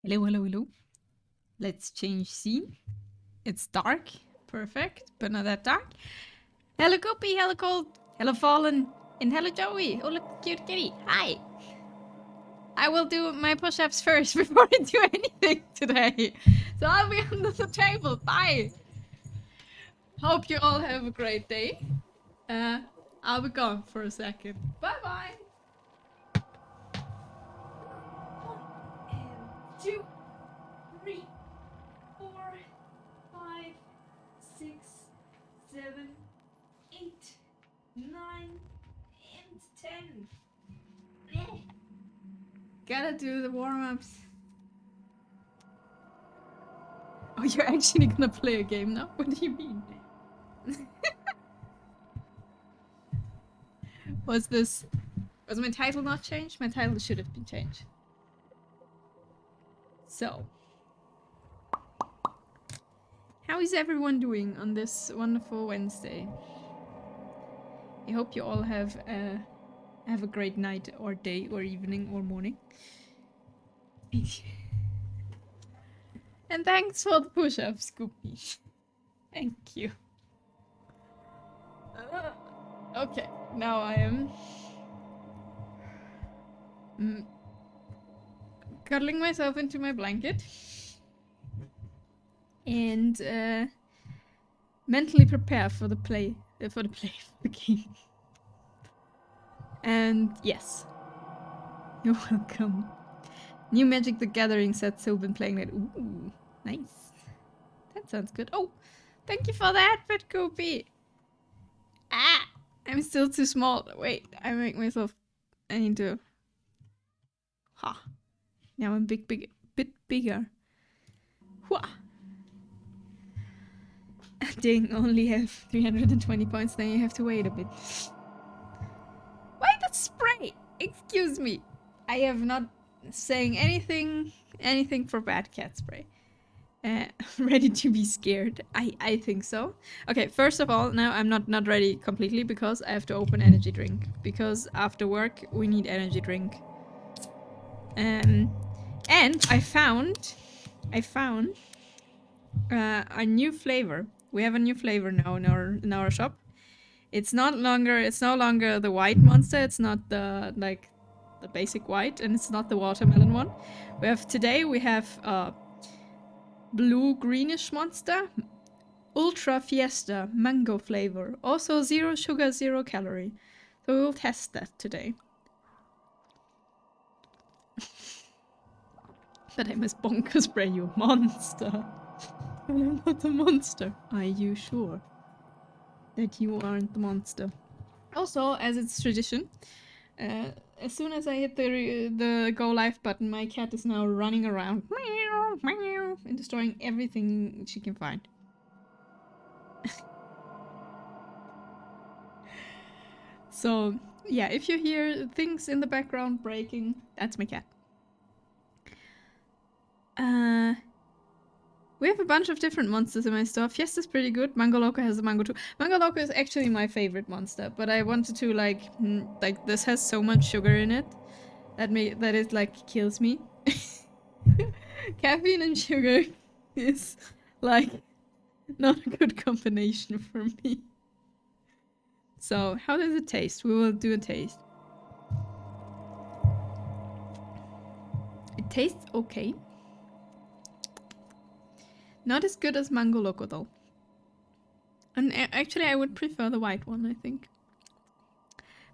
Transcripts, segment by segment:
Hello, hello, hello. Let's change scene. It's dark. Perfect, but not that dark. Hello, Guppy. Hello, Cold. Hello, Fallen. And hello, Joey. Oh, look, cute kitty. Hi. I will do my push-ups first before I do anything today. So I'll be under the table. Bye. Hope you all have a great day. I'll be gone for a second. Bye-bye. 1 and 2, 3, 4, 5, 6, 7, 8, 9, and 10. Eh. Gotta do the warm-ups. Oh, you're actually gonna play a game now? What do you mean? Was my title not changed? My title should have been changed. So, how is everyone doing on this wonderful Wednesday? I hope you all have a great night or day or evening or morning. And thanks for the push-ups, Scoopy. Thank you. Okay, now I am cuddling myself into my blanket and mentally prepare for the play of the game. And yes, you're welcome. New Magic the Gathering set, so been playing that. Ooh, nice. That sounds good. Oh, thank you for that, Petkoopy. Ah, I'm still too small. Wait, I make myself. I need to. Ha. Now I'm bit bigger. Wha. Ding, only have 320 points, then you have to wait a bit. Why the spray? Excuse me. I have not saying anything for bad cat spray. Ready to be scared. I think so. Okay, first of all, now I'm not ready completely because I have to open energy drink. Because after work we need energy drink. And I found a new flavor. We have a new flavor now in our shop. It's no longer the white monster. It's not the basic white, and it's not the watermelon one. Today we have blue greenish monster, ultra fiesta mango flavor. Also 0 sugar, 0 calorie. So we will test that today. But I must bonker spray, you monster. I'm not a monster. Are you sure that you aren't the monster? Also, as it's tradition, as soon as I hit the go live button, my cat is now running around meow, meow, and destroying everything she can find. So, yeah, if you hear things in the background breaking, that's my cat. We have a bunch of different monsters in my store. Fiesta's pretty good. Mango Loco has a mango too. Mango Loco is actually my favorite monster, but I wanted to like this has so much sugar in it that it like kills me. Caffeine and sugar is like not a good combination for me. So, how does it taste? We will do a taste. It tastes okay. Not as good as Mango Loco though. And actually I would prefer the white one, I think.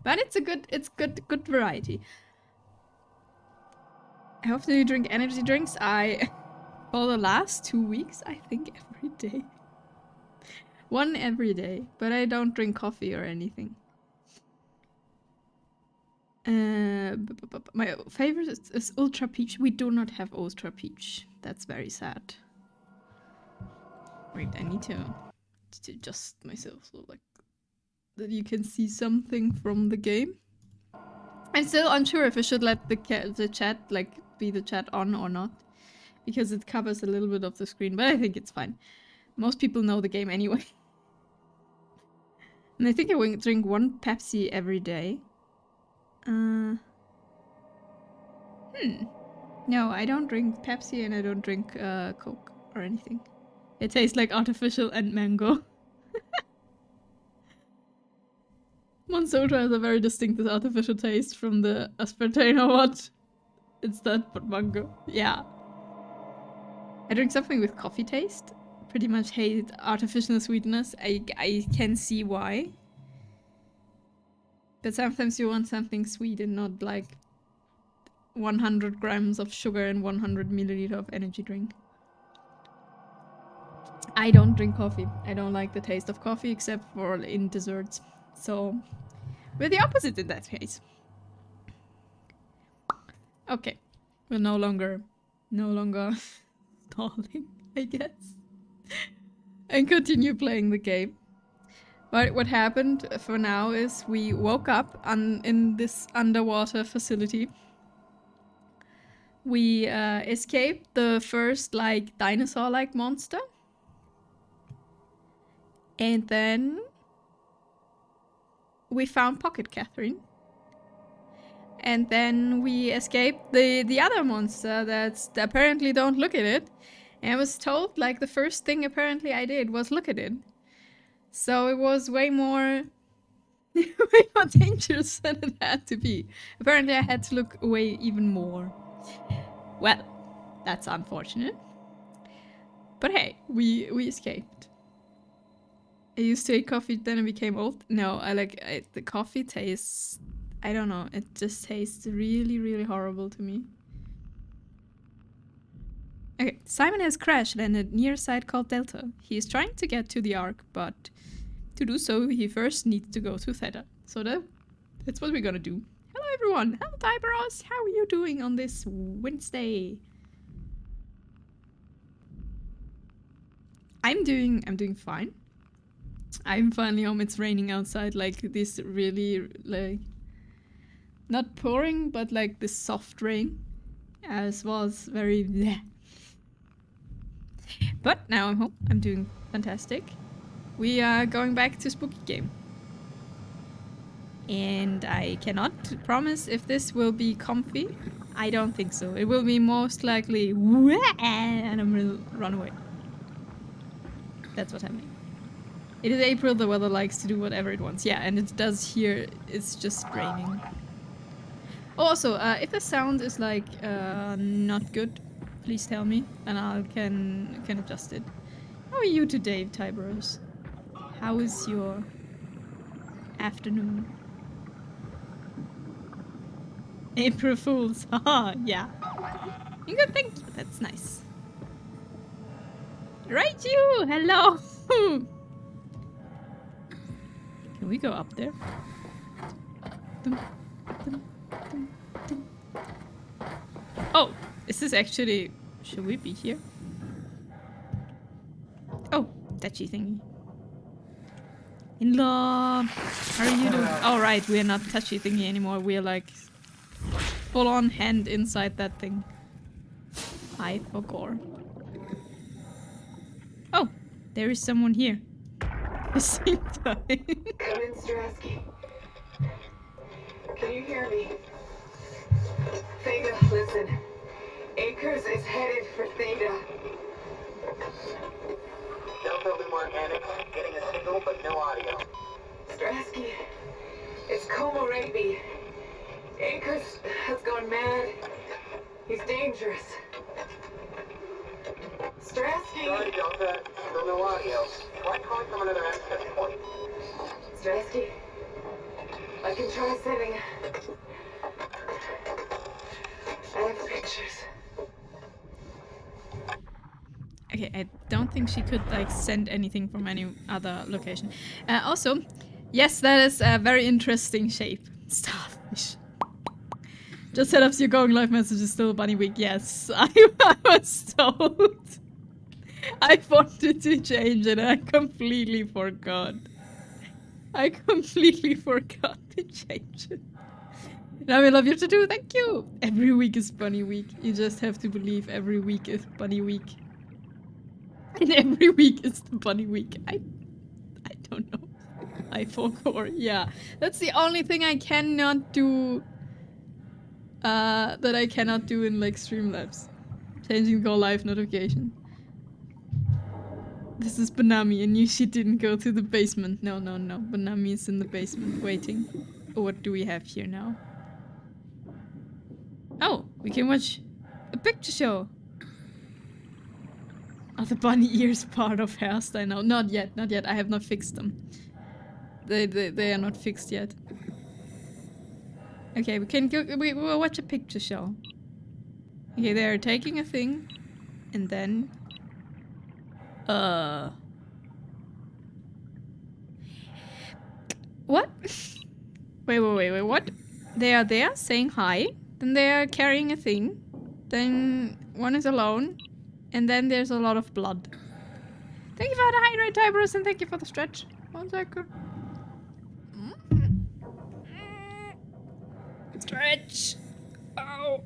But it's good variety. How often do you drink energy drinks? For the last 2 weeks, I think every day. One every day, but I don't drink coffee or anything. My favorite is Ultra Peach. We do not have Ultra Peach. That's very sad. Wait, I need to adjust myself so like that you can see something from the game. I'm still unsure if I should let the chat like be the chat on or not, because it covers a little bit of the screen, but I think it's fine. Most people know the game anyway. And I think I will drink 1 Pepsi every day. No, I don't drink Pepsi and I don't drink Coke or anything. It tastes like artificial and mango. Monster Ultra has a very distinctive artificial taste from the aspartame or what? It's that, but mango. Yeah. I drink something with coffee taste. Pretty much hate artificial sweetness. I can see why. But sometimes you want something sweet and not like 100 grams of sugar and 100 milliliter of energy drink. I don't drink coffee. I don't like the taste of coffee except for in desserts. So we're the opposite in that case. Okay. We're no longer stalling, I guess. And continue playing the game. But what happened for now is we woke up in this underwater facility. We escaped the first like dinosaur-like monster. And then we found Pocket Catherine. And then we escaped the other monster that apparently don't look at it. And I was told like the first thing apparently I did was look at it. So it was way more dangerous than it had to be. Apparently I had to look away even more. Well, that's unfortunate. But hey, we escaped. I used to eat coffee, then it became old. No, the coffee tastes, I don't know, it just tastes really, really horrible to me. Okay, Simon has crash landed near a site called Delta. He is trying to get to the Ark, but to do so, he first needs to go to Theta. So that's what we're gonna do. Hello everyone! Hello Tyberos! How are you doing on this Wednesday? I'm doing fine. I'm finally home. It's raining outside, like this really, like, not pouring, but like this soft rain. As was very bleh. But now I'm home. I'm doing fantastic. We are going back to Spooky Game. And I cannot promise if this will be comfy. I don't think so. It will be most likely and I'm gonna run away. That's what I mean. It is April, the weather likes to do whatever it wants. Yeah, and it does here, it's just raining. Also, if the sound is like not good, please tell me and I can adjust it. How are you today, Tyberos? How is your afternoon? April Fools, haha, yeah. You good, thank you, that's nice. Right, you, hello! Can we go up there? Oh, is this actually... Should we be here? Oh, touchy thingy. In-law! How are you doing? Oh right, we are not touchy thingy anymore. We are like... full on hand inside that thing. I forgot. Oh, there is someone here. The same time. Come in, Strasky. Can you hear me? Theta, listen. Acres is headed for Theta. Delta will be more organic, getting a signal but no audio. Strasky, it's Como Raby. Acres has gone mad. He's dangerous. Strasky! Sorry, Delta, still no audio. Try calling from another access point. Strasky, I can try sending. I have pictures. Okay, I don't think she could like send anything from any other location. Also, yes, that is a very interesting shape. Starfish. Just set up your going live message is still Bunny Week. Yes, I was told. I wanted to change it and I completely forgot. I completely forgot to change it. Now I love you to do. Thank you. Every week is Bunny Week. You just have to believe every week is Bunny Week. And every week is the Bunny Week. I don't know. I forgot. Yeah, that's the only thing I cannot do. that I cannot do in like Streamlabs. Changing go live notification. This is Banami, and you she didn't go to the basement. No. Banami is in the basement waiting. What do we have here now? Oh, we can watch a picture show. Are the bunny ears part of hairstyle now? Not yet. I have not fixed them. They are not fixed yet. Okay, we can go. We will watch a picture show. Okay, they are taking a thing, and then what? Wait, what? They are there saying hi, then they are carrying a thing, then one is alone, and then there's a lot of blood. Thank you for the hydrate, Tybros, and thank you for the stretch. 1 second. Stretch! Oh!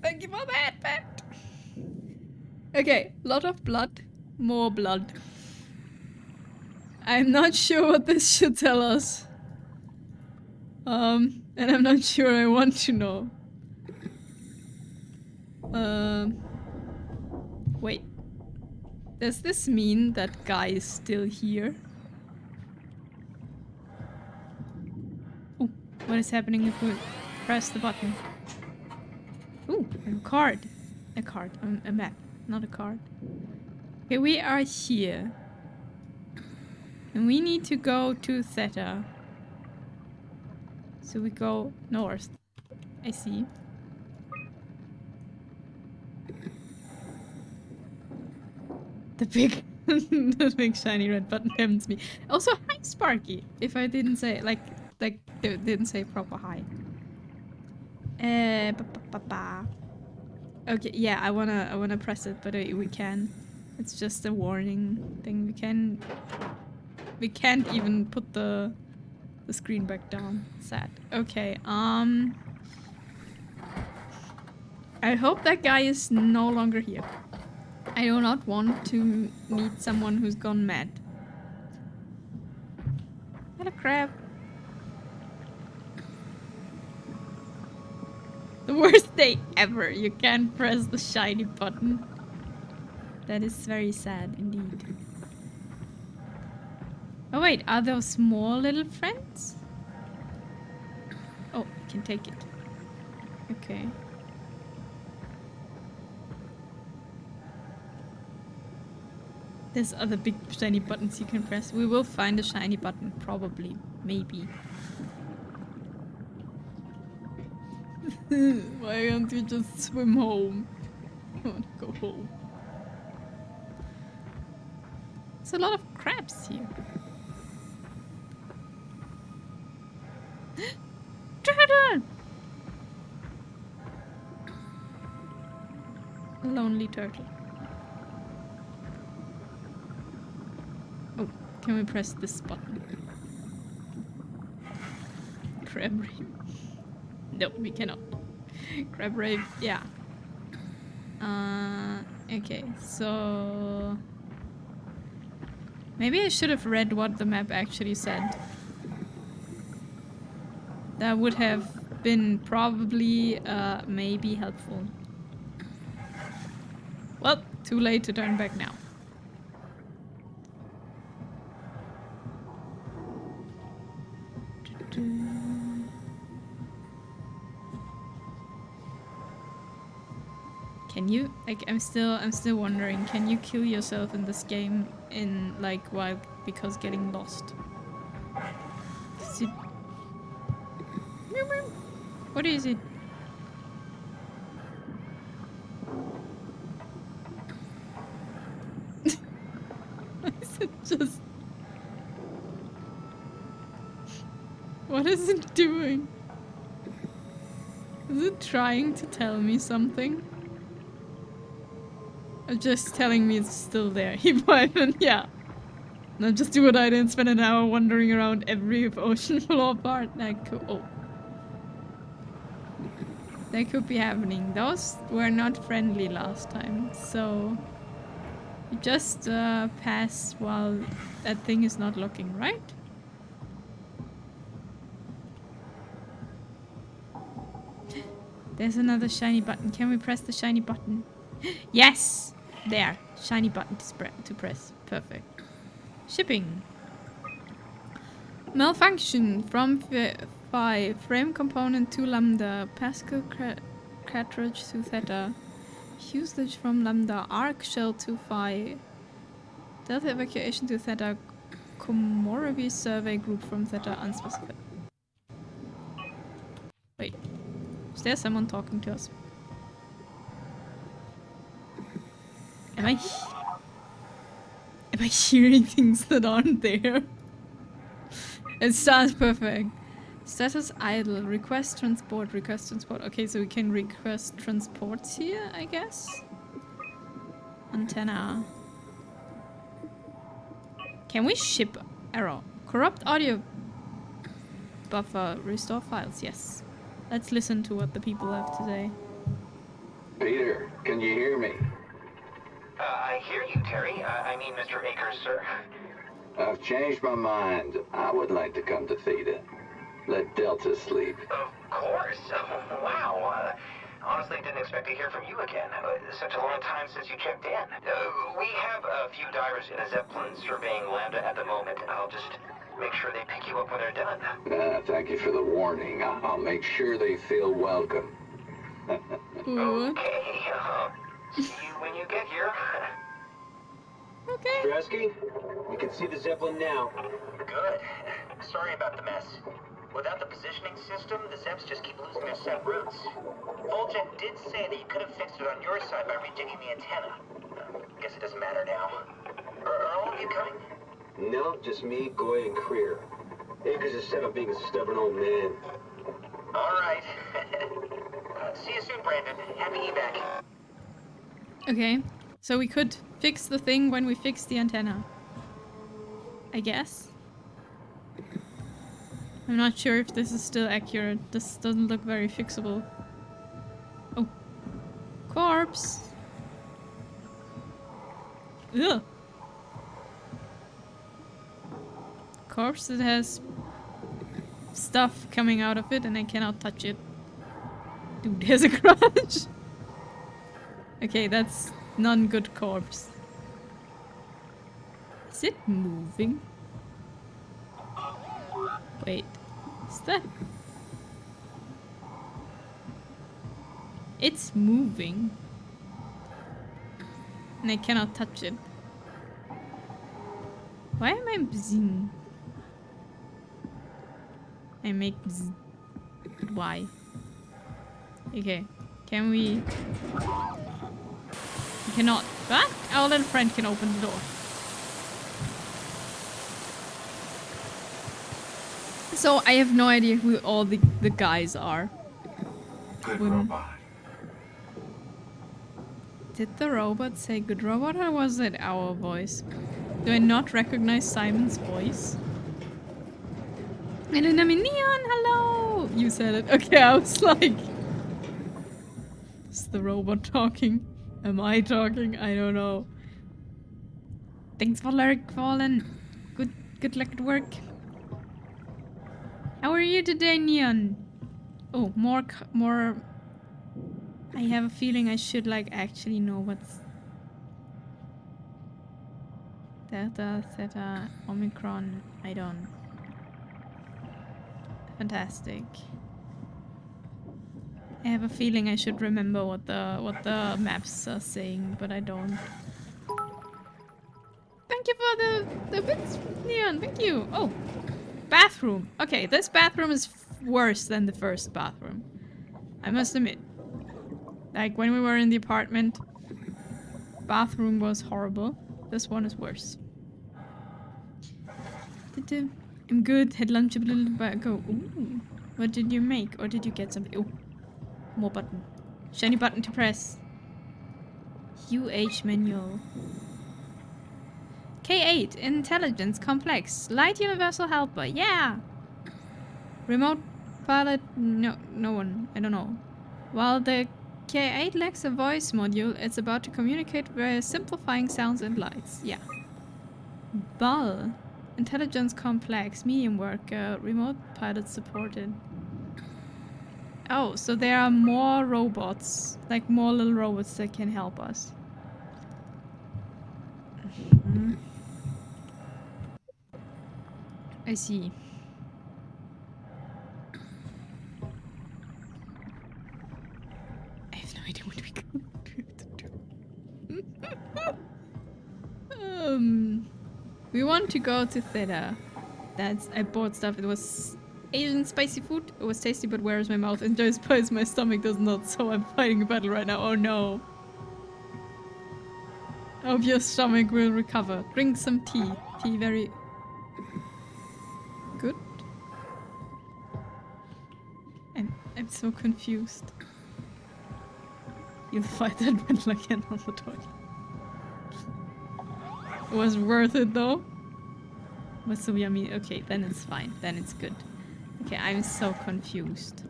Thank you for that, Pat! Okay, lot of blood, more blood. I'm not sure what this should tell us. And I'm not sure I want to know. Wait. Does this mean that guy is still here? Oh, what is happening if we press the button? Ooh, a card. A map, not a card. Okay, we are here. And we need to go to Theta. So we go north. I see. The big shiny red button tempts me. Also, hi Sparky. If I didn't say didn't say proper hi. Okay, yeah, I wanna press it, but we can. It's just a warning thing. We can't even put the screen back down. Sad. Okay. I hope that guy is no longer here. I do not want to meet someone who's gone mad. Hello, crab. The worst day ever. You can't press the shiny button. That is very sad indeed. Oh wait, are those small little friends? Oh, I can take it. Okay. There's other big shiny buttons you can press. We will find a shiny button, probably. Maybe. Why can't we just swim home? I want to go home. There's a lot of crabs here. Turtle! A lonely turtle. Oh, can we press this button? Crab rave. No, we cannot. Crab rave, yeah. Okay, so... Maybe I should have read what the map actually said. That would have been probably, maybe helpful. Well, too late to turn back now. Can you, like, I'm still wondering, can you kill yourself in this game in, like, while, because getting lost? Is it... What is it? Is it just... What is it doing? Is it trying to tell me something? Or just telling me it's still there? Yeah. Now just do what I did and spend an hour wandering around every ocean floor part. That could... Oh. That could be happening. Those were not friendly last time, so... You just pass while that thing is not looking, right? There's another shiny button. Can we press the shiny button? Yes! There. Shiny button to press. Perfect. Shipping. Malfunction from 5. Frame component to lambda. Pascal cartridge to theta. Usage from lambda. Arc shell to phi. Delta evacuation to theta. Komorebi survey group from theta unspecified. Wait. Is there someone talking to us? Am I hearing things that aren't there? It sounds perfect. Status idle. Request transport. Request transport. Okay, so we can request transports here, I guess. Antenna. Can we ship error? Corrupt audio buffer. Restore files. Yes. Let's listen to what the people have to say. Peter, can you hear me? I hear you, Terry. I mean, Mr. Akers, sir. I've changed my mind. I would like to come to Theta. Let Delta sleep. Of course. Wow. Honestly, didn't expect to hear from you again. Such a long time since you checked in. We have a few divers in a Zeppelin surveying Lambda at the moment. I'll just make sure they pick you up when they're done. Thank you for the warning. I'll make sure they feel welcome. Ooh. Okay. See you when you get here. Okay. Dresky, we can see the Zeppelin now. Good. Sorry about the mess. Without the positioning system, the Zeps just keep losing their set routes. Voljet did say that you could have fixed it on your side by redigging the antenna. Guess it doesn't matter now. Are all of you coming? No, just me, Goy, and Creer. Akers is set on being a stubborn old man. All right. See you soon, Brandon. Happy evac. Okay. So we could fix the thing when we fix the antenna. I guess. I'm not sure if this is still accurate. This doesn't look very fixable. Oh. Corpse! Ugh! Corpse that has stuff coming out of it and I cannot touch it. Dude, there's a crunch! Okay, that's non-good corpse. Is it moving? Wait. Is that... It's moving. And I cannot touch it. Why am I bzzing? I make bzz. Why? Okay. Can we... We cannot. But our little friend can open the door. So I have no idea who all the guys are. Good robot. Did the robot say good robot or was it our voice? Do I not recognize Simon's voice? And then I mean, Neon, hello! You said it. Okay, I was like... Is the robot talking? Am I talking? I don't know. Thanks for Lyric Fallen. Good luck at work. How are you today, Neon? Oh, more. I have a feeling I should like actually know what's Delta, Theta, Omicron. I don't. Fantastic. I have a feeling I should remember what the maps are saying, but I don't. Thank you for the bits, Neon. Thank you. Oh, bathroom. Okay, this bathroom is worse than the first bathroom. I must admit. Like when we were in the apartment, bathroom was horrible. This one is worse. I'm good. Had lunch a little bit ago. Ooh. What did you make? Or did you get something? Oh, more button. Shiny button to press. UH manual. K8 intelligence complex light universal helper. Yeah. Remote pilot. No one. I don't know. While the K8 lacks a voice module, it's about to communicate via simplifying sounds and lights. Yeah. Bull. Intelligence complex. Medium worker. Remote pilot supported. Oh, so there are more robots, like more little robots that can help us. Mhm. I see. I have no idea what we can do. We want to go to Theta. I bought stuff. It was Asian spicy food. It was tasty, but whereas my mouth enjoys spice, my stomach does not. So I'm fighting a battle right now. Oh no. I hope your stomach will recover. Drink some tea. Tea very good. I'm so confused. You'll fight that battle again on the toilet. It was worth it though. What's so yummy? Okay, then it's fine. Then it's good. Okay, I'm so confused.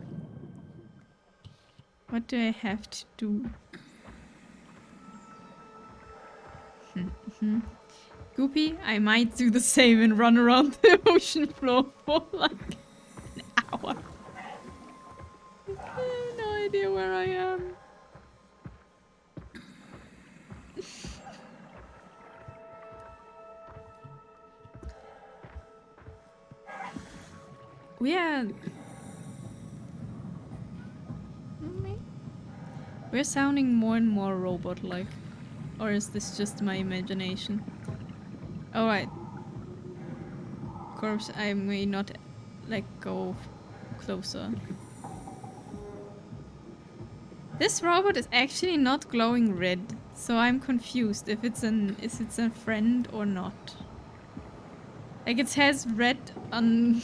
What do I have to do? Goopy, I might do the same and run around the ocean floor for like an hour. I have no idea where I am. We're sounding more and more robot-like. Or is this just my imagination? Alright. Corpse, I may not go closer. This robot is actually not glowing red, so I'm confused if it's a friend or not. Like it has red on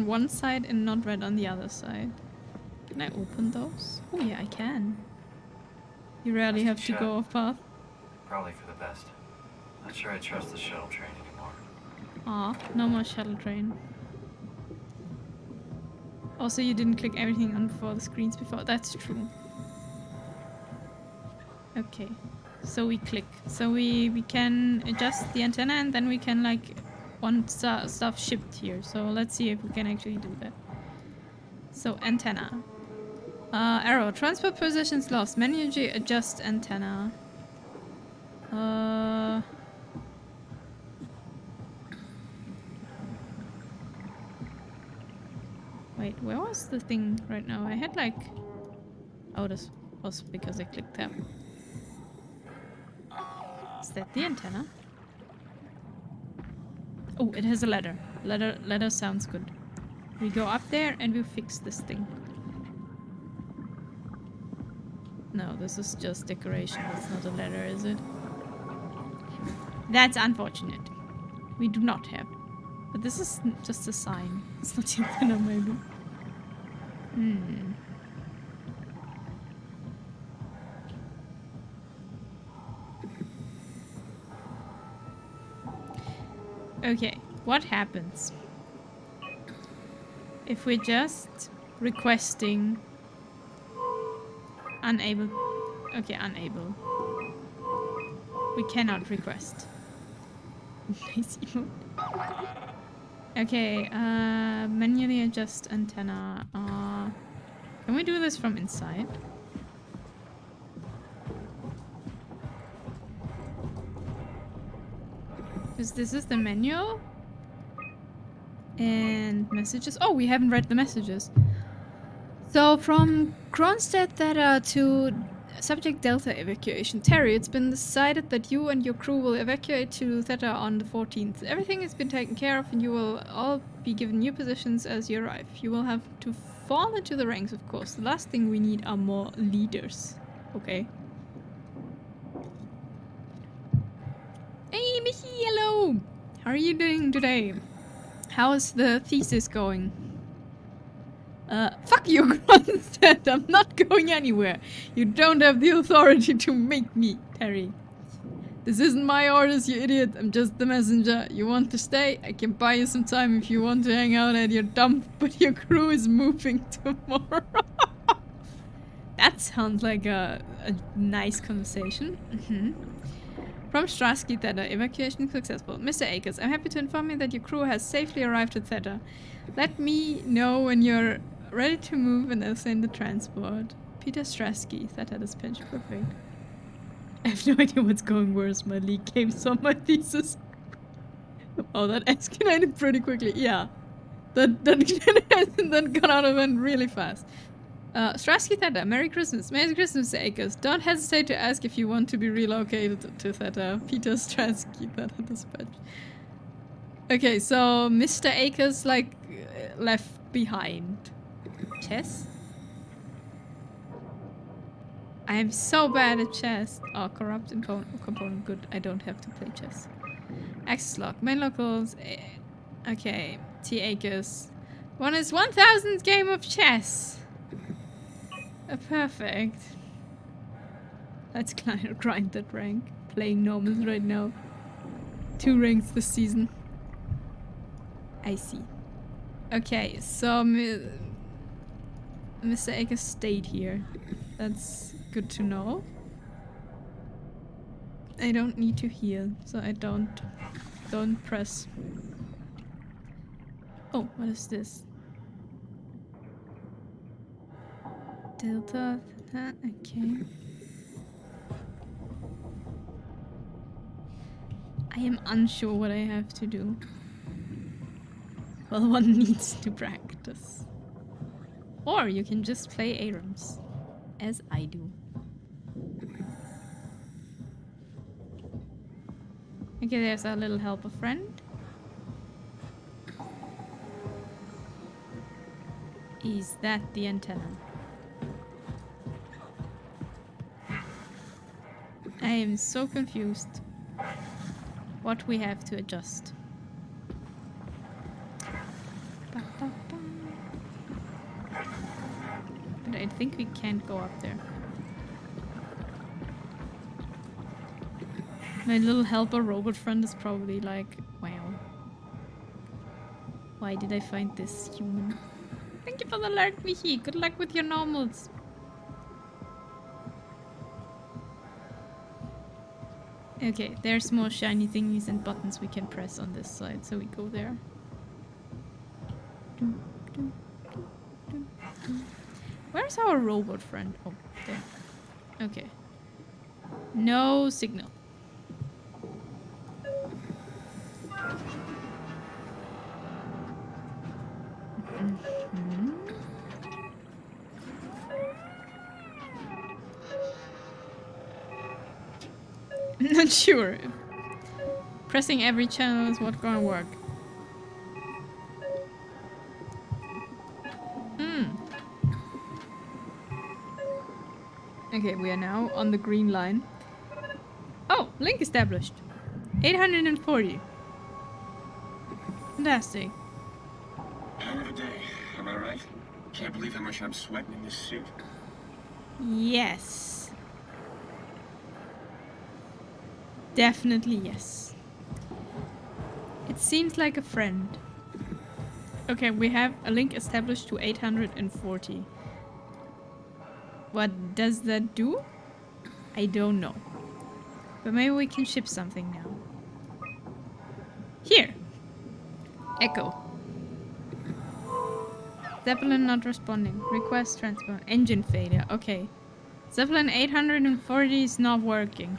one side and not red on the other side. Can I open those? Oh yeah, I can. You rarely have to go off path. Probably for the best. Not sure I trust the shuttle train anymore. Aw, no more shuttle train. Also, you didn't click everything on before the screens before. That's true. Okay. So we click. So we can adjust the antenna and then we can want stuff shipped here. So let's see if we can actually do that. So antenna. Arrow. Transport positions lost. Menu G. Adjust antenna. Wait, where was the thing right now? I had oh, this was because I clicked tab. Is that the antenna? Oh, it has a ladder. Ladder sounds good. We go up there and we fix this thing. No, this is just decoration. It's not a ladder, is it? That's unfortunate. We do not have. But this is just a sign. It's not the antenna, maybe. Okay, what happens if we're just requesting unable? Okay, unable. We cannot request. Lazy mode. Okay, manually adjust antenna. Can we do this from inside? Because this is the manual. And messages. Oh, we haven't read the messages. So from Kronstadt Theta to Subject Delta evacuation. Terry, it's been decided that you and your crew will evacuate to Theta on the 14th. Everything has been taken care of and you will all be given new positions as you arrive. You will have to fall into the ranks, of course. The last thing we need are more leaders. Okay. Hey, Mickey, hello! How are you doing today? How is the thesis going? Fuck you, Kronstadt. I'm not going anywhere. You don't have the authority to make me, Terry. This isn't my orders, you idiot. I'm just the messenger. You want to stay? I can buy you some time if you want to hang out at your dump, but your crew is moving tomorrow. That sounds like a nice conversation. From Strasky Theta, evacuation successful. Mr. Akers, I'm happy to inform you that your crew has safely arrived at Theta. Let me know when you're ready to move and ascend the transport. Peter Strasky, that had his pinch. Perfect. I have no idea what's going worse. My league games on my thesis. Oh, that escalated pretty quickly. Yeah. That got out of hand really fast. Strasky Theta, Merry Christmas. Merry Christmas, Akers. Don't hesitate to ask if you want to be relocated to Theta. Peter Strasky Theta dispatch. Okay, so Mr. Akers, like, left behind. Chess? I am so bad at chess. Oh, corrupt component. Good, I don't have to play chess. Access log. Main locals. Okay, T. Akers. Won his 1000th game of chess. Perfect. Let's grind that rank. Playing normals right now. 2 ranks this season. I see. Okay, so Mr. Akers stayed here. That's good to know. I don't need to heal, so I don't press. Oh, what is this? Delta, okay. I am unsure what I have to do. Well, one needs to practice. Or you can just play Abrams, as I do. Okay, there's our little helper friend. Is that the antenna? I am so confused. What we have to adjust. But I think we can't go up there. My little helper robot friend is probably like, wow. Why did I find this human? Thank you for the alert, Michi. Good luck with your normals. Okay, there's more shiny thingies and buttons we can press on this side, so we go there. Where's our robot friend? Oh, there. Okay. No signal. Not sure. Pressing every channel is what gonna work. Okay, we are now on the green line. Oh, link established. 840. Fantastic. Hell of a day, am I right? Can't believe how much I'm sweating in this suit. Yes. Definitely yes. It seems like a friend. Okay, we have a link established to 840. What does that do? I don't know. But maybe we can ship something now. Here! Echo. Zeppelin not responding. Request transport. Engine failure. Okay. Zeppelin 840 is not working.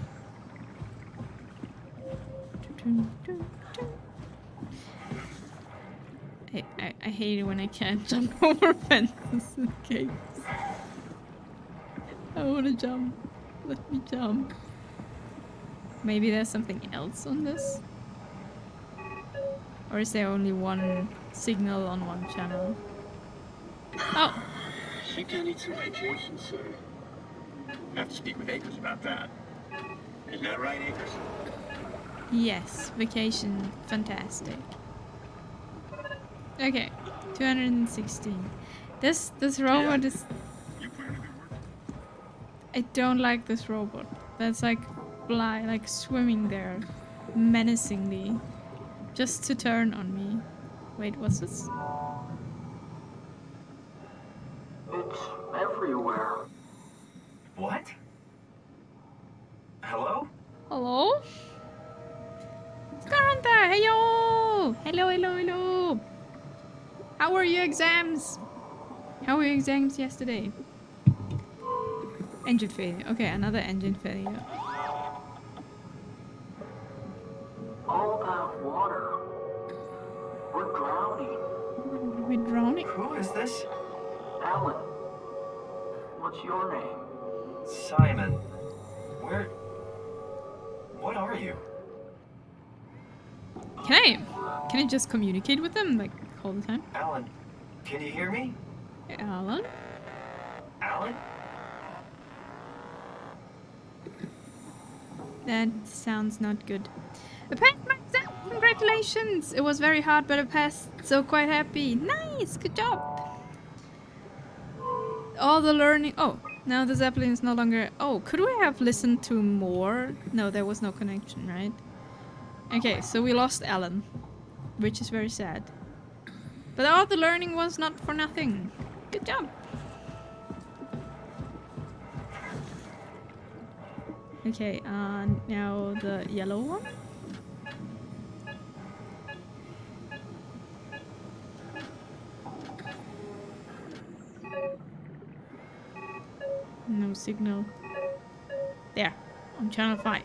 I hate it when I can't jump over fences and gates. I wanna jump. Let me jump. Maybe there's something else on this? Or is there only one signal on one channel? Oh! I think I need some vacation soon. Have to speak with Akers about that. Isn't that right, Akers? Yes, vacation. Fantastic. Okay, 216. This robot is... You put in a good work? I don't like this robot. That's like like swimming there menacingly. Just to turn on me. Wait, what's this? It's everywhere. What? Hello? Hello? Scarhunter, hello! Hello. How are your exams? How were your exams yesterday? Engine failure. Okay, another engine failure. All that water. We're drowning. We're drowning. Who is this? Alan, what's your name? Simon. Where... What are you? Can I just communicate with them like all the time? Alan, can you hear me? Alan? Alan? That sounds not good. I passed my exam! Congratulations! It was very hard, but I passed, so quite happy. Nice! Good job! All the learning... Oh, now the Zeppelin is no longer... Oh, could we have listened to more? No, there was no connection, right? Okay, so we lost Alan, which is very sad. But all the learning was not for nothing. Good job! Okay, now the yellow one. No signal. There, on channel 5.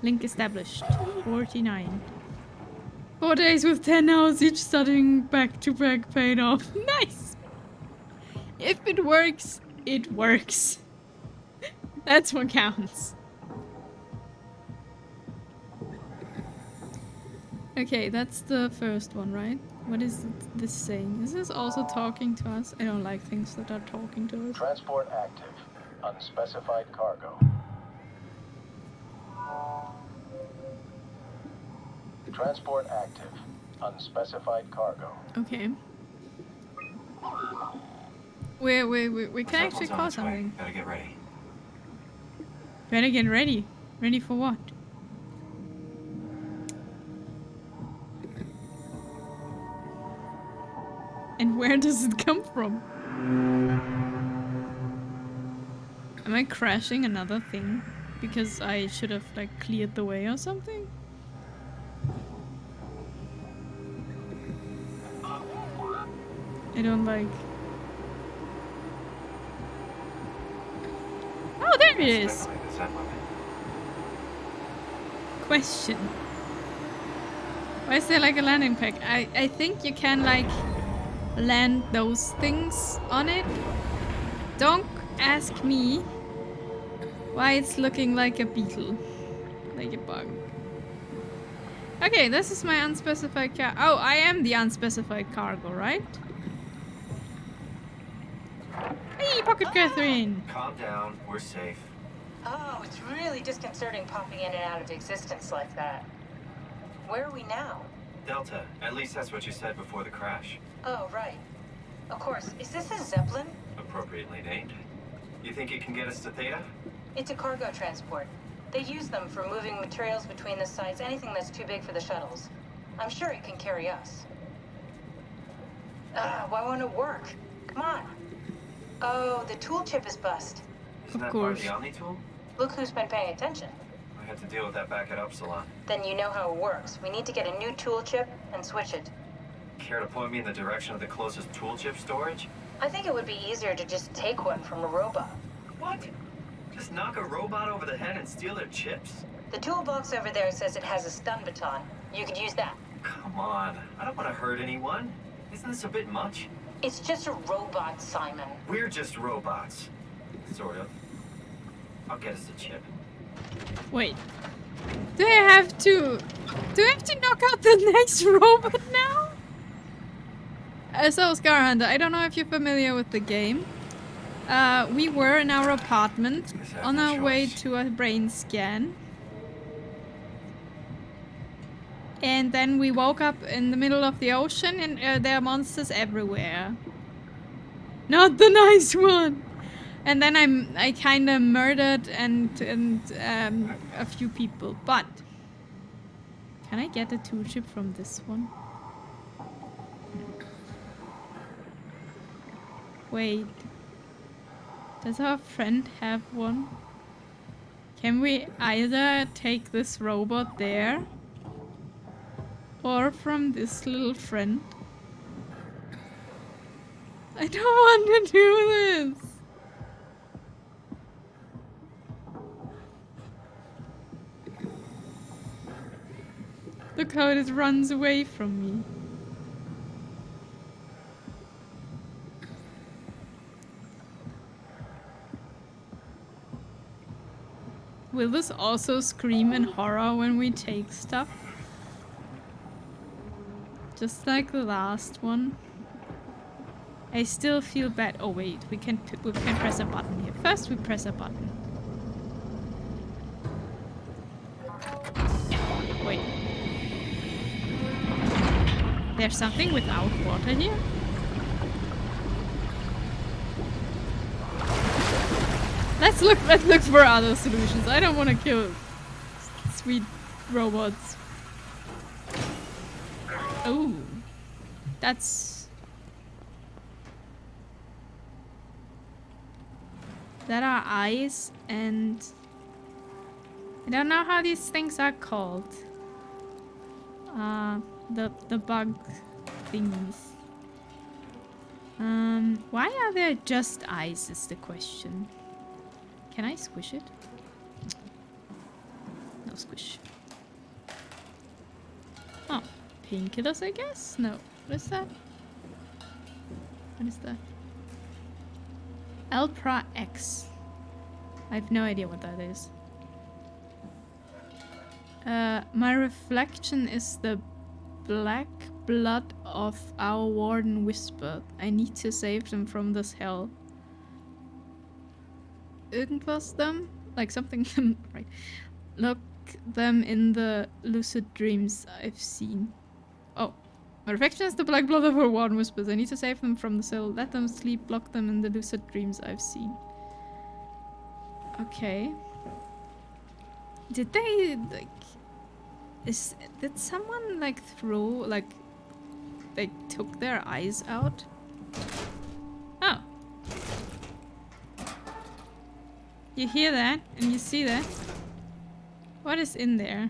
Link established. 49. 4 days with 10 hours each studying back to back paid off. Nice! If it works, it works. That's what counts. Okay, that's the first one, right? What is this saying? Is this also talking to us? I don't like things that are talking to us. Transport active. Unspecified cargo. Transport active. Unspecified cargo. Okay. We can actually Zepplin's on call its way. something. Gotta get ready. Better get ready. Ready for what? And where does it come from? Am I crashing another thing? Because I should have like cleared the way or something? I don't like... Oh, there it is! Definitely the Zeppelin. Question. Why is there like a landing pack? I think you can like land those things on it. Don't ask me why it's looking like a beetle. Like a bug. Okay, this is my unspecified Oh, I am the unspecified cargo, right? Hey, Pocket Catherine! Calm down. We're safe. Oh, it's really disconcerting popping in and out of existence like that. Where are we now? Delta. At least that's what you said before the crash. Oh, right. Of course. Is this a Zeppelin? Appropriately named. You think it can get us to Theta? It's a cargo transport. They use them for moving materials between the sites, anything that's too big for the shuttles. I'm sure it can carry us. Why won't it work? Come on. Oh, the tool chip is bust. Isn't Of that course. part of the Omni tool? Look who's been paying attention. I had to deal with that back at Upsilon. Then you know how it works. We need to get a new tool chip and switch it. Care to point me in the direction of the closest tool chip storage? I think it would be easier to just take one from a robot. What? Just knock a robot over the head and steal their chips? The toolbox over there says it has a stun baton. You could use that. Come on. I don't want to hurt anyone. Isn't this a bit much? It's just a robot, Simon. We're just robots. Sort of. I'll get us a chip. Wait. Do I have to knock out the next robot now? So, Scar Hunter, I don't know if you're familiar with the game. We were in our apartment on our way to a brain scan. And then we woke up in the middle of the ocean and there are monsters everywhere. Not the nice one! And then I kind of murdered a few people. But can I get a tool chip from this one? Wait. Does our friend have one? Can we either take this robot there? Or from this little friend? I don't want to do this. Look how it runs away from me. Will this also scream in horror when we take stuff? Just like the last one. I still feel bad. Oh wait, we can press a button here. First we press a button. Wait. There's something without water here? Let's look for other solutions. I don't want to kill sweet robots. Oh. That's... That are eyes and... I don't know how these things are called. The bug thingies. Why are there just eyes is the question. Can I squish it? No squish. Oh, painkillers I guess? No. What is that? What is that? Elpra X. I have no idea what that is. My reflection is the black blood of our warden whispered. I need to save them from this hell. Irgendwas them? Like something right. Look them in the lucid dreams I've seen. Oh. My reflection is the black blood of our warden whispers. I need to save them from the cell. Let them sleep. Block them in the lucid dreams I've seen. Okay. Did they like... Did someone like throw like... They took their eyes out? Oh. You hear that? And you see that? What is in there?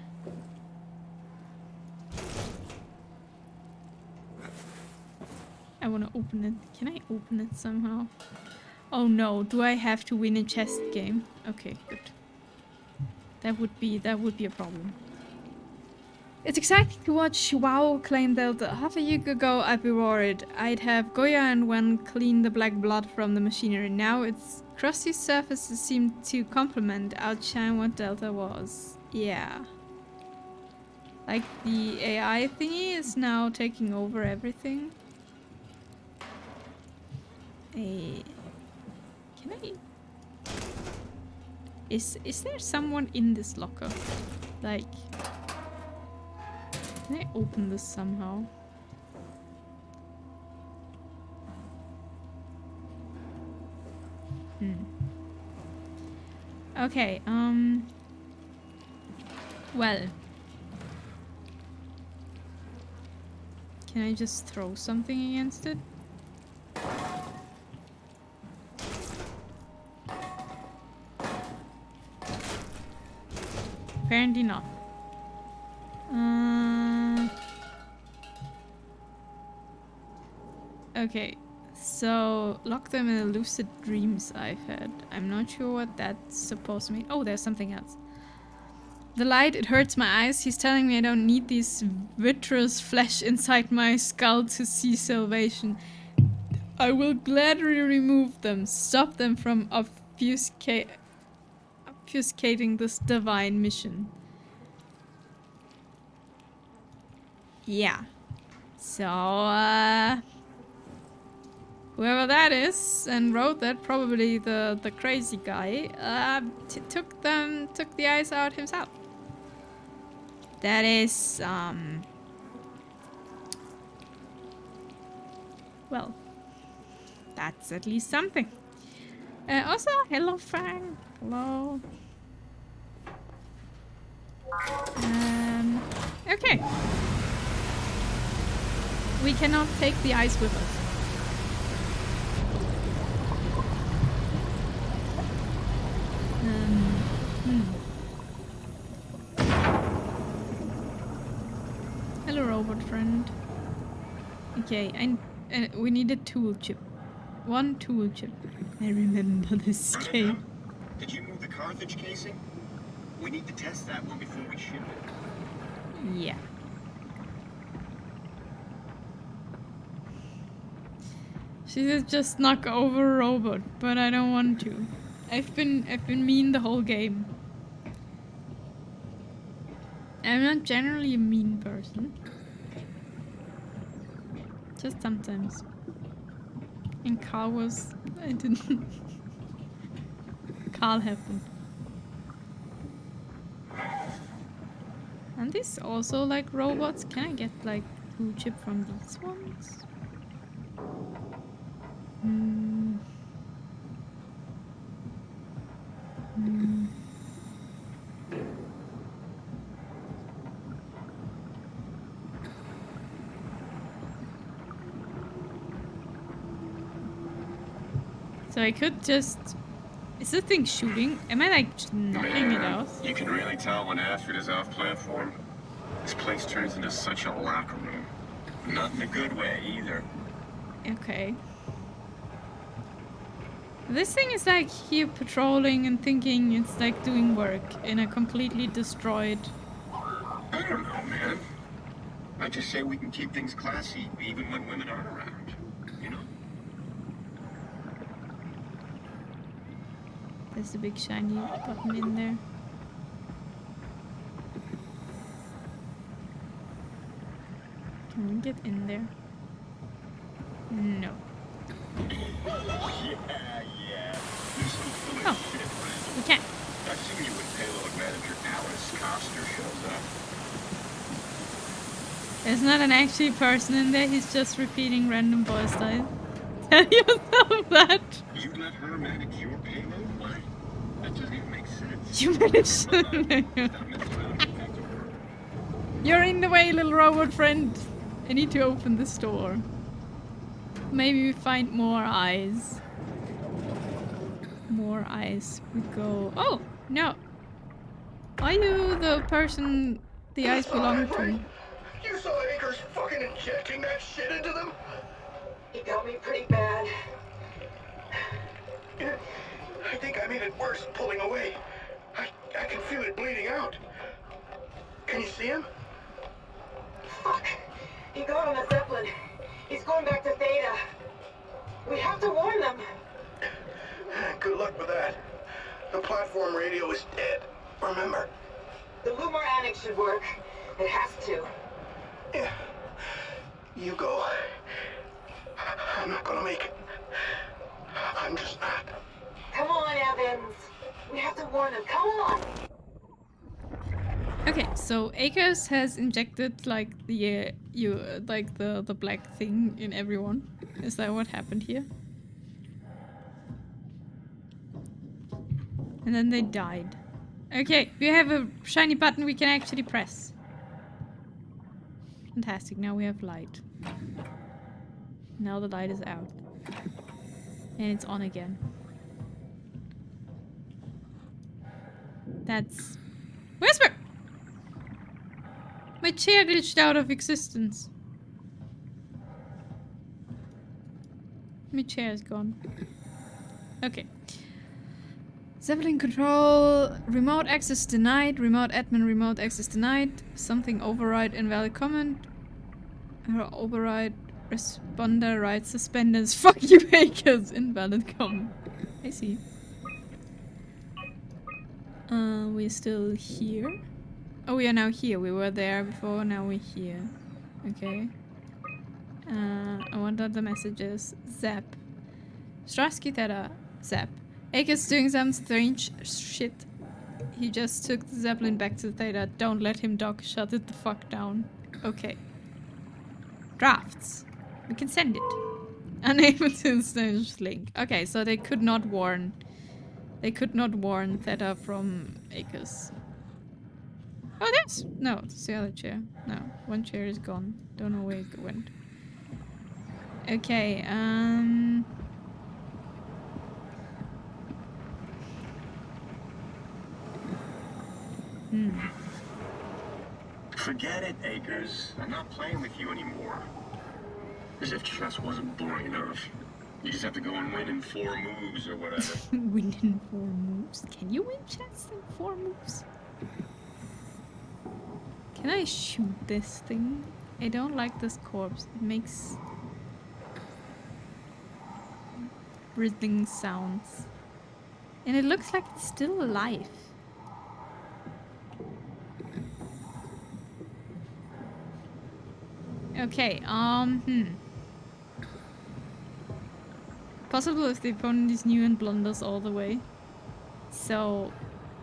I want to open it. Can I open it somehow? Oh no, do I have to win a chess game? Okay, good. That would be a problem. It's exciting to watch WoW claim that half a year ago I'd be worried. I'd have Goya and Wen clean the black blood from the machinery. Now its crusty surfaces seem to complement, outshine what Delta was. Yeah. Like the AI thingy is now taking over everything. Can I... Is there someone in this locker? Like... Can I open this somehow? Okay, well... Can I just throw something against it? Apparently not. Okay, so lock them in the lucid dreams I've had. I'm not sure what that's supposed to mean. Oh, there's something else. The light, it hurts my eyes. He's telling me I don't need these vitreous flesh inside my skull to see salvation. I will gladly remove them, stop them from obfuscating this divine mission. Yeah. So, whoever that is and wrote that, probably the crazy guy, took the eyes out himself. That is, well, that's at least something. Also, hello, Fang. Hello. Okay. We cannot take the ice with us. Hello, robot friend. Okay, we need a tool chip. One tool chip. I remember this game. Did you move the Carthage casing? We need to test that one before we ship it. Yeah. She said just knock over a robot, but I don't want to. I've been mean the whole game. I'm not generally a mean person. Just sometimes. And Carl was... I didn't... Carl happened. And these also like robots? Can I get like blue chip from these ones? Hmm. Hmm. So I could just... Is this thing shooting? Am I like just knocking it out? You can really tell when Astrid is off platform. This place turns into such a locker room. Not in a good way either. Okay. This thing is like here patrolling and thinking it's like doing work in a completely destroyed... I don't know, man. I just say we can keep things classy even when women aren't around. You know? There's a big shiny button in there. Can we get in there? No. Yeah. Oh, we can. I see you when payload manager Alice Coster shows up. There's not an actual person in there, he's just repeating random voice lines. Tell yourself that! You let her manage your payload? Why? That doesn't even make sense. You managed. You're in the way, little robot friend. I need to open this door. Maybe we find more eyes. More eyes we go. Oh, no. Are you the person the eyes belong to? You saw Akers fucking injecting that shit into them? He got me pretty bad. I think I made it worse pulling away. I can feel it bleeding out. Can you see him? Fuck. He got on a Zeppelin. He's going back to Theta. We have to warn them. Good luck with that. The platform radio is dead. Remember. The Lumar Annex should work. It has to. Yeah. You go. I'm not gonna make it. I'm just not. Come on, Evans. We have to warn them. Come on. Okay, so Akers has injected like the the black thing in everyone. Is that what happened here? And then they died. Okay, we have a shiny button we can actually press. Fantastic, now we have light. Now the light is out. And it's on again. That's... Whisper! My chair glitched out of existence. My chair is gone. Okay. Zeppelin control, remote access denied, remote admin, remote access denied, something override invalid comment, override responder right suspenders, fuck you Akers, invalid comment. I see. We're still here. Oh, we are now here. We were there before, now we're here. Okay. I wonder the messages. Zap. Strasky Theta. Zap. Akers doing some strange shit. He just took the Zeppelin back to Theta. Don't let him dock. Shut it the fuck down. Okay. Drafts. We can send it. Unable to install link. Okay, so they could not warn. They could not warn Theta from Akers. Oh, that's... No, it's the other chair. No, one chair is gone. Don't know where it went. Okay, Forget it, Akers. I'm not playing with you anymore. As if chess wasn't boring enough. You just have to go and win in 4 moves or whatever. Win in 4 moves? Can you win chess in 4 moves? Can I shoot this thing? I don't like this corpse. It makes breathing sounds. And it looks like it's still alive. Okay, Possible if the opponent is new and blunders all the way. So,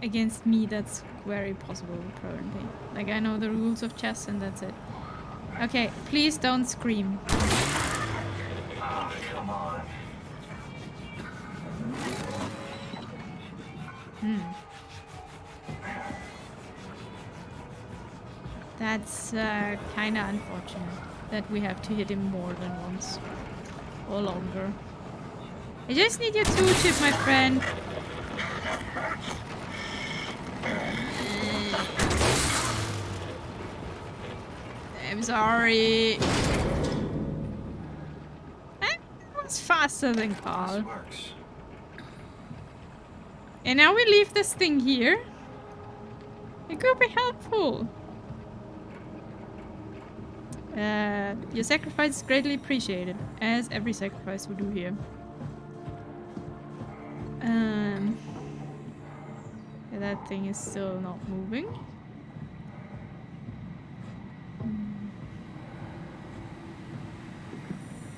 against me, that's very possible, apparently. Like, I know the rules of chess and that's it. Okay, please don't scream. Oh, come on. That's kinda unfortunate that we have to hit him more than once. Or longer. I just need your 2-chip, my friend. I'm sorry. That was faster than Carl. This works. And now we leave this thing here. It could be helpful. Your sacrifice is greatly appreciated, as every sacrifice we do here. Yeah, that thing is still not moving.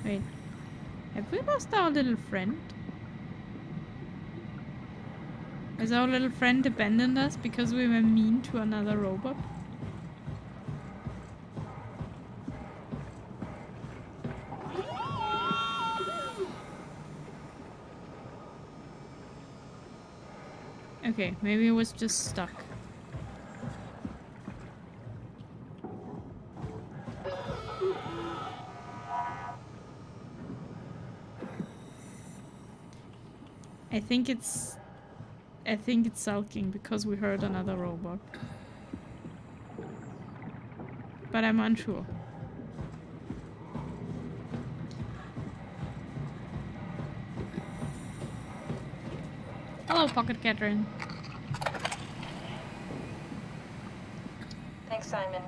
Wait, have we lost our little friend? Has our little friend abandoned us because we were mean to another robot? Okay, maybe it was just stuck. I think it's sulking because we heard another robot. But I'm unsure. Hello, Pocket Catherine. Thanks, Simon.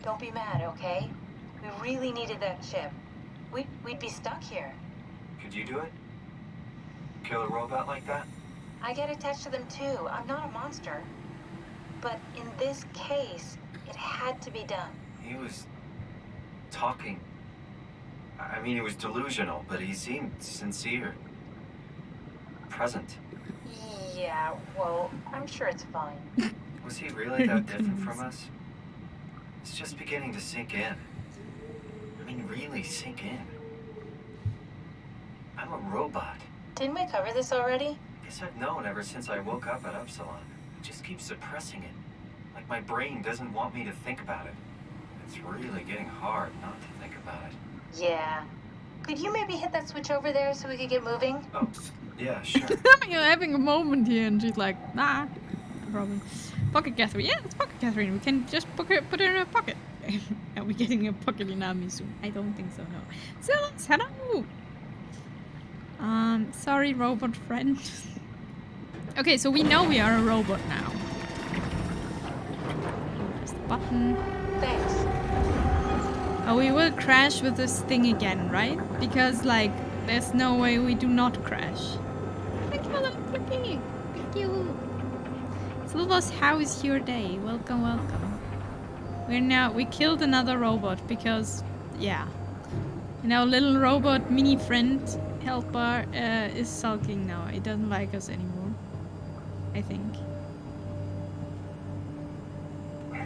Don't be mad, okay? We really needed that chip. We'd be stuck here. Could you do it? Kill a robot like that? I get attached to them too. I'm not a monster. But in this case, it had to be done. He was talking. I mean, he was delusional, but he seemed sincere. Present. Yeah, well, I'm sure it's fine. Was he really that different from us? It's just beginning to sink in. I mean, really sink in. I'm a robot. Didn't we cover this already? Guess I've known ever since I woke up at Upsilon. I just keep suppressing it. Like my brain doesn't want me to think about it. It's really getting hard not to think about it. Yeah. Could you maybe hit that switch over there so we could get moving? Oh, yeah, sure. You're having a moment here and she's like, nah, no problem. Pocket Catherine. Yeah, it's Pocket Catherine. We can just put her in her pocket. Are we getting a Pocket Inami soon? I don't think so, no. Silas, hello! Sorry, robot friend. Okay, so we know we are a robot now. Press the button. Thanks. Oh, we will crash with this thing again, right? Because, like, there's no way we do not crash. Thank you, little Flippy. Thank you. Silvos, how is your day? Welcome, welcome. We killed another robot because, yeah. And our little robot mini friend helper is sulking now. It doesn't like us anymore. I think. Can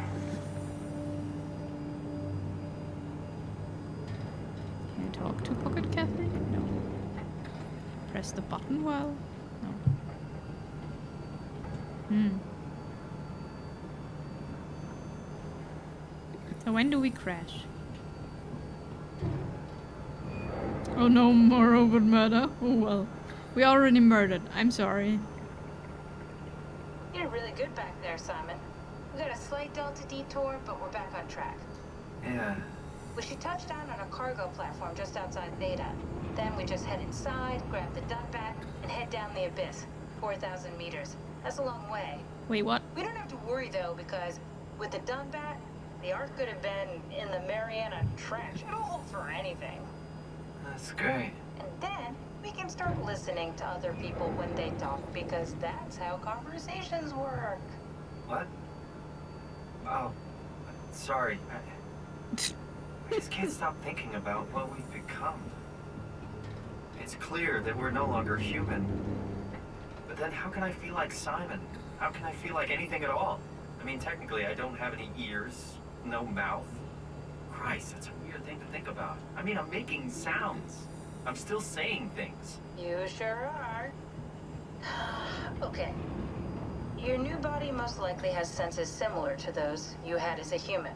I talk to Pocket Catherine? No. Press the button while? No. So when do we crash? Oh no, more robot murder. Oh well. We already murdered. I'm sorry. You did really good back there, Simon. We got a slight delta detour, but we're back on track. Yeah, We should touch down on a cargo platform just outside Theta. Then we just head inside, grab the Dunbat, and head down the abyss. 4,000 meters. That's a long way. Wait, what? We don't have to worry though, because with the Dunbat, the Ark could have been in the Mariana Trench. It'll hold for anything. That's great. And then we can start listening to other people when they talk, because that's how conversations work. What? Oh, sorry. I just can't stop thinking about what we've become. It's clear that we're no longer human. But then how can I feel like Simon? How can I feel like anything at all? I mean, technically, I don't have any ears, no mouth. Christ, that's a weird thing to think about. I mean, I'm making sounds. I'm still saying things. You sure are. Okay. Your new body most likely has senses similar to those you had as a human.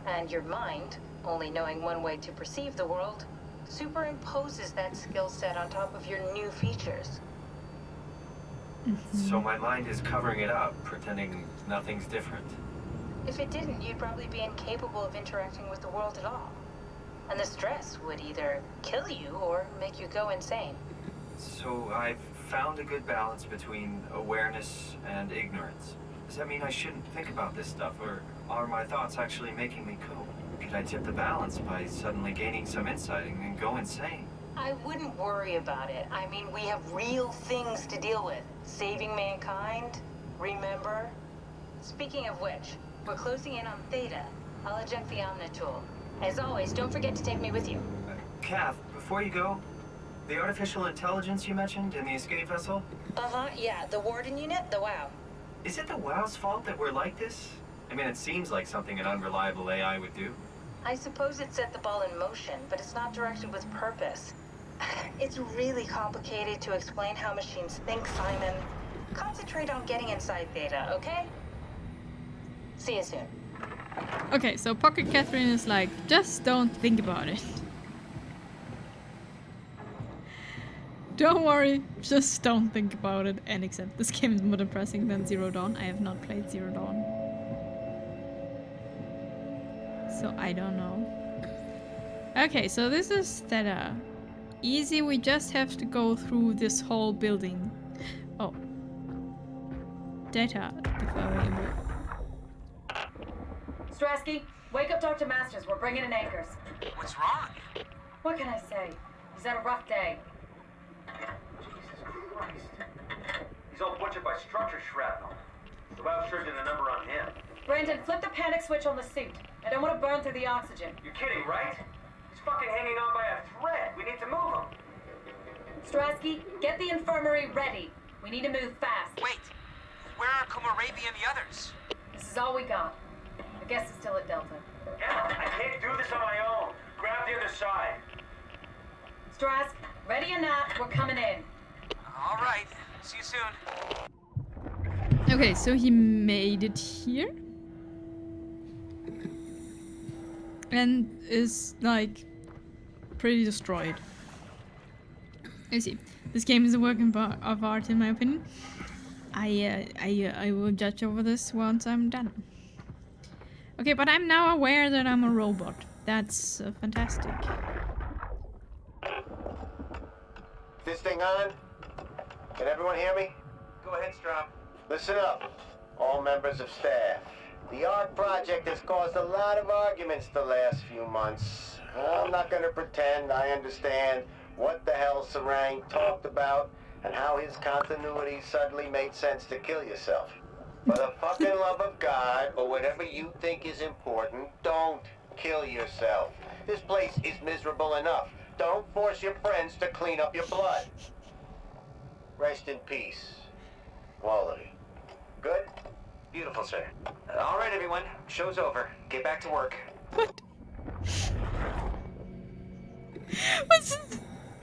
And your mind, only knowing one way to perceive the world, superimposes that skill set on top of your new features. So my mind is covering it up, pretending nothing's different. If it didn't, you'd probably be incapable of interacting with the world at all. And the stress would either kill you or make you go insane. So I've found a good balance between awareness and ignorance. Does that mean I shouldn't think about this stuff, or are my thoughts actually making me cope? Could I tip the balance by suddenly gaining some insight and go insane? I wouldn't worry about it. I mean, we have real things to deal with. Saving mankind, remember? Speaking of which, we're closing in on Theta. I'll eject the Omnitool. As always, don't forget to take me with you. Kath, before you go, the artificial intelligence you mentioned in the escape vessel? Yeah, the Warden unit, the WOW. Is it the WOW's fault that we're like this? I mean, it seems like something an unreliable AI would do. I suppose it set the ball in motion, but it's not directed with purpose. It's really complicated to explain how machines think, Simon. Concentrate on getting inside Theta, okay? See you soon. Okay, so Pocket Catherine is like, just don't think about it. Don't worry, just don't think about it and accept this game is more depressing than Zero Dawn. I have not played Zero Dawn, so I don't know. Okay, so this is Theta. Easy, we just have to go through this whole building. Oh. Data. Strasky, wake up Dr. Masters. We're bringing in anchors. What's wrong? What can I say? He's had a rough day. Jesus Christ. He's all butchered by structure shrapnel. The WOW sure did a number on him. Brandon, flip the panic switch on the suit. I don't want to burn through the oxygen. You're kidding, right? He's fucking hanging on by a thread. We need to move him. Strasky, get the infirmary ready. We need to move fast. Wait. Where are Kumarabi and the others? This is all we got. I guess it's still at Delta. Emma, I can't do this on my own. Grab the other side. Strask, ready or not, we're coming in. All right. See you soon. Okay, so he made it here. And is like pretty destroyed. I see. This game is a work of art in my opinion. I will judge over this once I'm done. Okay, but I'm now aware that I'm a robot. That's fantastic. This thing on? Can everyone hear me? Go ahead, Strom. Listen up, all members of staff. The ARC project has caused a lot of arguments the last few months. I'm not gonna pretend I understand what the hell Sarang talked about and how his continuity suddenly made sense to kill yourself. For the fucking love of God, or whatever you think is important, don't kill yourself. This place is miserable enough. Don't force your friends to clean up your blood. Rest in peace, all of you. Good? Beautiful, sir. All right, everyone. Show's over. Get back to work. What?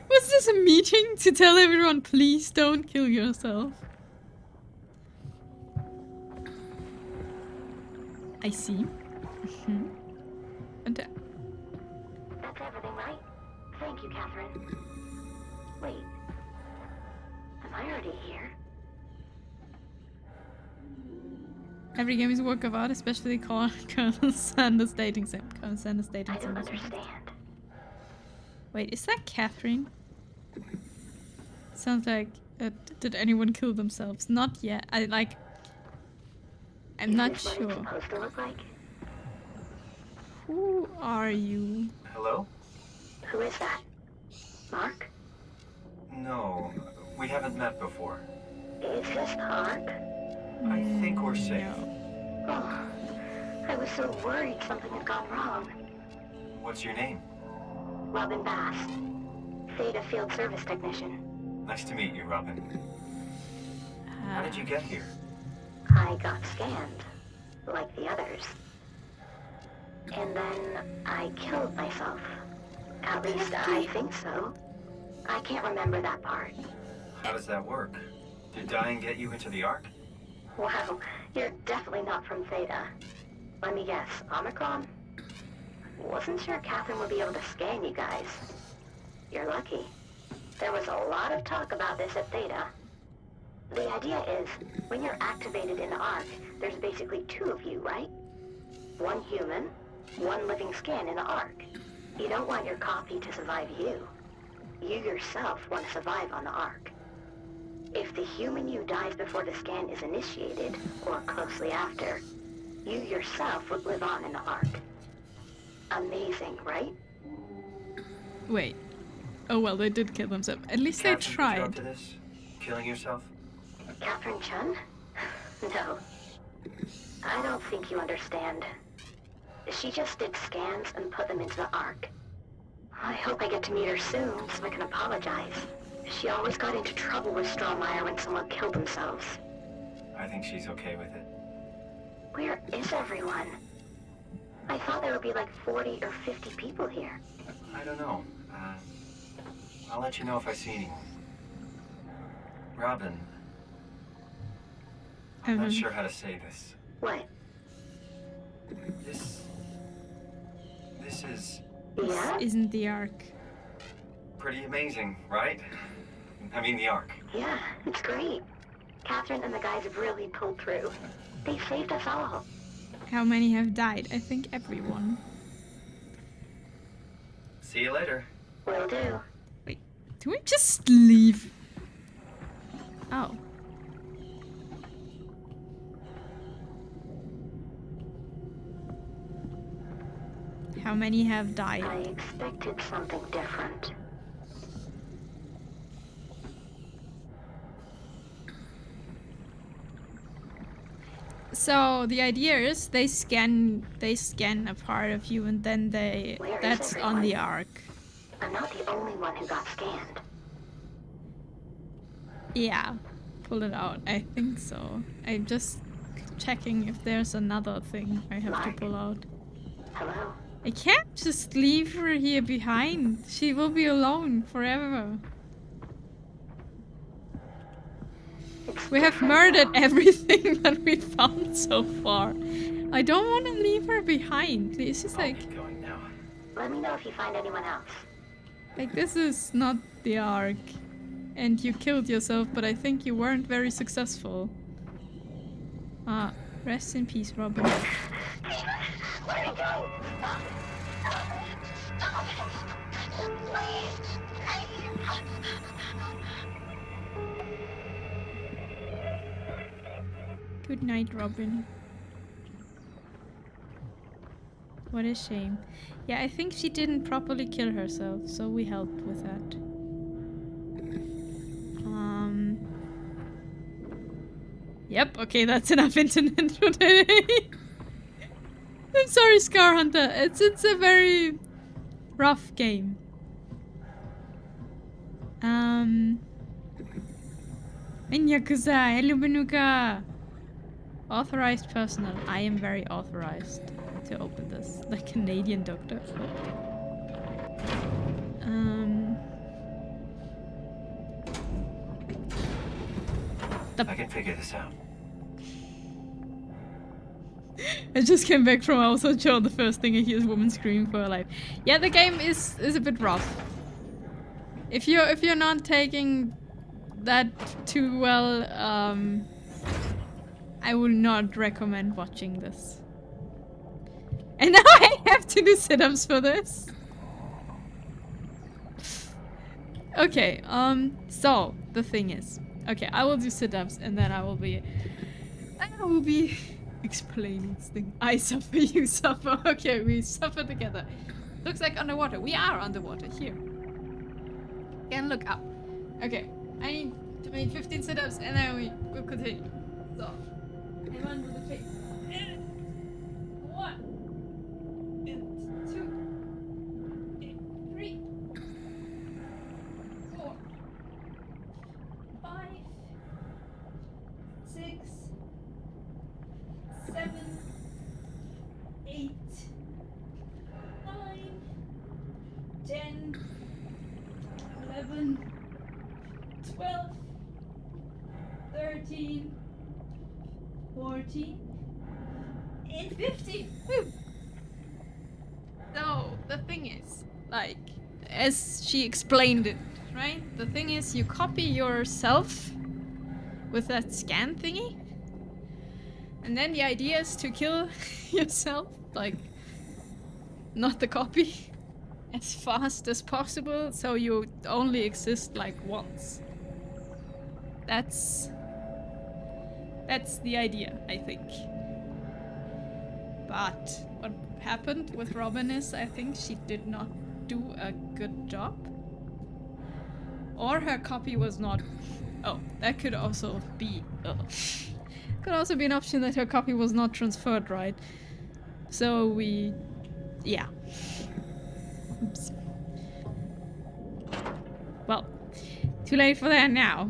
Was this a meeting to tell everyone, please don't kill yourself? I see. And that's everything, right? Thank you, Catherine. Wait. Am I already here? Every game is a work of art, especially Colonel Sanders dating sim. Colonel Sanders dating I sim. don't understand. Wait, is that Catherine? Sounds like. Did anyone kill themselves? Not yet. I'm not Is this what sure. it's supposed to look like? Who are you? Hello? Who is that? Mark? No, we haven't met before. Is this Mark? I think we're safe. Oh, I was so worried something had gone wrong. What's your name? Robin Bass. Theta Field Service Technician. Nice to meet you, Robin. How did you get here? I got scanned, like the others. And then I killed myself. At least I think so. I can't remember that part. How does that work? Did dying get you into the Ark? Wow, you're definitely not from Theta. Let me guess, Omicron? Wasn't sure Catherine would be able to scan you guys. You're lucky. There was a lot of talk about this at Theta. The idea is, when you're activated in the Ark, there's basically two of you, right? One human, one living scan in the Ark. You don't want your copy to survive you. You yourself want to survive on the Ark. If the human you dies before the scan is initiated, or closely after, you yourself would live on in the Ark. Amazing, right? Wait. Oh well, they did kill themselves. At least they tried. Up to this? Killing yourself? Catherine Chun? No. I don't think you understand. She just did scans and put them into the Ark. I hope I get to meet her soon so I can apologize. She always got into trouble with Strohmeyer when someone killed themselves. I think she's okay with it. Where is everyone? I thought there would be like 40 or 50 people here. I don't know. I'll let you know if I see anyone. Robin. I'm not sure how to say this. What? This is... Yeah? This isn't the Ark. Pretty amazing, right? I mean the Ark. Yeah, it's great. Catherine and the guys have really pulled through. They saved us all. How many have died? I think everyone. See you later. Will do. Wait, do we just leave? Oh. How many have died? I expected something different. So the idea is they scan a part of you and then that's on the Ark. I'm not the only one who got scanned. Yeah, pull it out. I think so. I'm just checking if there's another thing I have to pull out. Hello? I can't just leave her here behind. She will be alone forever. We have murdered everything that we found so far. I don't want to leave her behind. It's just like... going now. Let me know if you find anyone else. Like, this is not the Ark. And you killed yourself, but I think you weren't very successful. Rest in peace, Robin. Let me go! Good night, Robin. What a shame. Yeah, I think she didn't properly kill herself, so we helped with that. Yep, okay, that's enough internet for today. I'm sorry, Scar Hunter. It's a very rough game. In Yakuza, hello Benuka. Authorized personnel. I am very authorized to open this. The Canadian doctor. I can figure this out. I just came back from also Joe. The first thing I hear is woman screaming for her life. Yeah, the game is a bit rough. If you're not taking that too well, I would not recommend watching this. And now I have to do sit-ups for this. Okay, so the thing is, okay, I will do sit-ups and then I will be explaining this thing. I suffer, you suffer. Okay, we suffer together. Looks like underwater. We are underwater here. Can look up. Okay, I need to make 15 sit-ups and then we will continue. So, I'm under the tape. 1, 2, 3, 4, 5, 6, 7, 8, 9, 10, 11, 12, 13, 14, and 15. Woo! So the thing is, like, as she explained it, right? The thing is, you copy yourself with that scan thingy, and then the idea is to kill yourself, like, not the copy, as fast as possible, so you only exist like once. That's the idea, I think. But what happened with Robin is, I think she did not do a good job. Or her copy was not... Oh, that could also be... could also be an option that her copy was not transferred right. So we... yeah. Oops. Well, too late for that now.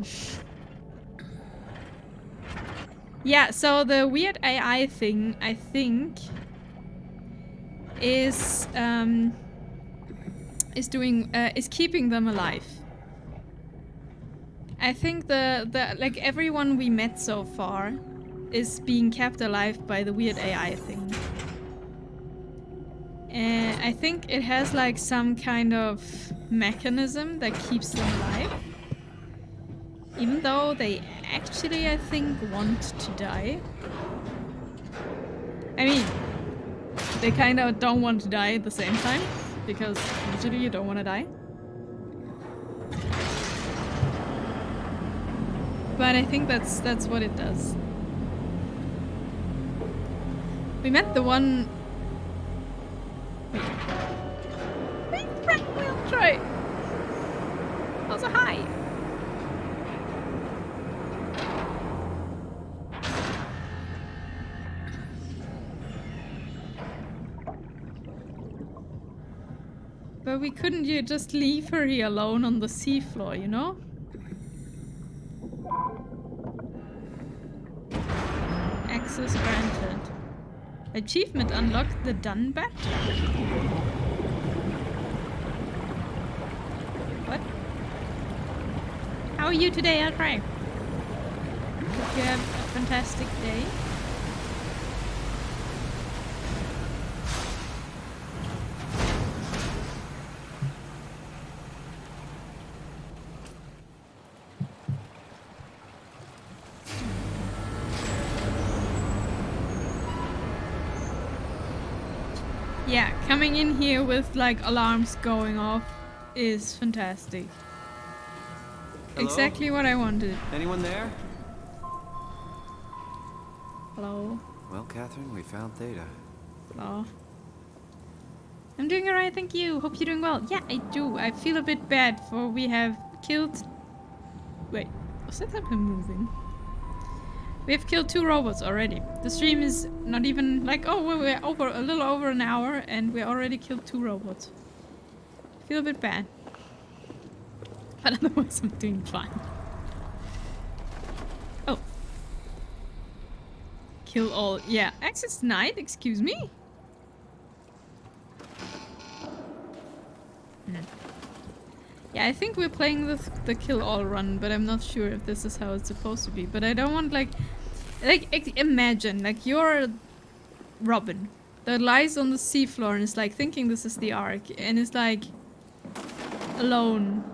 Yeah, so the weird AI thing, I think, is keeping them alive. I think the like everyone we met so far is being kept alive by the weird AI thing. And I think it has like some kind of mechanism that keeps them alive. Even though they actually, I think, want to die. I mean, they kind of don't want to die at the same time, because usually you don't want to die. But I think that's what it does. We met the one... Wait, we'll try. Also, hi. But we couldn't just leave her here alone on the seafloor, you know? Access granted. Achievement unlocked, the done bat? What? How are you today, Alfred? Hope you have a fantastic day. Yeah, coming in here with like alarms going off is fantastic. Hello? Exactly what I wanted. Anyone there? Hello? Well, Catherine, we found Theta. Hello? I'm doing alright, thank you. Hope you're doing well. Yeah, I do. I feel a bit bad for we have killed... Wait, was that something moving? We have killed 2 robots already. The stream is not even like, oh, we're over a little over an hour and we already killed 2 robots. Feel a bit bad. But otherwise I'm doing fine. Oh. Kill all. Yeah, access denied, excuse me? Yeah, I think we're playing the kill all run, but I'm not sure if this is how it's supposed to be. But I don't want like imagine like you're Robin that lies on the seafloor and is like thinking this is the Ark and is like alone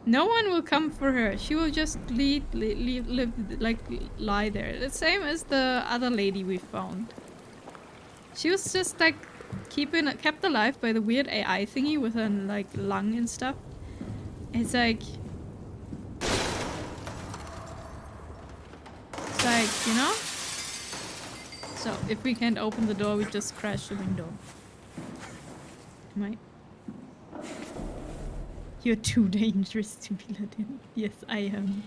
No one will come for her. She will just lie there. The same as the other lady we found. She was just like kept alive by the weird AI thingy with her like lung and stuff. It's like, you know? So if we can't open the door, we just crash the window. Am I? You're too dangerous to be let in. Yes, I am.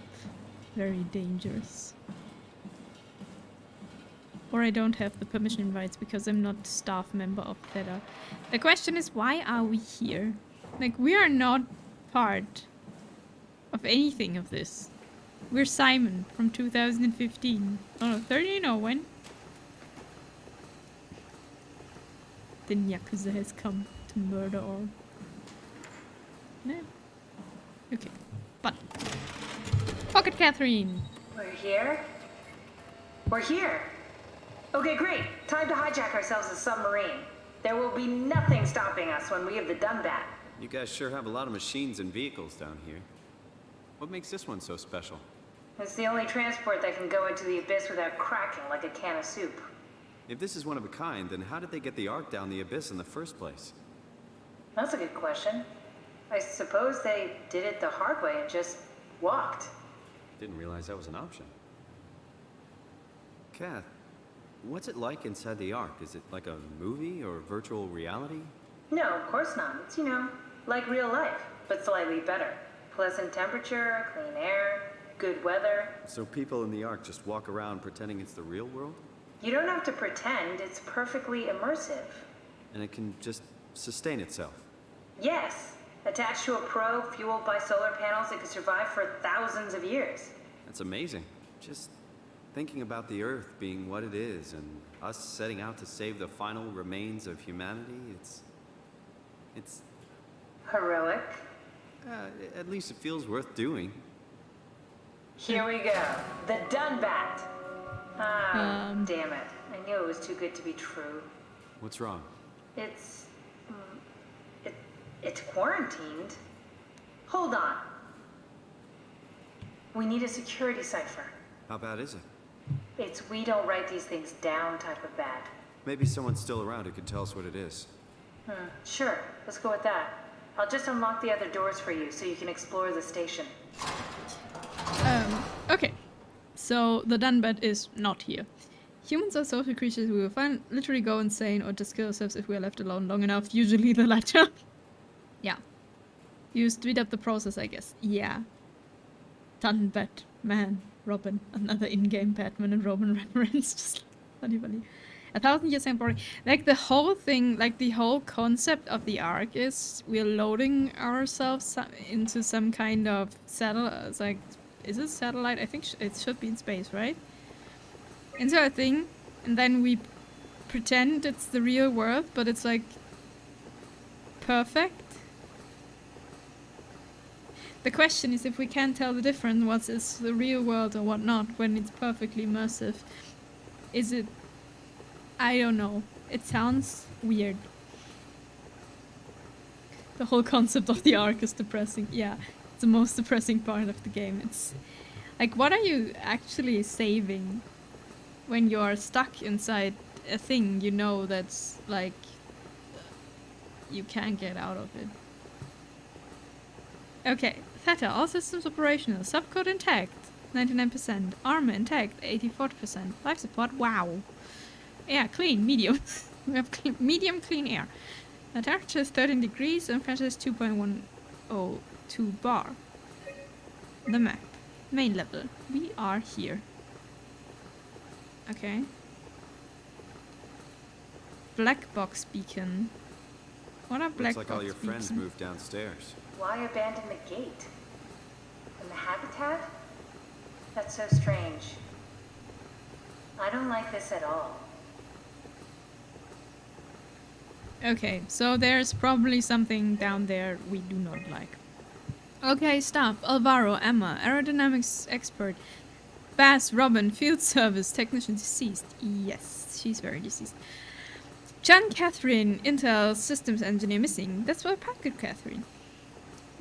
Very dangerous. Or I don't have the permission rights because I'm not staff member of Theta. The question is, why are we here? Like, we are not part of anything of this. We're Simon from 2015. Oh no, 13 or when? The Yakuza has come to murder all. No. Okay. But Pocket Catherine! We're here? We're here! Okay, great. Time to hijack ourselves a submarine. There will be nothing stopping us when we have the Dunbat. You guys sure have a lot of machines and vehicles down here. What makes this one so special? It's the only transport that can go into the abyss without cracking like a can of soup. If this is one of a kind, then how did they get the Ark down the abyss in the first place? That's a good question. I suppose they did it the hard way and just walked. Didn't realize that was an option. Kath, what's it like inside the Ark? Is it like a movie or virtual reality? No, of course not. It's, like real life, but slightly better. Pleasant temperature, clean air, good weather. So people in the Ark just walk around pretending it's the real world? You don't have to pretend, it's perfectly immersive. And it can just sustain itself? Yes. Attached to a probe fueled by solar panels, it could survive for thousands of years. That's amazing. Just thinking about the Earth being what it is and us setting out to save the final remains of humanity, it's... Heroic. At least it feels worth doing. Here we go. The Dunbat. Damn it. I knew it was too good to be true. What's wrong? It's quarantined. Hold on. We need a security cipher. How bad is it? It's we don't write these things down type of bad. Maybe someone's still around who can tell us what it is. Sure. Let's go with that. I'll just unlock the other doors for you so you can explore the station. Okay. So the Dunbat is not here. Humans are social creatures who will literally go insane or just kill ourselves if we are left alone long enough. Usually the latter. Yeah. You speed up the process, I guess. Yeah. Dunbat, man, Robin, another in-game Batman and Robin reference. Just funny. 1,000 years and boring. Like the whole thing, like the whole concept of the Ark is we're loading ourselves into some kind of satellite. It's like, is it satellite? I think it should be in space, right? Into a thing, and then we pretend it's the real world, but it's like perfect. The question is if we can't tell the difference what is the real world or what not when it's perfectly immersive. Is it... I don't know. It sounds weird. The whole concept of the Ark is depressing. Yeah, it's the most depressing part of the game. It's like, what are you actually saving when you're stuck inside a thing you know that's like you can't get out of it? Okay, Theta, all systems operational, subcode intact, 99%, armor intact, 84%, life support, wow. Air, clean, medium. We have medium clean air. The temperature is 13 degrees and pressure is 2.102 bar. The map. Main level. We are here. Okay. Black box beacon. What are black box beacons? Looks like all your friends moved downstairs. Why abandon the gate? And the habitat? That's so strange. I don't like this at all. Okay, so there's probably something down there we do not like. Okay, staff. Alvaro, Emma, aerodynamics expert. Bass, Robin, field service technician deceased. Yes, she's very deceased. John Catherine, Intel systems engineer missing. That's why Pocket Catherine.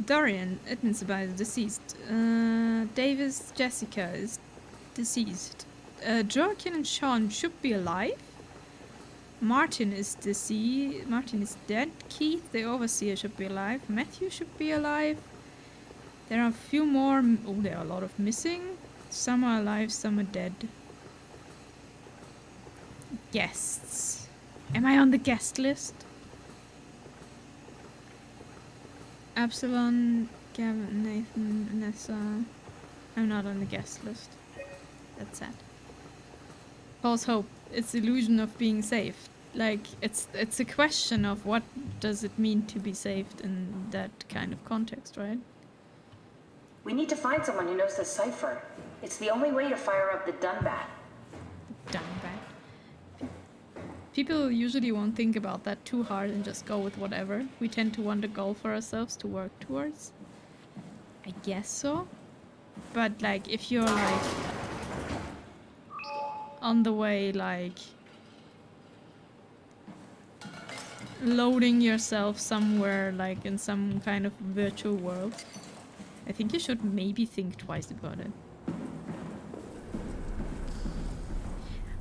Dorian, admits about is deceased. Davis, Jessica is deceased. Joaquin and Sean should be alive. Martin is deceased. Martin is dead. Keith, the overseer, should be alive. Matthew should be alive. There are a few more. Oh, there are a lot of missing. Some are alive, some are dead. Guests. Am I on the guest list? Absalon, Gavin, Nathan, Vanessa. I'm not on the guest list. That's sad. False hope. It's the illusion of being saved. Like, it's a question of what does it mean to be saved in that kind of context, right? We need to find someone who knows the cipher. It's the only way to fire up the Dunbat. Dunbat. People usually won't think about that too hard and just go with whatever. We tend to want a goal for ourselves to work towards. I guess so. But like, if you're like on the way, like loading yourself somewhere, like in some kind of virtual world, I think you should maybe think twice about it.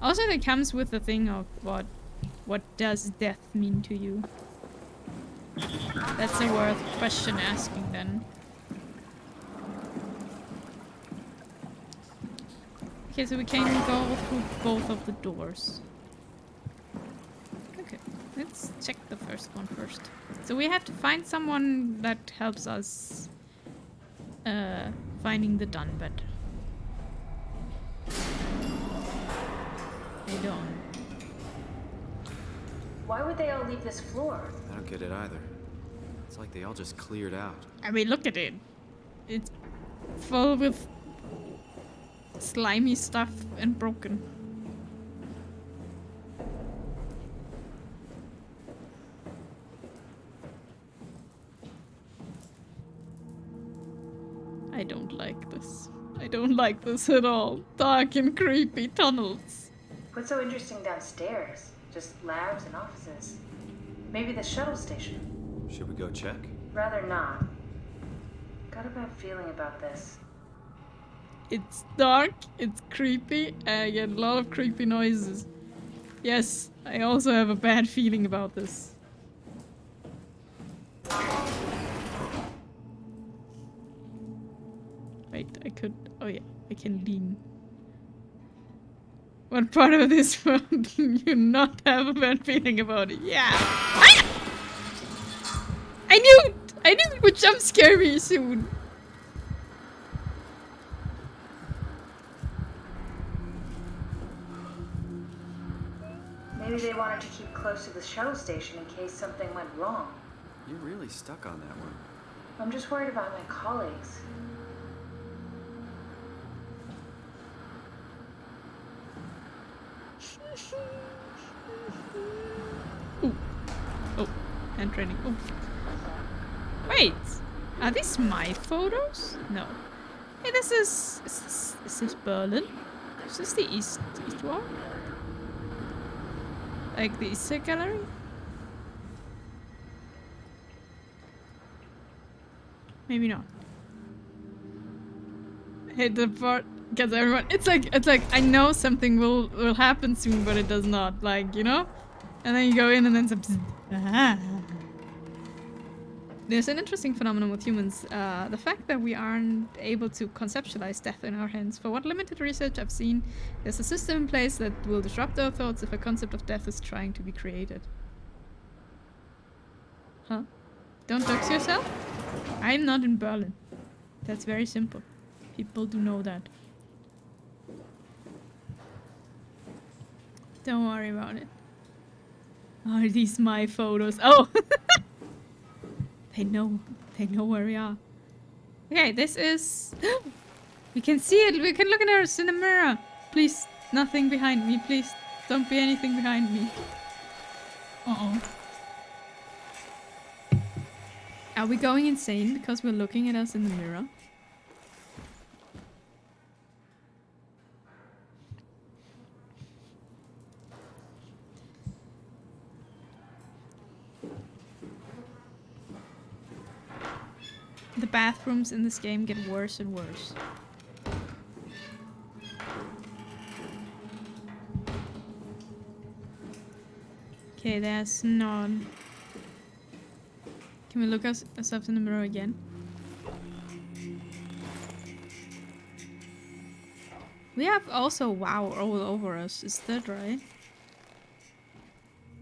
Also, that comes with the thing of what does death mean to you? That's a worth question asking then. Okay, so we can go through both of the doors. Okay, let's check the first one first. So we have to find someone that helps us finding the Dunbat. I don't. Why would they all leave this floor? I don't get it either. It's like they all just cleared out. I mean, look at it. It's full with slimy stuff and broken. I don't like this. I don't like this at all. Dark and creepy tunnels. What's so interesting downstairs? Just labs and offices. Maybe the shuttle station. Should we go check? Rather not. Got a bad feeling about this. It's dark, it's creepy, and I get a lot of creepy noises. Yes, I also have a bad feeling about this. Wait, I could... Oh yeah, I can lean. What part of this world do you not have a bad feeling about it? Yeah! Ah! I knew it! I knew it would jump scare me soon. Maybe they wanted to keep close to the shuttle station in case something went wrong. You're really stuck on that one. I'm just worried about my colleagues. Ooh. Oh, hand training. Oh. Wait, are these my photos? No. Hey, this is this Berlin? Is this the East Wall? Like the Easter Gallery? Maybe not. I hate the part because everyone it's like I know something will happen soon, but it does not. Like, you know? And then you go in and then some There's an interesting phenomenon with humans. The fact that we aren't able to conceptualize death in our hands. For what limited research I've seen, there's a system in place that will disrupt our thoughts if a concept of death is trying to be created. Huh? Don't dox yourself? I'm not in Berlin. That's very simple. People do know that. Don't worry about it. Are these my photos? Oh! They know where we are. Okay, this is... We can see it! We can look at us in the mirror! Please, nothing behind me, please. Don't be anything behind me. Uh-oh. Are we going insane because we're looking at us in the mirror? The bathrooms in this game get worse and worse. Okay, there's none. Can we look ourselves in the mirror again? We have also WoW all over us, is that right?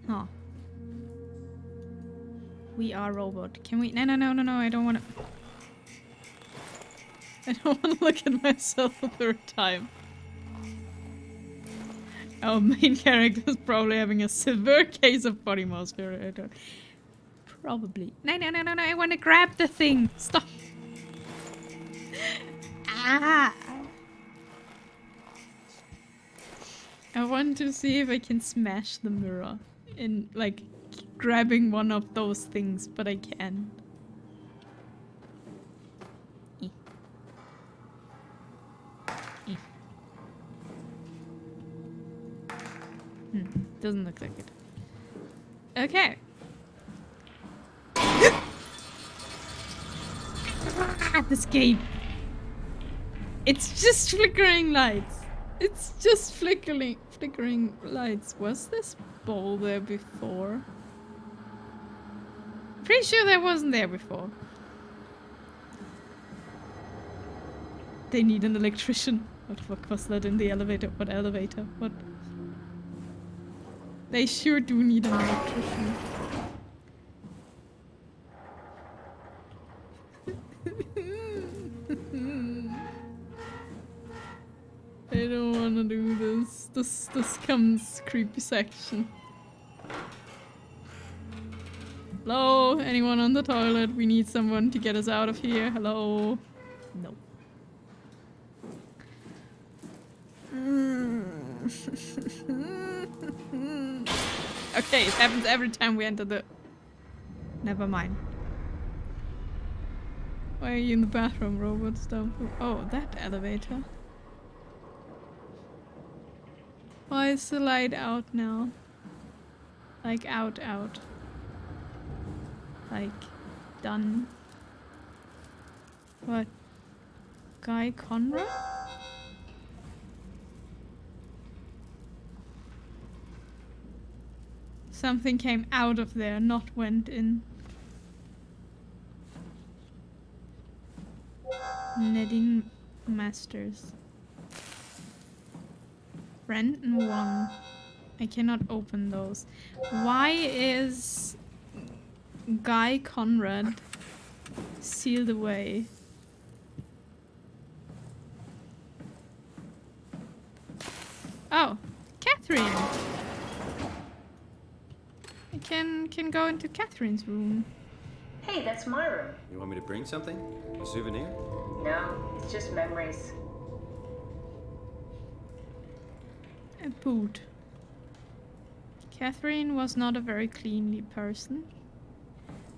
Huh. We are robot. Can we? No, I don't want to. I don't want to look at myself a third time. Our main character is probably having a severe case of body mass failure. Probably. No, I want to grab the thing. Stop. Ah. I want to see if I can smash the mirror in, like, grabbing one of those things, but I can't. Doesn't look like it. Okay. This game. It's just flickering lights. It's just flickering lights. Was this bowl there before? Pretty sure that wasn't there before. They need an electrician. What the fuck was that in the elevator? What elevator? What? They sure do need an electrician. I don't wanna do this. This comes creepy section. Hello? Anyone on the toilet? We need someone to get us out of here. Hello? No. Okay, it happens every time we enter the... Never mind. Why are you in the bathroom, robot? Stop. Oh, that elevator. Why is the light out now? Like out. Like done. What? Guy Conrad? Something came out of there, not went in. Netting Masters. Rent and 1. I cannot open those. Why is Guy Conrad sealed away? Oh, Catherine! I can go into Catherine's room. Hey, that's my room. You want me to bring something? A souvenir? No, it's just memories. A boot. Catherine was not a very cleanly person.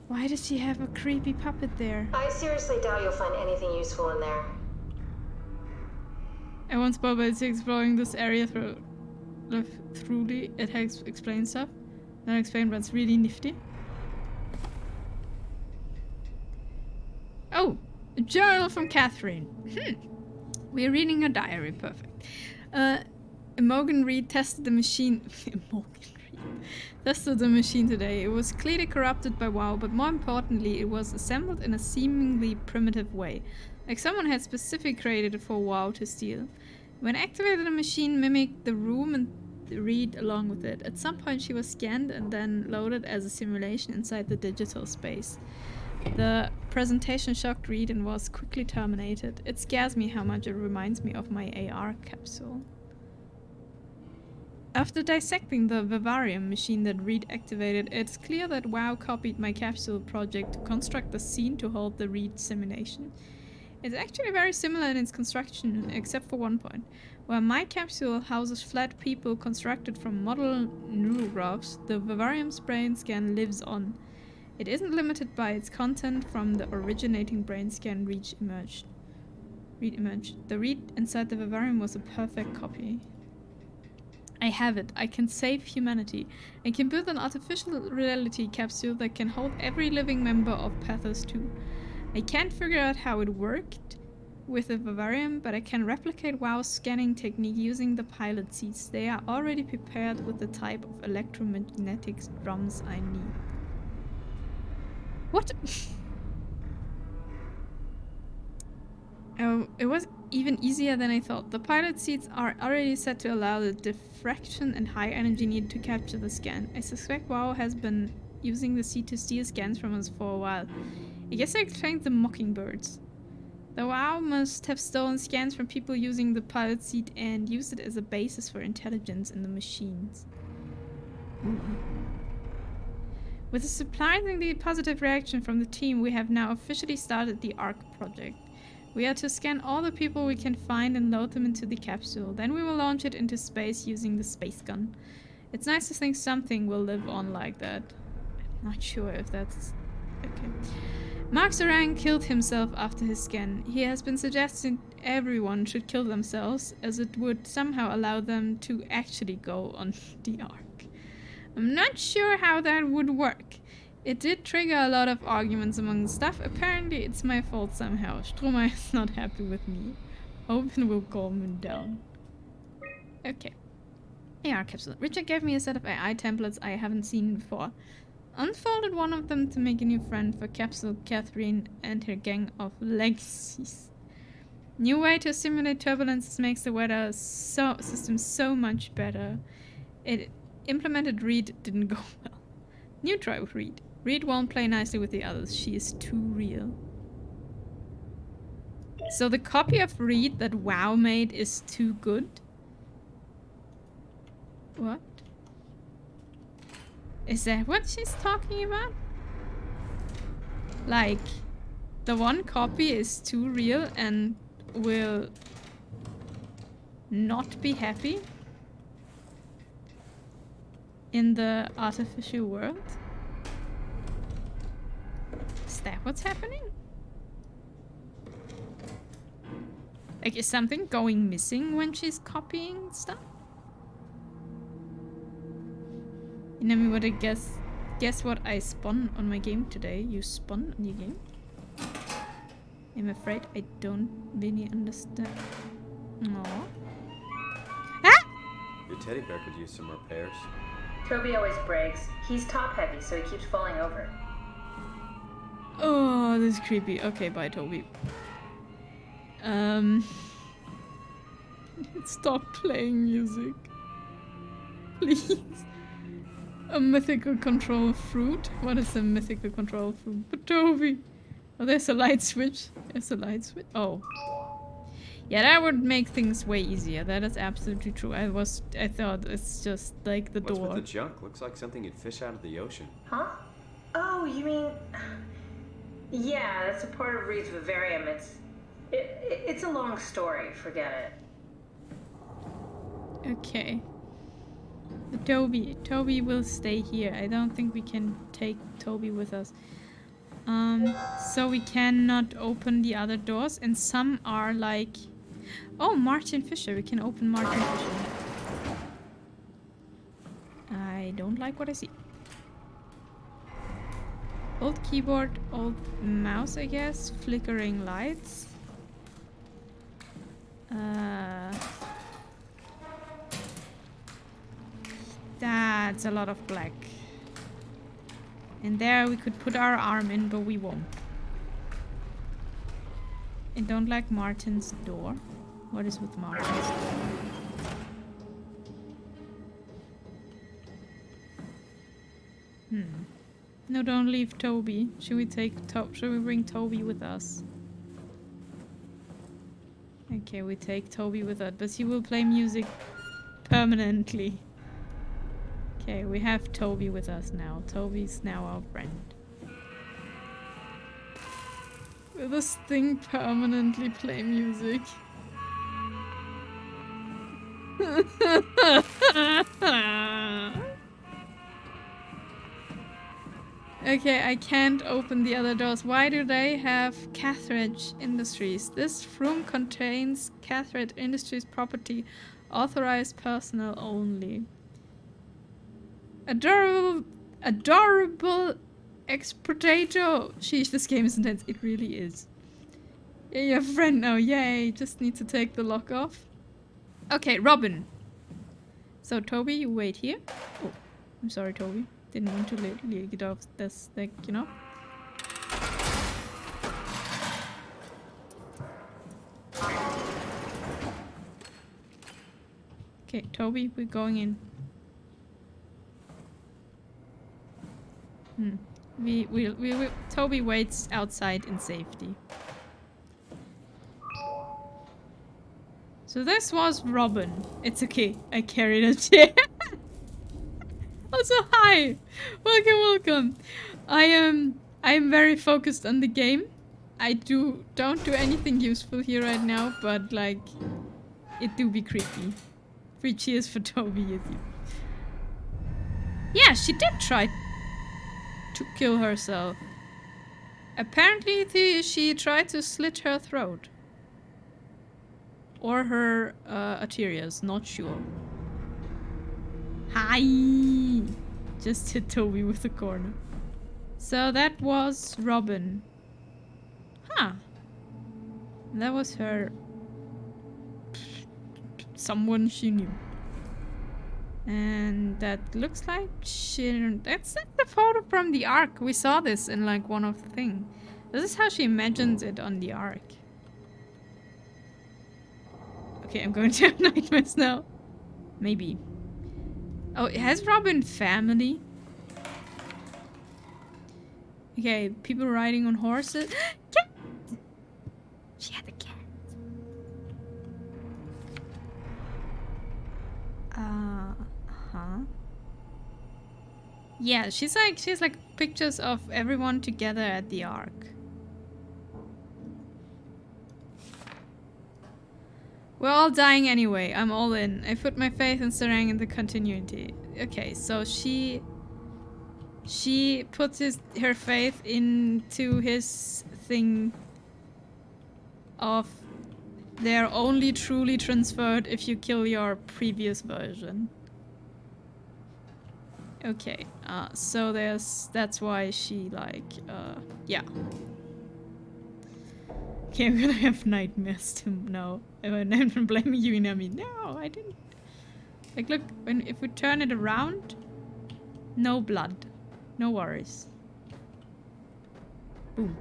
Why does she have a creepy puppet there? I seriously doubt you'll find anything useful in there. I once bought by exploring this area thoroughly. It has explained stuff. Then explain what's really nifty. Oh, a journal from Catherine. We're reading her diary. Perfect. Imogen Reed tested the machine. Tested the machine today. It was clearly corrupted by WoW, but more importantly, it was assembled in a seemingly primitive way, like someone had specifically created it for WoW to steal. When activated, the machine mimicked the room and Reed along with it. At some point, she was scanned and then loaded as a simulation inside the digital space. The presentation shocked Reed and was quickly terminated. It scares me how much it reminds me of my AR capsule. After dissecting the vivarium machine that Reed activated, it's clear that WoW copied my capsule project to construct a scene to hold the Reed simulation. It's actually very similar in its construction, except for one point. Where my capsule houses flat people constructed from model neurographs, the vivarium's brain scan lives on. It isn't limited by its content from the originating brain scan Reed emerged. The Reed inside the vivarium was a perfect copy. I have it. I can save humanity. I can build an artificial reality capsule that can hold every living member of Pathos 2. I can't figure out how it worked with the vivarium, but I can replicate WoW's scanning technique using the pilot seats. They are already prepared with the type of electromagnetic drums I need. What? Oh, it was even easier than I thought. The pilot seats are already set to allow the diffraction and high energy needed to capture the scan. I suspect WoW has been using the seat to steal scans from us for a while. I guess that explains the mockingbirds. The WoW must have stolen scans from people using the pilot seat and used it as a basis for intelligence in the machines. With a surprisingly positive reaction from the team, we have now officially started the ARC project. We are to scan all the people we can find and load them into the capsule. Then we will launch it into space using the space gun. It's nice to think something will live on like that. I'm not sure if that's... okay. Mark Serang killed himself after his scan. He has been suggesting everyone should kill themselves, as it would somehow allow them to actually go on the Ark. I'm not sure how that would work. It did trigger a lot of arguments among the staff. Apparently it's my fault somehow. Stromae is not happy with me. Open will calm him down. Okay. AR capsule. Richard gave me a set of AI templates I haven't seen before. Unfolded one of them to make a new friend for Capsule Catherine and her gang of legacies. New way to simulate turbulences makes the weather system so much better. It implemented Reed didn't go well. New try with Reed. Reed won't play nicely with the others. She is too real. So the copy of Reed that WoW made is too good? What? Is that what she's talking about? Like, the one copy is too real and will not be happy in the artificial world? Is that what's happening? Like, is something going missing when she's copying stuff? You know me what I guess what I spun on my game today? You spun on your game? I'm afraid I don't really understand. Aww. Ah! Your teddy bear could use some repairs. Toby always breaks. He's top heavy, so he keeps falling over. Oh, this is creepy. Okay, bye, Toby. Stop playing music. Please. A mythical control fruit? What is a mythical control fruit? But Toby! Oh, there's a light switch. There's a light switch. Oh. Yeah, that would make things way easier. That is absolutely true. I thought it's just like the door. What's with the junk? Looks like something you'd fish out of the ocean. Huh? Oh, you mean... Yeah, that's a part of Reed's vivarium. It's a long story. Forget it. Okay. Toby will stay here. I don't think we can take Toby with us. So we cannot open the other doors, and some are like... Oh, Martin Fisher. We can open Martin Fisher. I don't like what I see. Old keyboard, old mouse, I guess. Flickering lights. That's a lot of black. And there we could put our arm in, but we won't. I don't like Martin's door. What is with Martin's door? No, don't leave Toby. Should we bring Toby with us? Okay, we take Toby with us, but he will play music permanently. Okay, we have Toby with us now. Toby's now our friend. Will this thing permanently play music? Okay, I can't open the other doors. Why do they have Cathridge Industries? This room contains Cathridge Industries property. Authorized personnel only. Adorable Ex-potato! Sheesh, this game is intense. It really is. Yeah, you have a friend now. Yay! Just need to take the lock off. Okay, Robin. So, Toby, you wait here. Oh, I'm sorry, Toby. Didn't want to get off this thing, you know? Okay, Toby, we're going in. Toby waits outside in safety. So this was Robin. It's okay. I carried a chair. Also, hi. Welcome. I am very focused on the game. I don't do anything useful here right now, but like it do be creepy. 3 cheers for Toby, you. Yeah, she did try to kill herself. Apparently she tried to slit her throat. Or her arterias, not sure. Hi! Just hit Toby with the corner. So that was Robin. Huh. That was her. Someone she knew. And that looks like that's the photo from the Ark. We saw this in like one of the things. This is how she imagines it on the Ark. Okay, I'm going to have nightmares now. Maybe. Oh, has Robin family? Okay, people riding on horses. Cat! She had a cat. Huh? Yeah, she has like pictures of everyone together at the Ark. We're all dying anyway. I'm all in. I put my faith in Sarang and the continuity. Okay, so she puts her faith into his thing of they're only truly transferred if you kill your previous version. Okay, so that's why she like, yeah. Okay, I'm gonna have nightmares now. I'm blaming you, Inami. No, I didn't. Like, look, if we turn it around, no blood. No worries. Boom.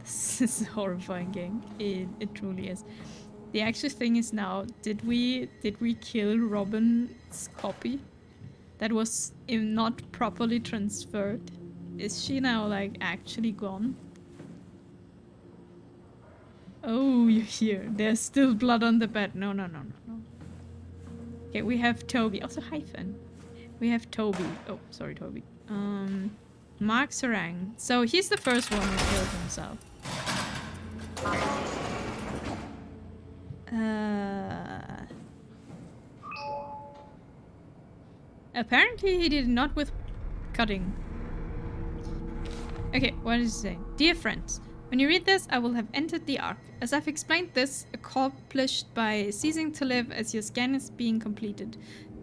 This is a horrifying game. It truly is. The actual thing is now, did we kill Robin's copy? That was not properly transferred. Is she now like actually gone? Oh, you're here. There's still blood on the bed. No. Okay, we have Toby. Also, hyphen. We have Toby. Oh, sorry, Toby. Mark Sarang. So he's the first one who killed himself. Apparently he did not with cutting. Okay, what is it saying? Dear friends, when you read this, I will have entered the Ark. As I've explained this, accomplished by ceasing to live as your scan is being completed.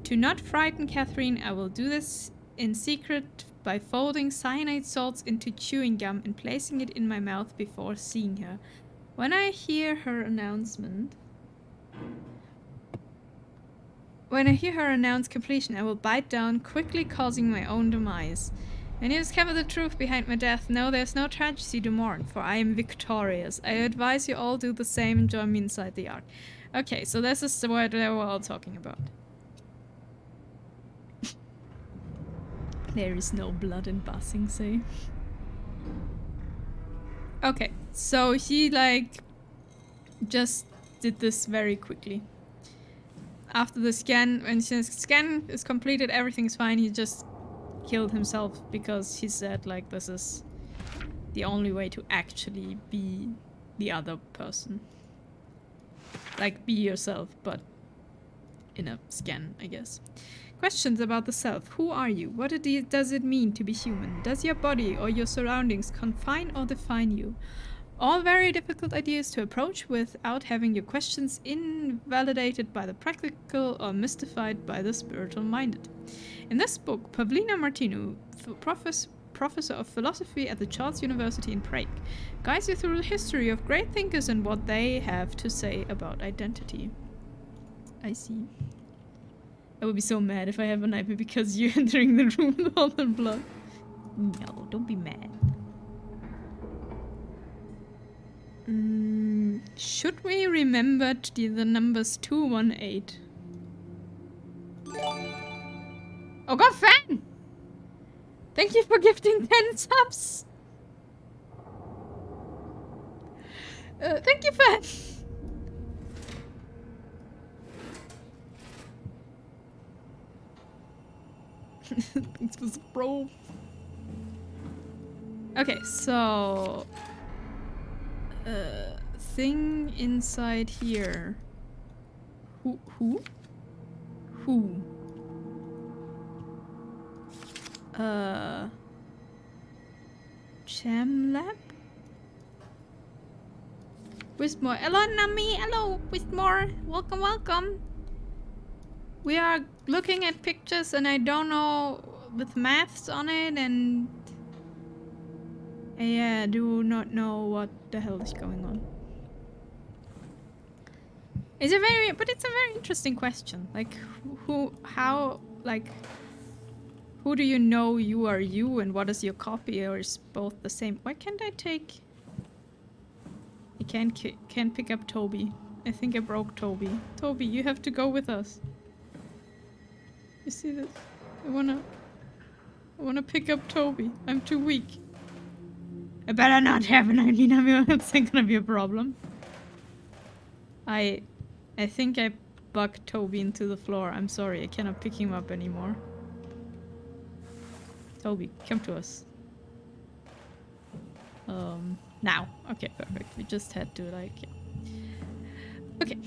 To not frighten Catherine, I will do this in secret by folding cyanide salts into chewing gum and placing it in my mouth before seeing her. When I hear her announce completion, I will bite down, quickly causing my own demise. When you discover the truth behind my death, know there's no tragedy to mourn, for I am victorious. I advise you all do the same and join me inside the Ark. Okay, so this is what they were all talking about. There is no blood in Basing Say. Okay, so he like just did this very quickly. After the scan, when the scan is completed, everything's fine. He just killed himself because he said like this is the only way to actually be the other person. Like be yourself, but in a scan, I guess. Questions about the self. Who are you? What does it mean to be human? Does your body or your surroundings confine or define you? All very difficult ideas to approach without having your questions invalidated by the practical or mystified by the spiritual minded. In this book, Pavlina Martinu, professor of philosophy at the Charles University in Prague, guides you through the history of great thinkers and what they have to say about identity. I see. I would be so mad if I have a nightmare because you're entering the room with all the blood. No, don't be mad. Should we remember the numbers 218? Oh god, fan! Thank you for gifting 10 subs! Thank you, fan! Thanks for the bro. Okay, so... thing inside here. Who? Jam Lab? Wismore. Hello, Nami. Hello, Wismore. Welcome, welcome. We are looking at pictures and I don't know with maths on it and yeah, do not know what the hell is going on. It's a very interesting question. Like, who do you know you are you and what is your copy, or is both the same? Why can't I take... I can't pick up Toby. I think I broke Toby. Toby, you have to go with us. You see this? I wanna pick up Toby. I'm too weak. I better not have an idea. It's not gonna be a problem. I think I bugged Toby into the floor. I'm sorry, I cannot pick him up anymore. Toby, come to us. Now. Okay, perfect. We just had to, like... Yeah. Okay.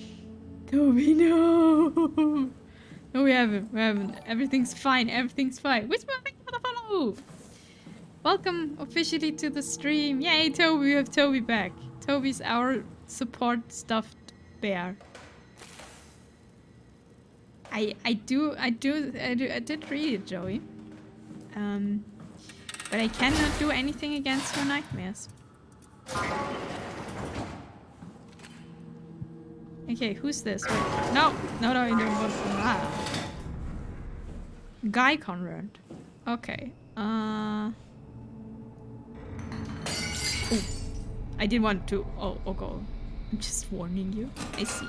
Toby, no! No, we haven't. Everything's fine. Everything's fine. Which one? Thank you for the follow! Welcome officially to the stream. Yay, Toby, we have Toby back. Toby's our support stuffed bear. I did read it, Joey. But I cannot do anything against your nightmares. Okay, who's this? Wait. No, you don't want to. Guy Conrad. Okay. Ooh. I didn't want to. Oh, God. I'm just warning you. I see.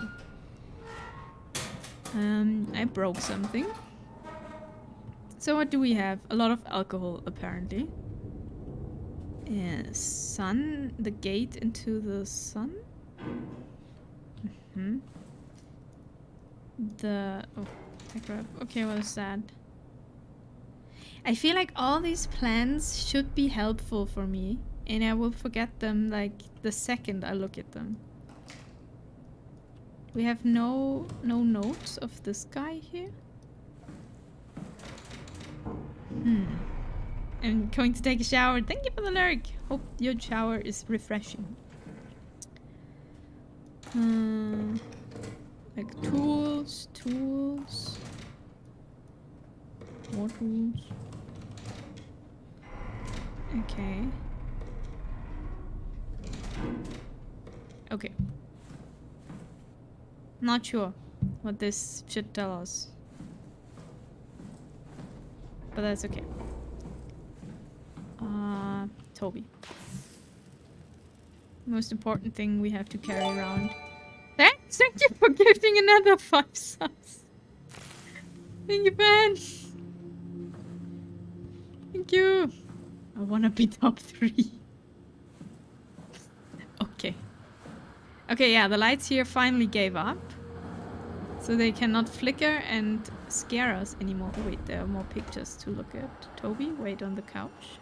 I broke something. So what do we have? A lot of alcohol, apparently. Sun. The gate into the sun. Oh, grab. Okay, what is that? I feel like all these plans should be helpful for me, and I will forget them like the second I look at them. We have no notes of this guy here. I'm going to take a shower. Thank you for the lurk. Hope your shower is refreshing. Like tools. More tools. Okay. Okay. Not sure what this should tell us. But that's okay. Toby. Most important thing we have to carry around. Thanks! Thank you for gifting another 5 subs. Thank you, Ben. Thank you. I wanna be top 3. Okay. Okay, yeah, the lights here finally gave up. So they cannot flicker and scare us anymore. Oh, wait, there are more pictures to look at. Toby, wait on the couch.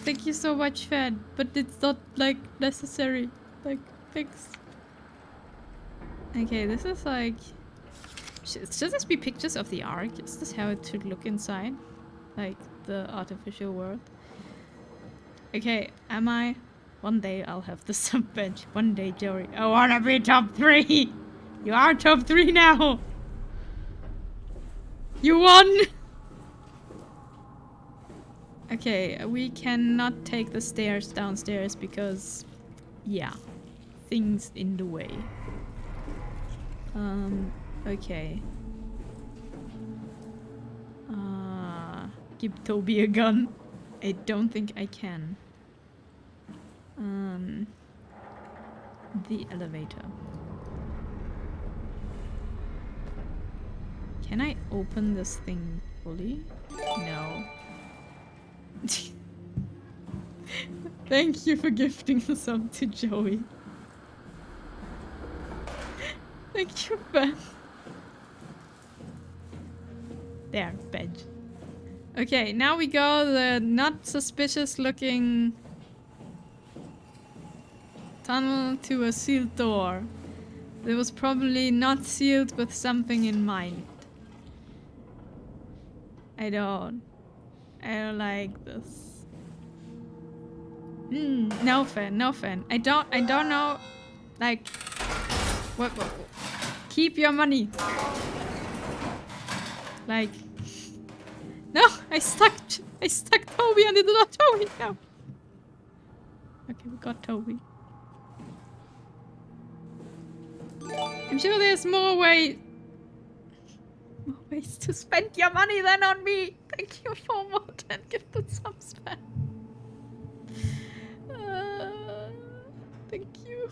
Thank you so much, Fed, but it's not, like, necessary. Like, thanks. Okay, this is like... Should this be pictures of the Ark? Is this how it should look inside? Like, the artificial world? Okay, am I... One day I'll have the sub bench. One day, Joey. I wanna be top 3! You are top 3 now! You won! Okay, we cannot take the stairs downstairs because, yeah, things in the way. Okay. Give Toby a gun. I don't think I can. The elevator. Can I open this thing fully? No. Thank you for gifting the sub to Joey. Thank you, Ben. There, bed. Okay, now we go the not suspicious looking tunnel to a sealed door. It was probably not sealed with something in mind. I don't like this. No fan, no fan. I don't know. Like, what? Keep your money. Like, no, I stuck Toby under the door. Toby, no. Okay, we got Toby. I'm sure there's more ways to spend your money than on me. Thank you for more 10 gifted subs, man. Thank you.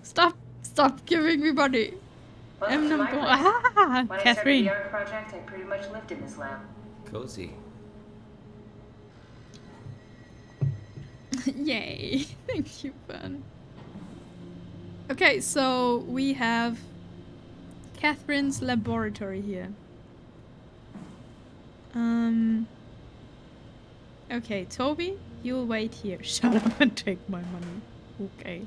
Stop giving me money. Welcome to my place. When I started Catherine. the art project, I pretty much lived in this lab. Cozy. Yay. Thank you, Ben. Okay, so we have Catherine's laboratory here. Okay, Toby, you'll wait here. Shut up and take my money. Okay.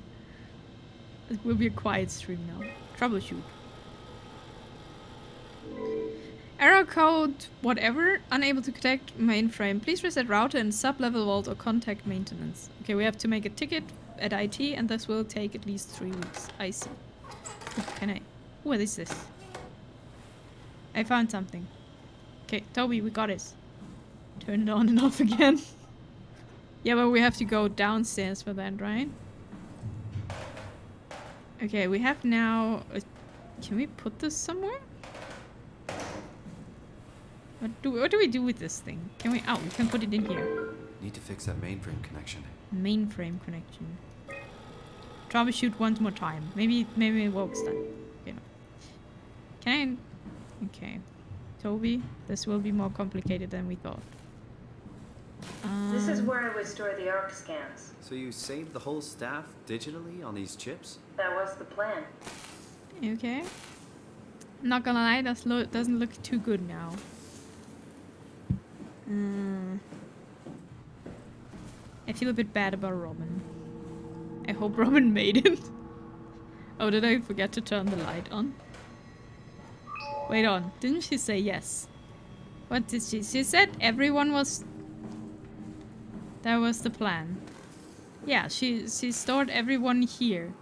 It will be a quiet stream now. Troubleshoot. Error code whatever. Unable to connect mainframe. Please reset router in sub-level vault or contact maintenance. Okay, we have to make a ticket at IT and this will take at least 3 weeks. I see. Can I... What is this? I found something. Okay, Toby, we got it. Turn it on and off again. Yeah, but we have to go downstairs for that, right? Okay, we have now... can we put this somewhere? What do we do with this thing? Can we... Oh, we can put it in here. Need to fix that mainframe connection. Mainframe connection. Troubleshoot once more time. Maybe it works then. You know. Can I... Okay. Toby, this will be more complicated than we thought. This is where I would store the ARC scans. So you saved the whole staff digitally on these chips? That was the plan. Okay. I'm not gonna lie, that doesn't look too good now. I feel a bit bad about Robin. I hope Robin made it. Oh, did I forget to turn the light on? Wait on, didn't she say yes? What did she? She said everyone was... That was the plan. Yeah, she stored everyone here.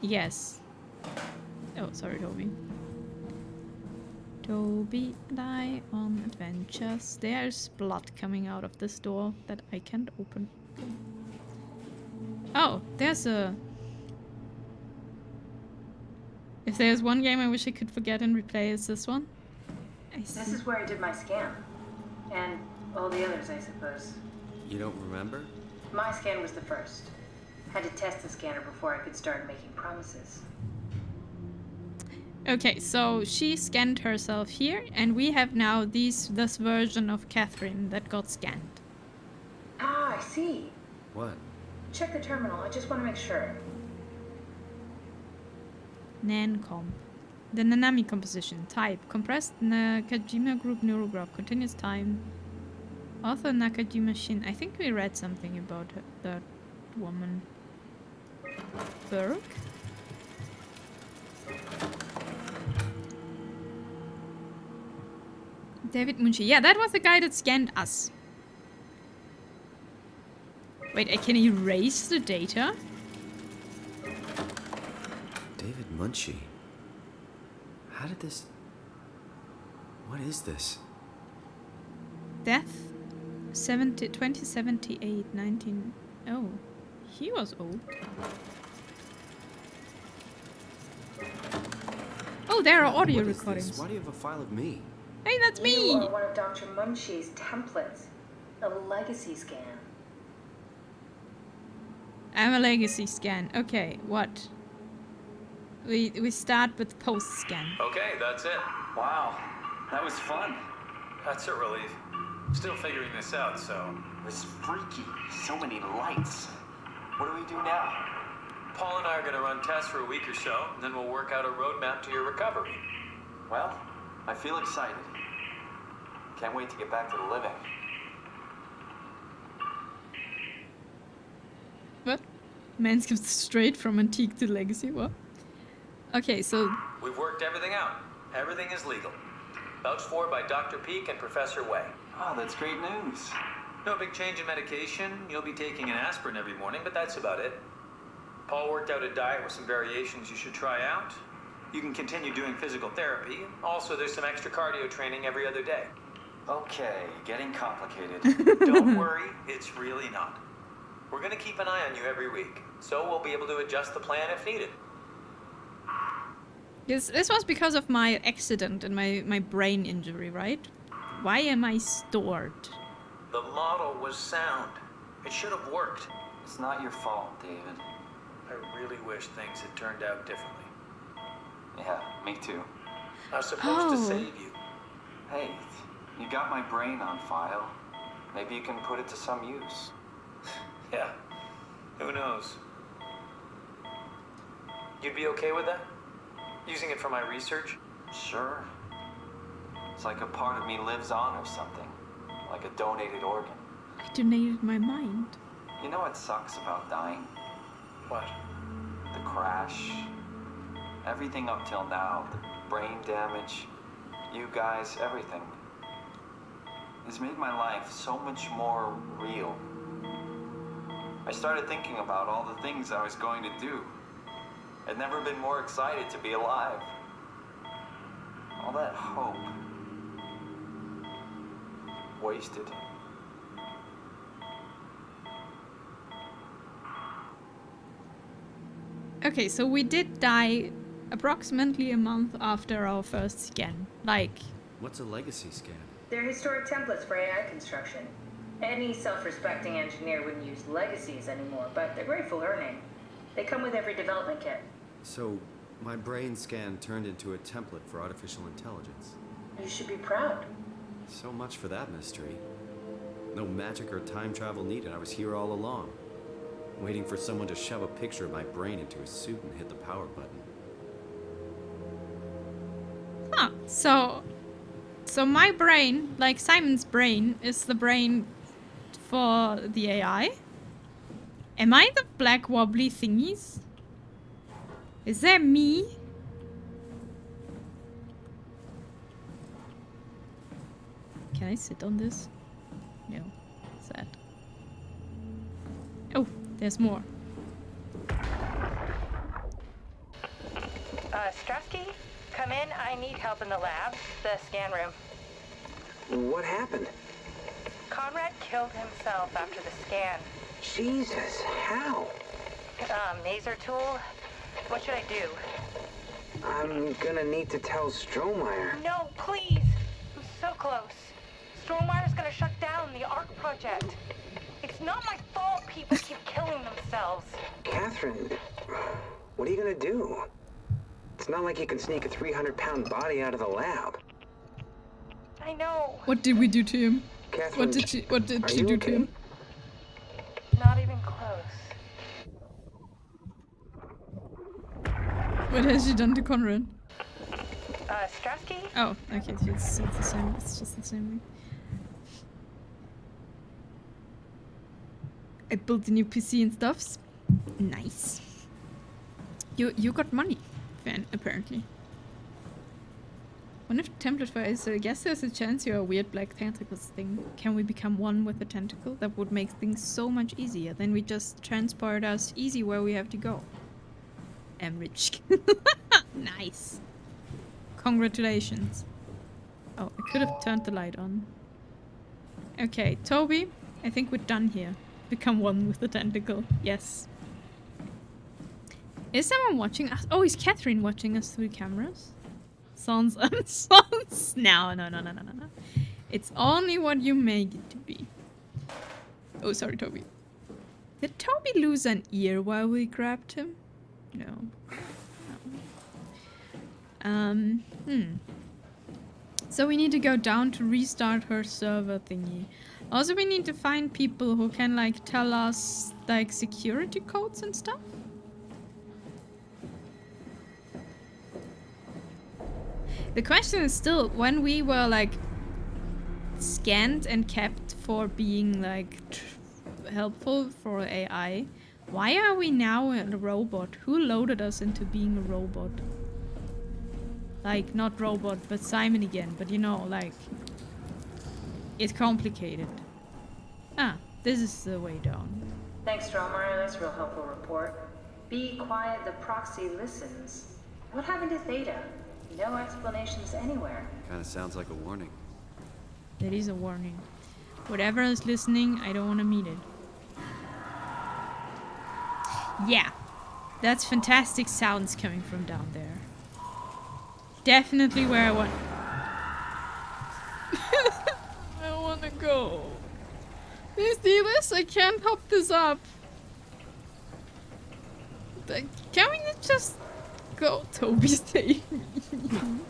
Yes. Oh, sorry, Toby. Toby and I on adventures. There's blood coming out of this door that I can't open. Oh, there's a... If there's one game I wish I could forget and replay, it's this one. This is where I did my scan. And all the others, I suppose. You don't remember? My scan was the first. Had to test the scanner before I could start making promises. Okay, so she scanned herself here, and we have now this version of Catherine that got scanned. Ah, I see. What? Check the terminal. I just want to make sure. Nancomp. The Nanami composition. Type. Compressed Nakajima group neurograph. Continuous time. Author Nakajima Shin. I think we read something about her, that woman. Burke? David Munshi. Yeah, that was the guy that scanned us. Wait, I can erase the data? David Munshi. How did this... What is this? Death 2078, 19... Oh, he was old. Oh, there are audio What is recordings. this? Why do you have a file of me? Hey, that's me! You are one of Dr. Munchie's templates. A legacy scan. I'm a legacy scan. Okay, what? We start with post scan. Okay, that's it. Wow, that was fun. That's a relief. Still figuring this out, so... This is freaky. So many lights. What do we do now? Paul and I are going to run tests for a week or so, and then we'll work out a roadmap to your recovery. Well, I feel excited. Can't wait to get back to the living. What? Man skips straight from antique to legacy, what? Okay, so... We've worked everything out. Everything is legal. Vouched for by Dr. Peak and Professor Way. Oh, that's great news. No big change in medication. You'll be taking an aspirin every morning, but that's about it. Paul worked out a diet with some variations you should try out. You can continue doing physical therapy. Also, there's some extra cardio training every other day. Okay, getting complicated. Don't worry, it's really not. We're going to keep an eye on you every week, so we'll be able to adjust the plan if needed. This was because of my accident and my brain injury, right? Why am I stored? The model was sound. It should have worked. It's not your fault, David. I really wish things had turned out differently. Yeah, me too. I was supposed to save you. Hey, you got my brain on file. Maybe you can put it to some use. Yeah, who knows? You'd be okay with that? Using it for my research? Sure. It's like a part of me lives on or something. Like a donated organ. I donated my mind. You know what sucks about dying? What? The crash. Everything up till now. The brain damage. You guys, everything. It's made my life so much more real. I started thinking about all the things I was going to do. I'd never been more excited to be alive. All that hope. Wasted. Okay, so we did die approximately a month after our first scan. Like... What's a legacy scan? They're historic templates for AI construction. Any self-respecting engineer wouldn't use legacies anymore, but they're great for learning. They come with every development kit. So, my brain scan turned into a template for artificial intelligence. You should be proud. So much for that mystery. No magic or time travel needed. I was here all along. Waiting for someone to shove a picture of my brain into a suit and hit the power button. Huh, so my brain, like Simon's brain, is the brain for the AI? Am I the black wobbly thingies? Is that me? Can I sit on this? No. Sad. Oh, there's more. Strasky, come in. I need help in the lab, the scan room. What happened? Conrad killed himself after the scan. Jesus, how? Maser tool. What should I do? I'm gonna need to tell Strohmeyer. No, please. I'm so close. Strohmeyer's gonna shut down the ARC project. It's not my fault people keep killing themselves. Catherine, what are you gonna do? It's not like you can sneak a 300-pound body out of the lab. I know. What did we do to him? Catherine, what did she do to him? Not even close. What has she done to Conrad? Strasky? Oh, okay, so it's the same. It's just the same thing. I built a new PC and stuffs. Nice. You got money, Van, apparently. One of the template for is, I guess there's a chance you're a weird black tentacles thing. Can we become one with the tentacle? That would make things so much easier. Then we just transport us easy where we have to go. I'm rich. Nice. Congratulations. Oh, I could have turned the light on. Okay, Toby, I think we're done here. Become one with the tentacle. Yes. Is someone watching us? Oh, is Catherine watching us through cameras? Sounds... No. It's only what you make it to be. Oh, sorry, Toby. Did Toby lose an ear while we grabbed him? No. So we need to go down to restart her server thingy. Also, we need to find people who can, like, tell us, like, security codes and stuff. The question is still, when we were, like, scanned and kept for being, like, helpful for AI, why are we now a robot? Who loaded us into being a robot? Like, not robot, but Simon again. But you know, like, it's complicated. Ah, this is the way down. Thanks, Dromar. That's a real helpful report. Be quiet, the proxy listens. What happened to Theta? No explanations anywhere. Kinda sounds like a warning. That is a warning. Whatever is listening, I don't want to meet it. Yeah, that's fantastic sounds coming from down there. Definitely where I want... I want to go. Please do this, I can't hop this up. Can we not just go? Toby's taking me.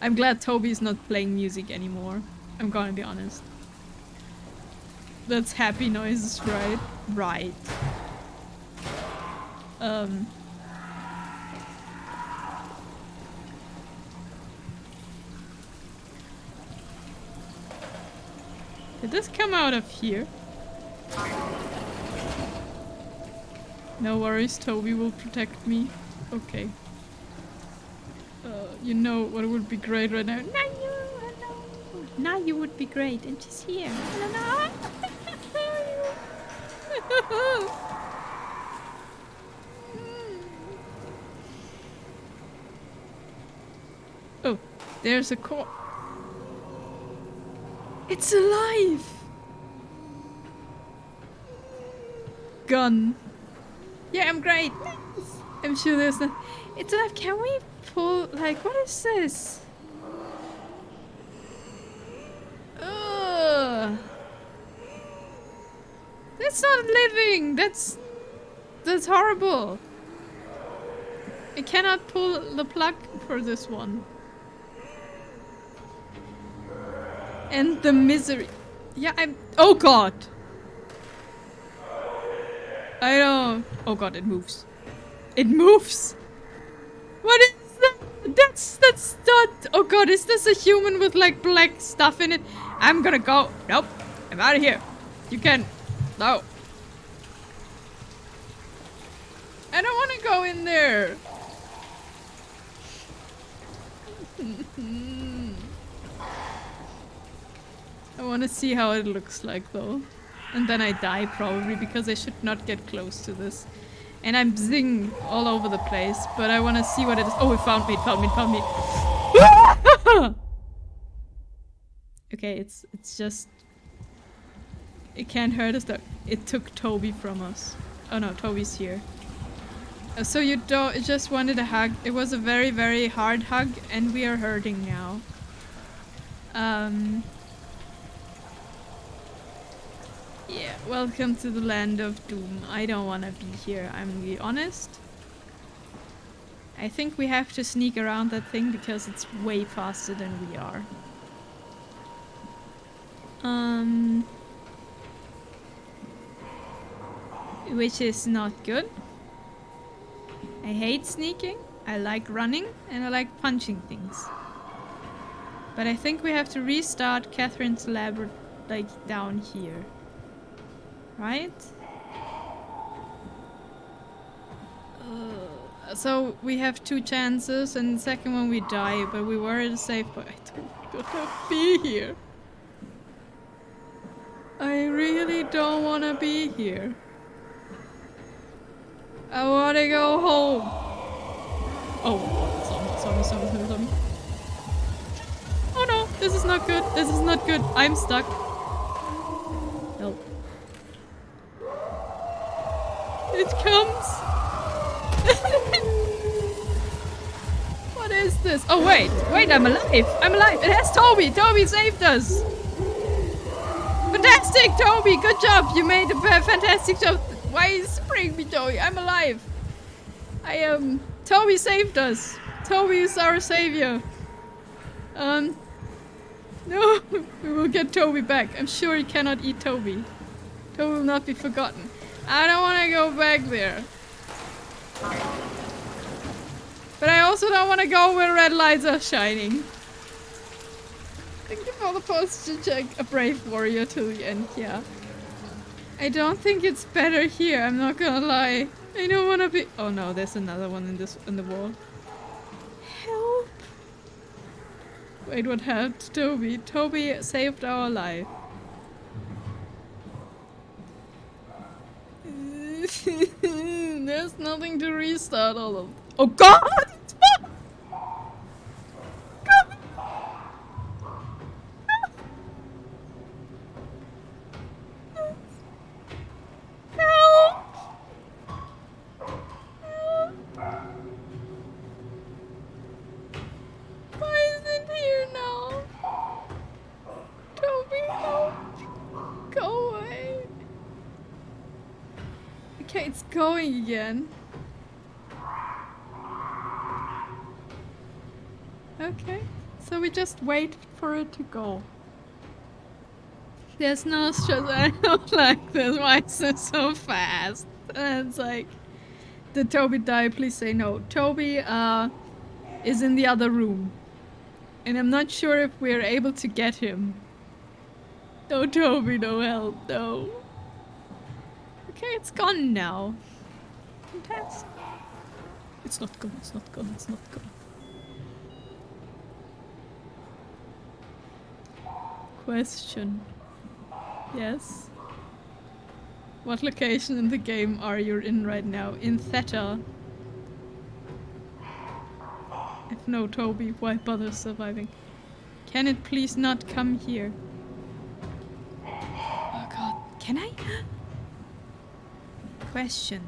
I'm glad Toby's not playing music anymore. I'm gonna be honest. That's happy noises, right? Right. Did this come out of here? No worries, Toby will protect me. Okay. You know what would be great right now? Now you would be great, and she's here. Oh, there's a core. It's alive! Gun. Yeah, I'm great. I'm sure there's no... It's alive. Can we pull... Like, what is this? Ugh. That's not living! That's horrible. I cannot pull the plug for this one. And the misery. Yeah, I'm... Oh god! I don't... Oh god, it moves. It moves! What is that? That's not... Oh god, is this a human with like black stuff in it? I'm gonna go. Nope. I'm out of here. You can... No. I don't want to go in there. I want to see how it looks like though. And then I die probably because I should not get close to this. And I'm zing all over the place, but I want to see what it is. Oh, it found me, it found me, it found me. Okay, it's just... It can't hurt us though. It took Toby from us. Oh no, Toby's here. So you just wanted a hug. It was a very, very hard hug and we are hurting now. Yeah, welcome to the land of doom. I don't want to be here, I'm gonna be honest. I think we have to sneak around that thing because it's way faster than we are. Which is not good. I hate sneaking, I like running, and I like punching things. But I think we have to restart Catherine's lab, like, down here. Right? So we have 2 chances, and the second one we die, but we were at a safe point. I don't want to be here. I really don't want to be here. I want to go home. Oh, zombie. Oh no. This is not good. This is not good. I'm stuck. No. It comes. What is this? Oh, wait. Wait, I'm alive. I'm alive. It has Toby. Toby saved us. Fantastic, Toby. Good job. You made a fantastic job. Why is spraying me, Toby? I'm alive. I am. Toby saved us. Toby is our savior. No, we will get Toby back. I'm sure he cannot eat Toby. Toby will not be forgotten. I don't want to go back there. But I also don't want to go where red lights are shining. Thank you for the posture check. A brave warrior to the end, yeah. I don't think it's better here, I'm not gonna lie. I don't want to be- oh no, there's another one in the wall. Help! Wait, what happened to Toby? Toby saved our life. There's nothing to restart all of. Oh god! It's fun! God. Help! Why is it here now? Toby, help! Go away! Okay, it's going again. Okay, so we just wait for it to go. There's no stress. I don't like this. Why is this so fast? And it's like, did Toby die? Please say no. Toby is in the other room. And I'm not sure if we're able to get him. No, Toby, no help, no. Okay, it's gone now. Fantastic. It's not gone, it's not gone, it's not gone. Question. Yes? What location in the game are you in right now? In Theta. If no, Toby, why bother surviving? Can it please not come here? Oh god, can I? Question.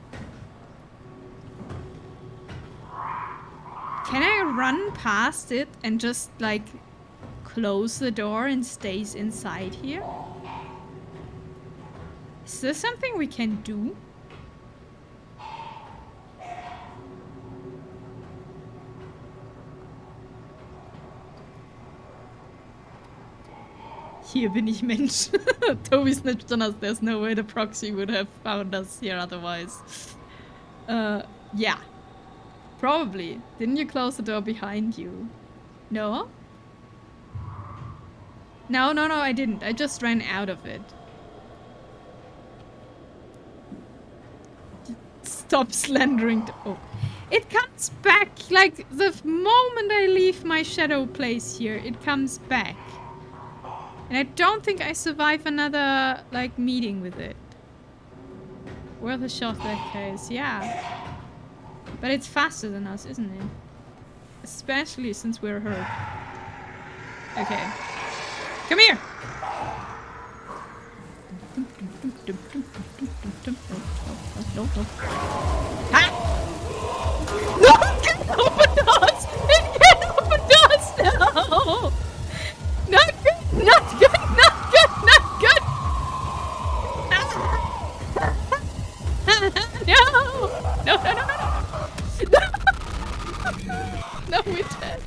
Can I run past it and just like close the door and stays inside here? Is there something we can do? Hier bin ich Mensch. Toby snitched on us. There's no way the proxy would have found us here otherwise. Yeah. Probably. Didn't you close the door behind you? No? No, I didn't. I just ran out of it. Stop slandering. Oh. It comes back. Like, the moment I leave my shadow place here, it comes back. And I don't think I survive another, like, meeting with it. Worth a shot, that case. Yeah. But it's faster than us, isn't it? Especially since we're hurt. Okay. Come here! No. Ha! No! It can't open doors! It can't open doors now! Not good! Not good! Not good! Not good! No! No, we're dead.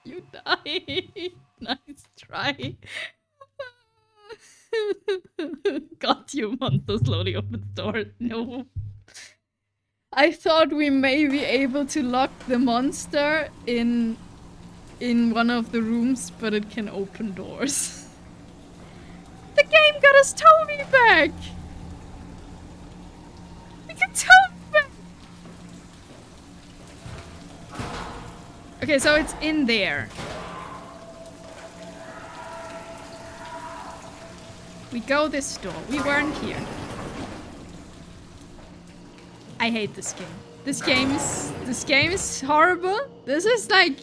You died. Nice try. Got you, monster slowly opens door. No. I thought we may be able to lock the monster in one of the rooms, but it can open doors. The game got us Toby back! We got Toby back! Okay, so it's in there. We go this door. We weren't here. I hate this game. This game is horrible. This is like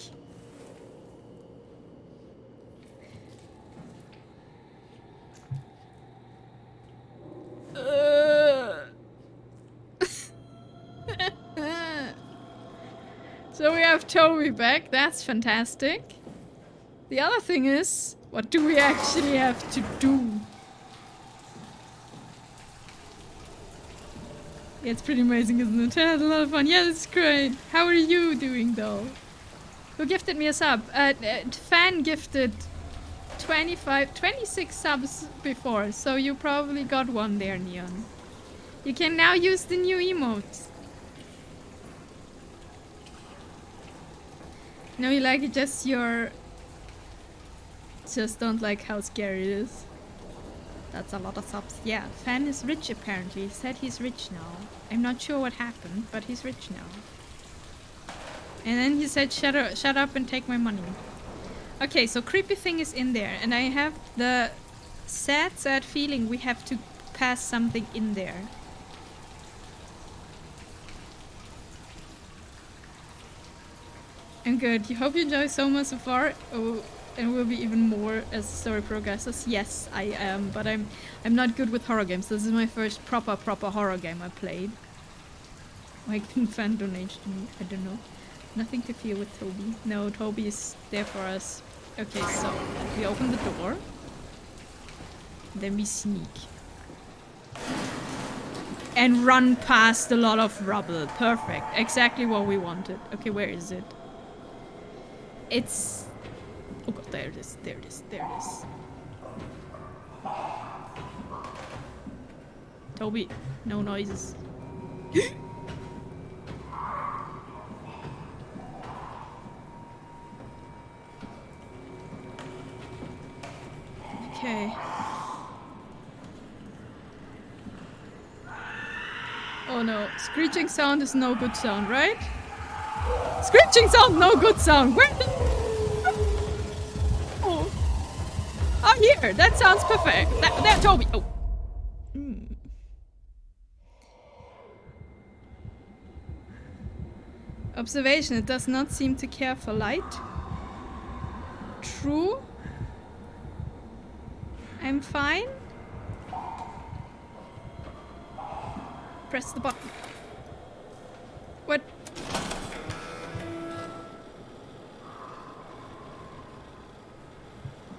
So we have Toby back. That's fantastic. The other thing is, what do we actually have to do? Yeah, it's pretty amazing, isn't it? I had a lot of fun. Yeah, it's great. How are you doing, though? Who gifted me a sub? Fan gifted 26 subs before, so you probably got one there, Neon. You can now use the new emotes. No, you like it, just don't like how scary it is. That's a lot of subs. Yeah, Fan is rich apparently. He said he's rich now. I'm not sure what happened, but he's rich now. And then he said, shut up and take my money. Okay, so creepy thing is in there, and I have the sad feeling we have to pass something in there. I'm good. You hope you enjoy SOMA so far. Oh, and will be even more as the story progresses. Yes, I am, but I'm not good with horror games. This is my first proper horror game I played. Why couldn't Fan donate to me? I don't know. Nothing to fear with Toby. No, Toby is there for us. Okay, so we open the door. Then we sneak. And run past a lot of rubble. Perfect. Exactly what we wanted. Okay, where is it? It's... Oh god, there it is. There it is. There it is. Toby, no noises. Okay. Oh no, screeching sound is no good sound, right? Screeching sound, no good sound. Where the... Oh. Oh, here. That sounds perfect. That Toby. Oh. Observation. It does not seem to care for light. True. I'm fine. Press the button. What?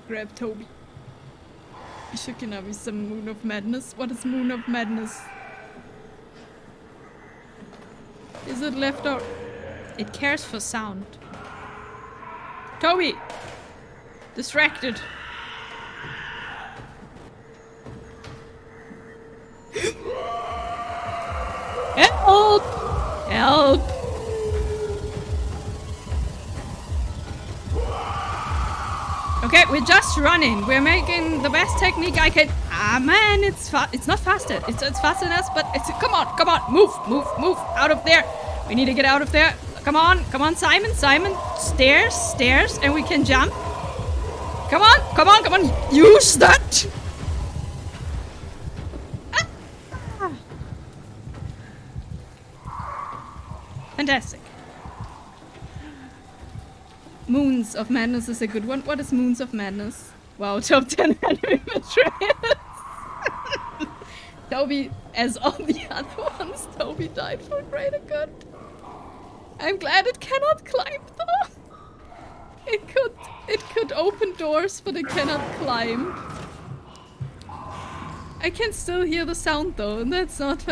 Grab Toby. Shukinabi, some Moon of Madness. What is Moon of Madness? Is it left or... It cares for sound. Toby! Distracted. Help! Help! Okay, we're just running. We're making the best technique I can. Ah man, it's not faster. It's faster than us, but it's come on, move out of there. We need to get out of there. Come on, Simon, stairs, and we can jump. Come on, use that. Fantastic. Moons of Madness is a good one. What is Moons of Madness? Wow, top 10 anime betrayals. Toby, as all the other ones, Toby died for greater good. I'm glad it cannot climb though. It could open doors, but it cannot climb. I can still hear the sound though, and that's not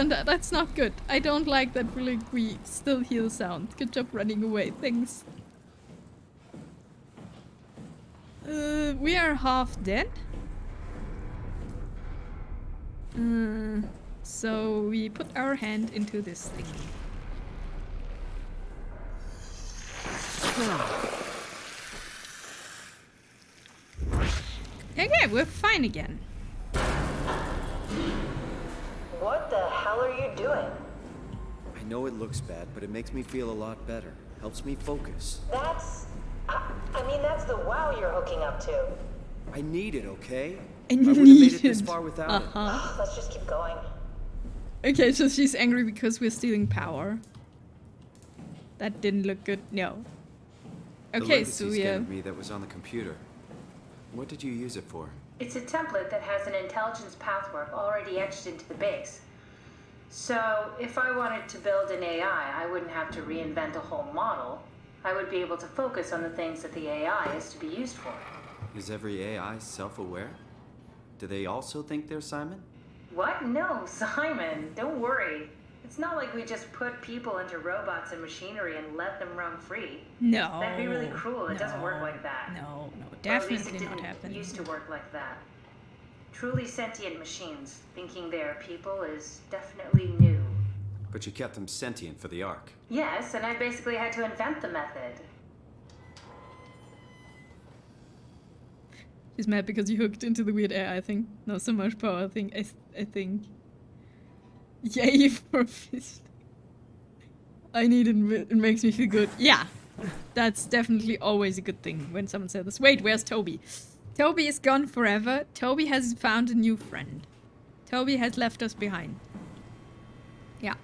good. I don't like that we still hear the sound. Good job running away, thanks. We are half dead. So we put our hand into this thing. Okay, we're fine again. What the hell are you doing? I know it looks bad, but it makes me feel a lot better. Helps me focus. That's... I mean, that's the wow you're hooking up to. I need it, okay? I wouldn't have made it this far without it. Let's just keep going. Okay, so she's angry because we're stealing power. That didn't look good. No. The Okay, legacy so scan yeah. of me that was on the computer. What did you use it for? It's a template that has an intelligence pathwork already etched into the base. So, if I wanted to build an AI, I wouldn't have to reinvent a whole model. I would be able to focus on the things that the AI is to be used for. Is every AI self-aware? Do they also think they're Simon? What? No, Simon, don't worry. It's not like we just put people into robots and machinery and let them roam free. No. That'd be really cruel. It doesn't work like that. No, Or at least definitely it not didn't happening. used to work like that. Truly sentient machines thinking they are people is definitely new. But you kept them sentient for the Ark. Yes, and I basically had to invent the method. She's mad because you hooked into the weird AI thing. Not so much power thing, I think. Yay for a fist. I need it, it makes me feel good. Yeah, that's definitely always a good thing when someone says this. Wait, where's Toby? Toby is gone forever. Toby has found a new friend. Toby has left us behind. Yeah,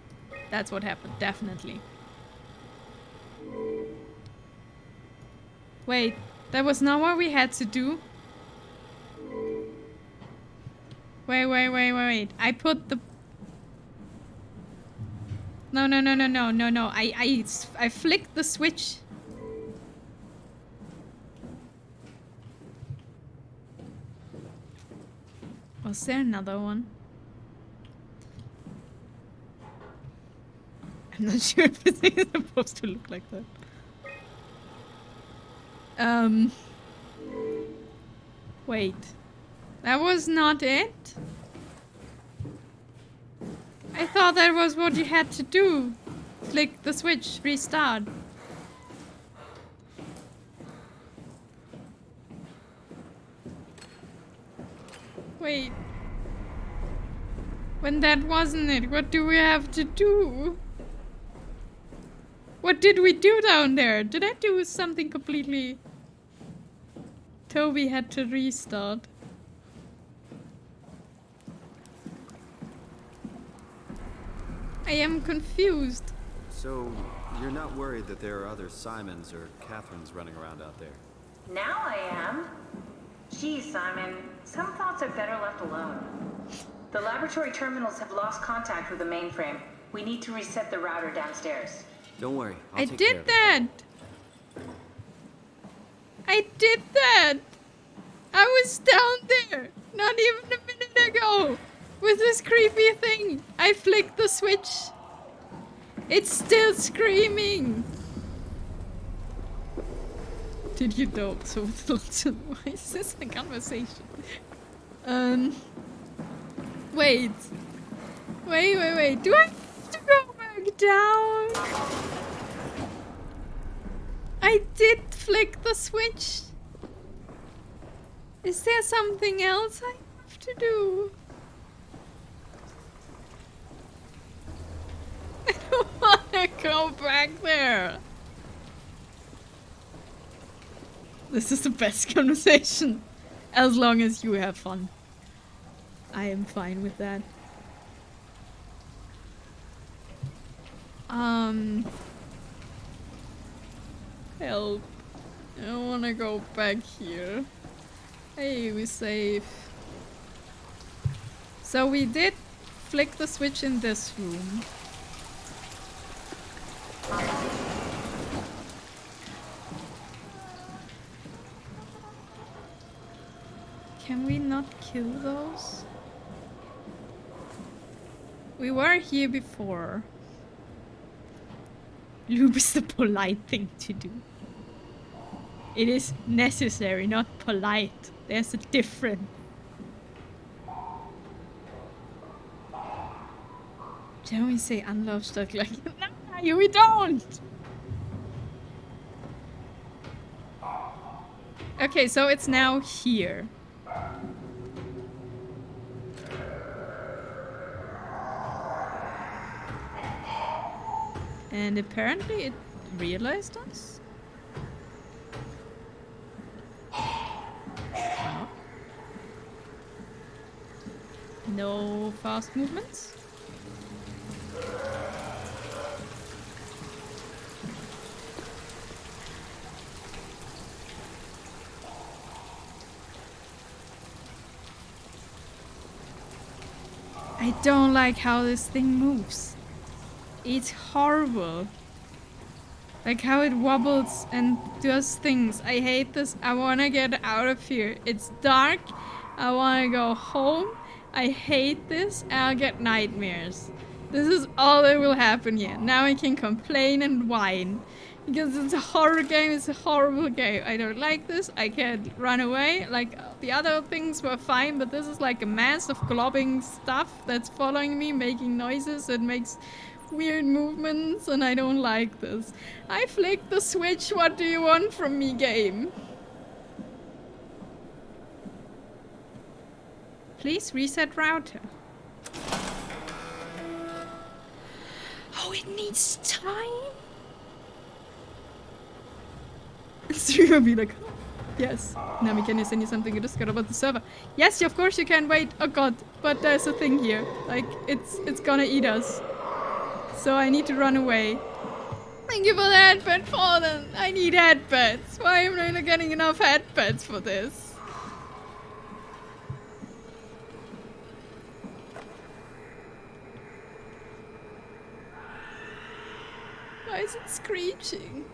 that's what happened, definitely. Wait, that was not what we had to do? Wait. I put the... No. I flicked the switch. Was there another one? I'm not sure if this thing is supposed to look like that. Wait. That was not it? I thought that was what you had to do. Flick the switch, restart. Wait. When that wasn't it, what do we have to do? What did we do down there? Did I do something completely... Toby had to restart. I am confused. So, you're not worried that there are other Simons or Catherines running around out there? Now I am. Geez, Simon, some thoughts are better left alone. The laboratory terminals have lost contact with the mainframe. We need to reset the router downstairs. Don't worry, I did that! I did that! I was down there not even a minute ago with this creepy thing. I flicked the switch. It's still screaming. Did you know? So why is this a conversation? Wait. Do I have to go back down? I did flick the switch. Is there something else I have to do? I don't want to go back there. This is the best conversation. As long as you have fun. I am fine with that. Help. I don't want to go back here. Hey, we safe. So we did flick the switch in this room. Can we not kill those? We were here before. Lube is the polite thing to do. It is necessary, not polite. There's a difference. Don't we say unloved stuff like no, we don't! Okay, so it's now here. And apparently it realized us? No fast movements? I don't like how this thing moves. It's horrible. Like how it wobbles and does things. I hate this. I wanna get out of here. It's dark. I wanna go home. I hate this. I'll get nightmares. This is all that will happen here. Now I can complain and whine. Because it's a horror game, it's a horrible game. I don't like this. I can't run away. Like, the other things were fine, but this is like a mass of globbing stuff that's following me, making noises and makes weird movements, and I don't like this. I flicked the switch. What do you want from me, game? Please reset router. Oh, it needs time? Streamer will be like, yes. Nami, can you send you something to Discord about the server? Yes, of course you can. Wait, oh god. But there's a thing here. Like, it's gonna eat us. So I need to run away. Thank you for the headband, Fallen. I need headbands. Why am I not getting enough headbands for this? Why is it screeching?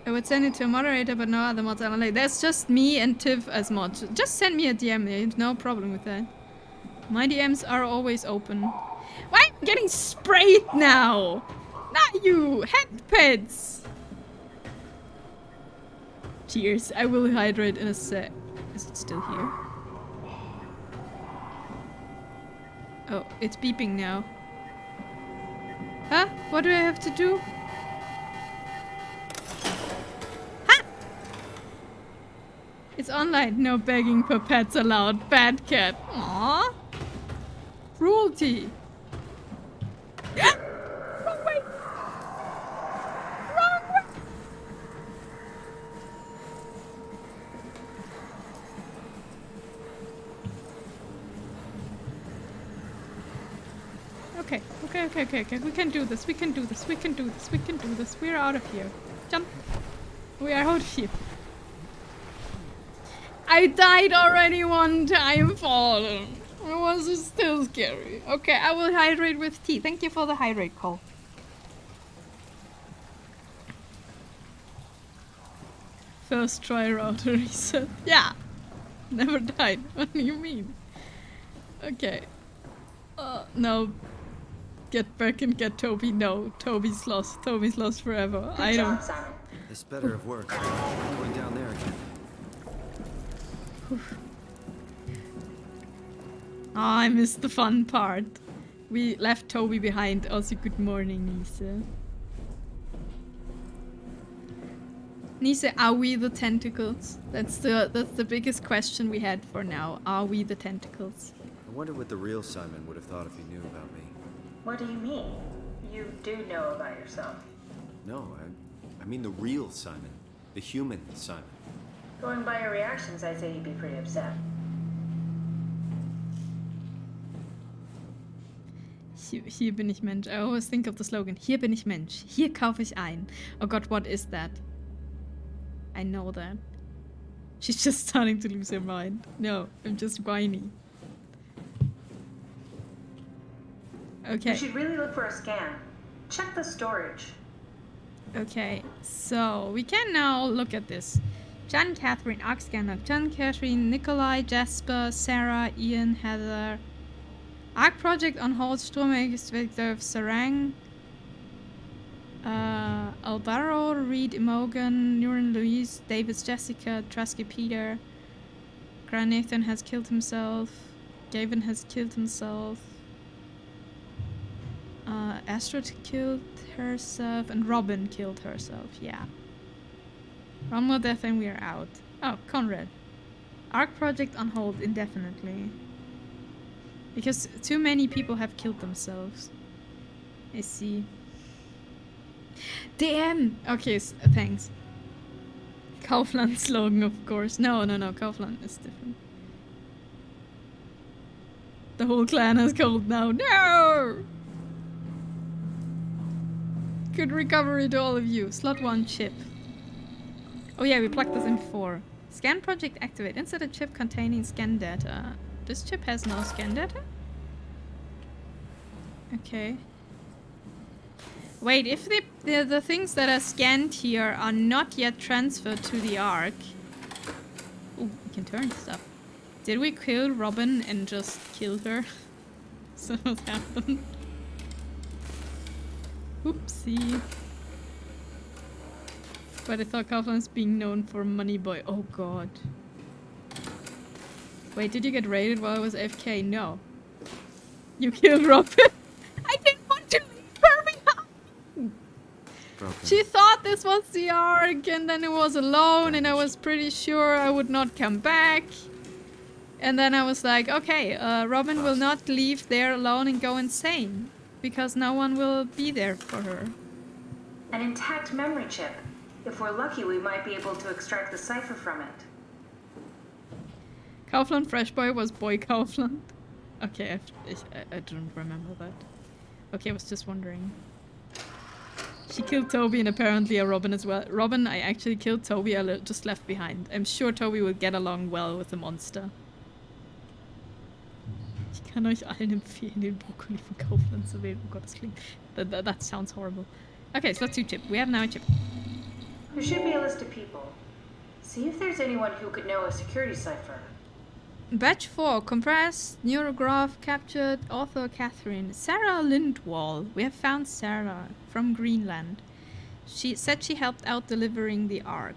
I would send it to a moderator, but no other mods are allowed. There's just me and Tiv as mods. Just send me a DM, no problem with that. My DMs are always open. Why am I getting sprayed now? Not you! Headpads! Cheers, I will hydrate in a sec. Is it still here? Oh, it's beeping now. Huh? What do I have to do? It's online. No begging for pets allowed. Bad cat. Aww. Cruelty. Wrong way. Wrong way. Okay. We can do this. We can do this. We can do this. We can do this. We're out of here. Jump. We are out of here. I died already one time, Fallen. It was still scary. Okay, I will hydrate with tea. Thank you for the hydrate call. First try router reset. Yeah. Never died. What do you mean? Okay. No. Get back and get Toby. No. Toby's lost. Toby's lost forever. I don't. This better have worked. I'm going down there again. Oh, I missed the fun part. We left Toby behind. Also, good morning, Nise. Nise, are we the tentacles? That's the biggest question we had for now. Are we the tentacles? I wonder what the real Simon would have thought if he knew about me. What do you mean? You do know about yourself. No, I mean the real Simon. The human Simon. Going by your reactions, I'd say you'd be pretty upset. Hier bin ich Mensch. I always think of the slogan. Hier bin ich Mensch. Hier kaufe ich ein. Oh god, what is that? I know that. She's just starting to lose her mind. No, I'm just whiny. Okay. You should really look for a scan. Check the storage. Okay, so we can now look at this. John, Catherine, Oxscanner, John, Catherine, Nikolai, Jasper, Sarah, Ian, Heather. Arc Project on hold, Sturmegis, Victor, Sarang, Alvaro, Reed, Imogen, Nuren, Louise, Davis, Jessica, Trusky, Peter. Granathan has killed himself. Gavin has killed himself. Astrid killed herself, and Robin killed herself, yeah. One more death and we are out. Oh, Conrad. Arc Project on hold indefinitely. Because too many people have killed themselves. I see. DM! Okay, thanks. Kaufland slogan, of course. No, Kaufland is different. The whole clan is cold now. No! Good recovery to all of you. Slot 1 chip. Oh yeah, we plugged this in before. Scan project activate. Insert a chip containing scan data. This chip has no scan data? Okay. Wait, if the things that are scanned here are not yet transferred to the Ark... Ooh, we can turn stuff. Did we kill Robin and just kill her? So what happened? Oopsie. But I thought Kaufland's being known for Money Boy. Oh god. Wait, did you get raided while I was AFK? No. You killed Robin? I didn't want to leave her behind! She thought this was the Ark, and then it was alone, and I was pretty sure I would not come back. And then I was like, okay, Robin will not leave there alone and go insane. Because no one will be there for her. An intact memory chip. If we're lucky, we might be able to extract the cipher from it. Kaufland Fresh Boy was Boy Kaufland. Okay, I don't remember that. Okay, I was just wondering. She killed Toby and apparently a Robin as well. Robin, I actually killed Toby, I just left behind. I'm sure Toby will get along well with the monster. Ich kann euch allen empfehlen, den Brokkoli von Kaufland zu wählen. Oh Gott, das klingt... That sounds horrible. Okay, so let's do chip. We have now a chip. There should be a list of people. See if there's anyone who could know a security cipher. Batch 4, compressed, neurograph, captured, author Catherine. Sarah Lindwall. We have found Sarah from Greenland. She said she helped out delivering the Ark.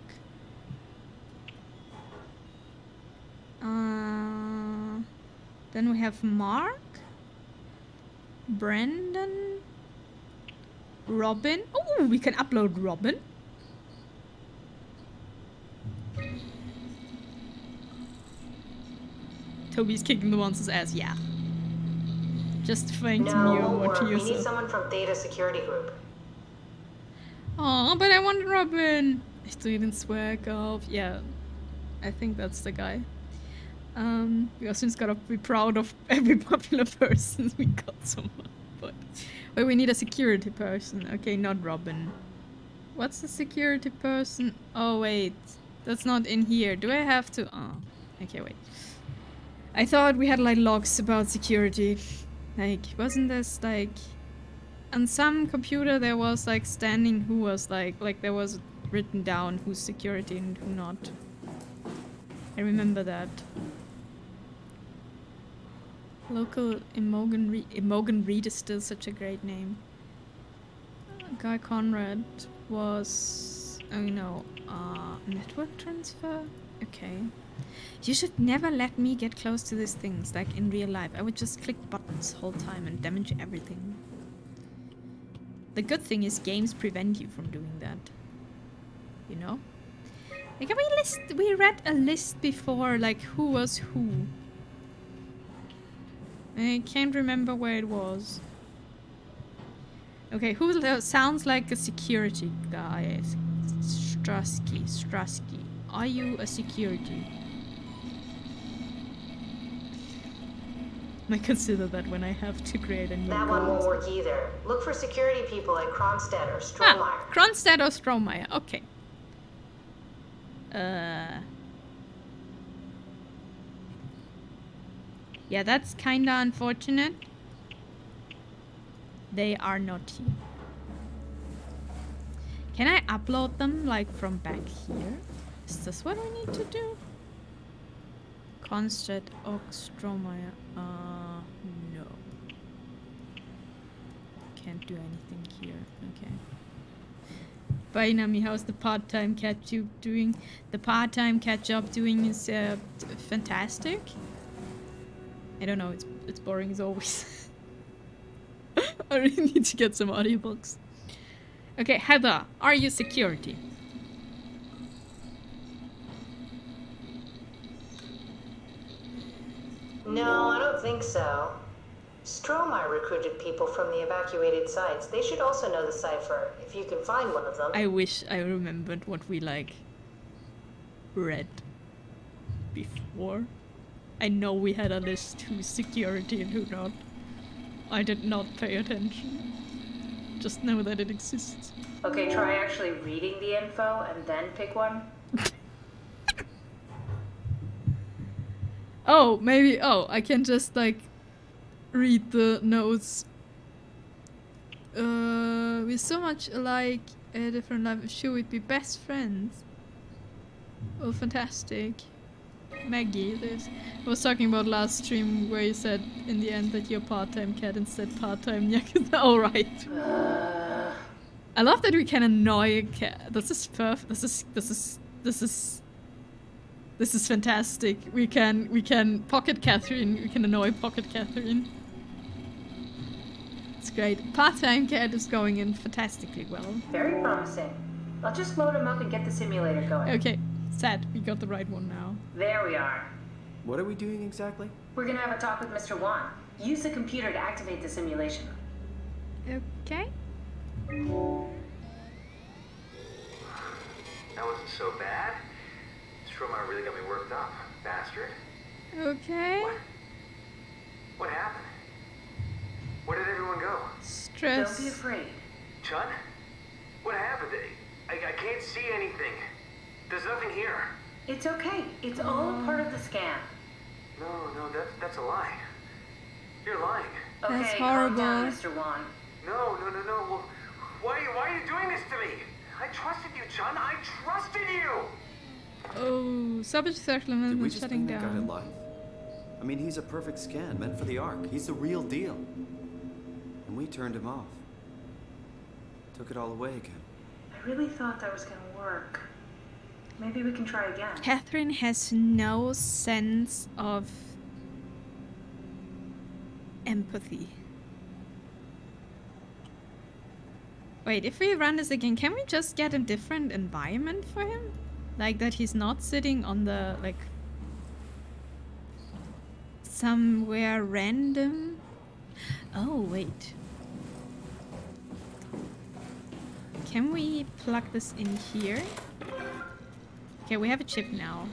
Then we have Mark, Brandon, Robin. Oh, we can upload Robin. Toby's kicking the monster's ass, yeah. Just thanked me or what to use. We need someone from Theta Security Group. Oh, but I want Robin. Ich drehe den Swag auf. Yeah, I think that's the guy. We also just gotta be proud of every popular person we got someone. But wait, we need a security person. Okay, not Robin. What's the security person? Oh wait, that's not in here. Do I have to? Oh, okay, wait. I thought we had like logs about security. Like, wasn't this like on some computer there was like standing who was like there was written down who's security and who not. I remember that. Local Imogen Reed is still such a great name. Guy Conrad was, oh no, network transfer? Okay. You should never let me get close to these things, like in real life. I would just click buttons the whole time and damage everything. The good thing is games prevent you from doing that. You know? Like we read a list before, like who was who. I can't remember where it was. Okay, who sounds like a security guy? Strasky. Are you a security? I consider that when I have to create a new That one won't work either. Look for security people at Kronstadt or Strohmeyer. Ah, Kronstadt or Strohmeyer, okay. Yeah, that's kinda unfortunate. They are not here. Can I upload them, like, from back here? Is this what we need to do? Kronstadt, Strohmeyer. No. Can't do anything here. Okay. Bye, Nami. How's the part-time catch-up doing? The part-time catch-up doing is fantastic. I don't know. It's boring as always. I really need to get some audiobooks. Okay, Heather, are you security? No, I don't think so. Strohmeyer recruited people from the evacuated sites. They should also know the cipher, if you can find one of them. I wish I remembered what we, like, read before. I know we had a list who's security and who not. I did not pay attention. Just know that it exists. Okay, try actually reading the info and then pick one. Oh, maybe. Oh, I can just like read the notes. We're so much alike, a different life. Sure, we'd be best friends. Oh, fantastic. Maggie, this. I was talking about last stream where you said in the end that you're part-time cat instead part-time yakuza. Oh, right. I love that we can annoy a cat. This is perfect. This is fantastic. We can pocket Catherine. We can annoy pocket Catherine. It's great. Part-time cat is going in fantastically well. Very promising. I'll just load him up and get the simulator going. Okay, sad. We got the right one now. There we are. What are we doing exactly? We're gonna have a talk with Mr. Wan. Use the computer to activate the simulation. Okay. That wasn't so bad. Stromar really got me worked up, bastard. Okay. What happened? Where did everyone go? Stress. Don't be afraid. Chun? What happened? I can't see anything. There's nothing here. It's okay. It's all a part of the scam. No, that's a lie. You're lying. Okay, That's calm down, horrible. Mr. Wan. No. Well, why are you doing this to me? I trusted you, Chun. I trusted you. Oh, subject circle Did we movement just shutting bring that guy to down. life? I mean, he's a perfect scan, meant for the Ark. He's the real deal. And we turned him off. Took it all away again. I really thought that was gonna work. Maybe we can try again. Catherine has no sense of empathy. Wait, if we run this again, can we just get a different environment for him? Like that he's not sitting on the, like, somewhere random? Oh, wait. Can we plug this in here? Okay, we have a chip now.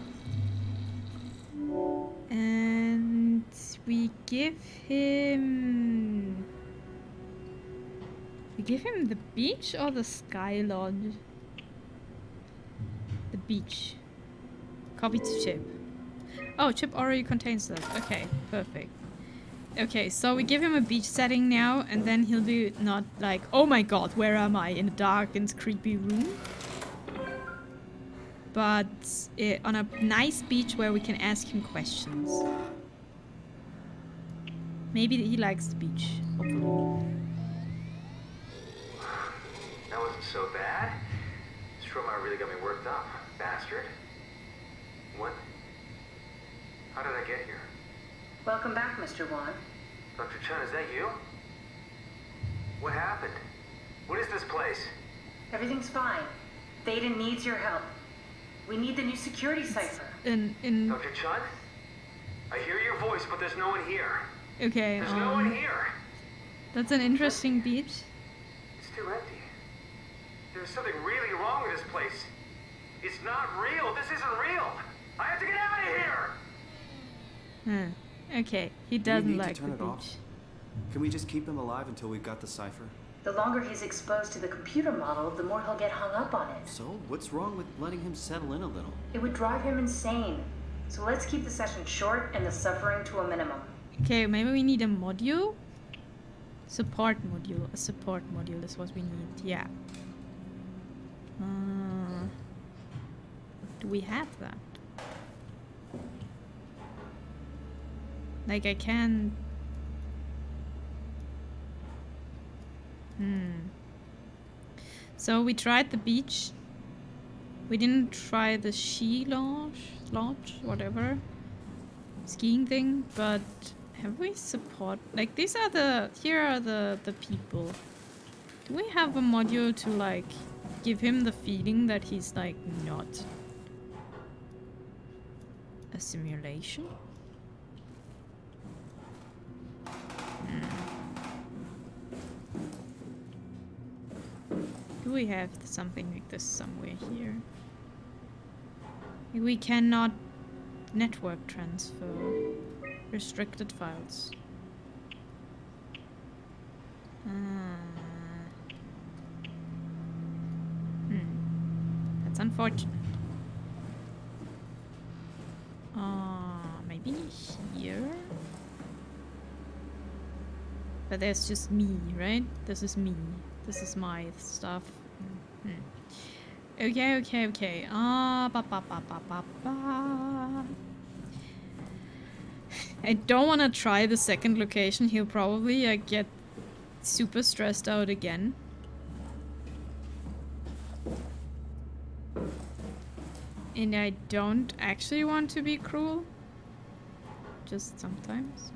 And we give him... We give him the beach or the Sky Lodge? The beach. Copy to chip. Oh, chip already contains that. Okay, perfect. Okay, so we give him a beach setting now, and then he'll be not like, oh my god, where am I? In a dark and creepy room. But on a nice beach where we can ask him questions. Maybe he likes the beach, hopefully. That wasn't so bad. Stromar really got me worked up, bastard. What? How did I get here? Welcome back, Mr. Wan. Dr. Chun, is that you? What happened? What is this place? Everything's fine. Theta needs your help. We need the new security cipher. Dr. Chun? I hear your voice, but there's no one here. Okay, There's no one here. That's an interesting beach. It's too empty. There's something really wrong with this place. It's not real. This isn't real. I have to get out of here. Okay, he Do we doesn't need like to turn the it off? beach. Can we just keep him alive until we've got the cipher? The longer he's exposed to the computer model, the more he'll get hung up on it. So, what's wrong with letting him settle in a little? It would drive him insane. So let's keep the session short and the suffering to a minimum. Okay, maybe we need a module? Support module. A support module is what we need, yeah. Do we have that? Like I can... So we tried the beach. We didn't try the ski lodge, whatever. Skiing thing, but have we support... Like these are the... Here are the people. Do we have a module to like give him the feeling that he's like not a simulation? Do we have something like this somewhere here? We cannot network transfer restricted files. That's unfortunate. Maybe maybe here. But there's just me, right? This is me. This is my stuff. Okay, okay, okay. I don't want to try the second location. He'll probably get super stressed out again. And I don't actually want to be cruel. Just sometimes.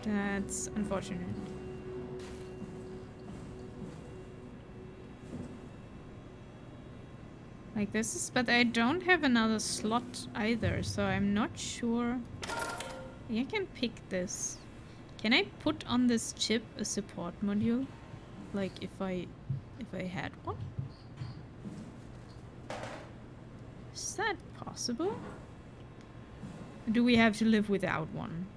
That's unfortunate. Like this is, but I don't have another slot either, so I'm not sure. I can pick this. Can I put on this chip a support module? Like if I had one? Is that possible? Or do we have to live without one?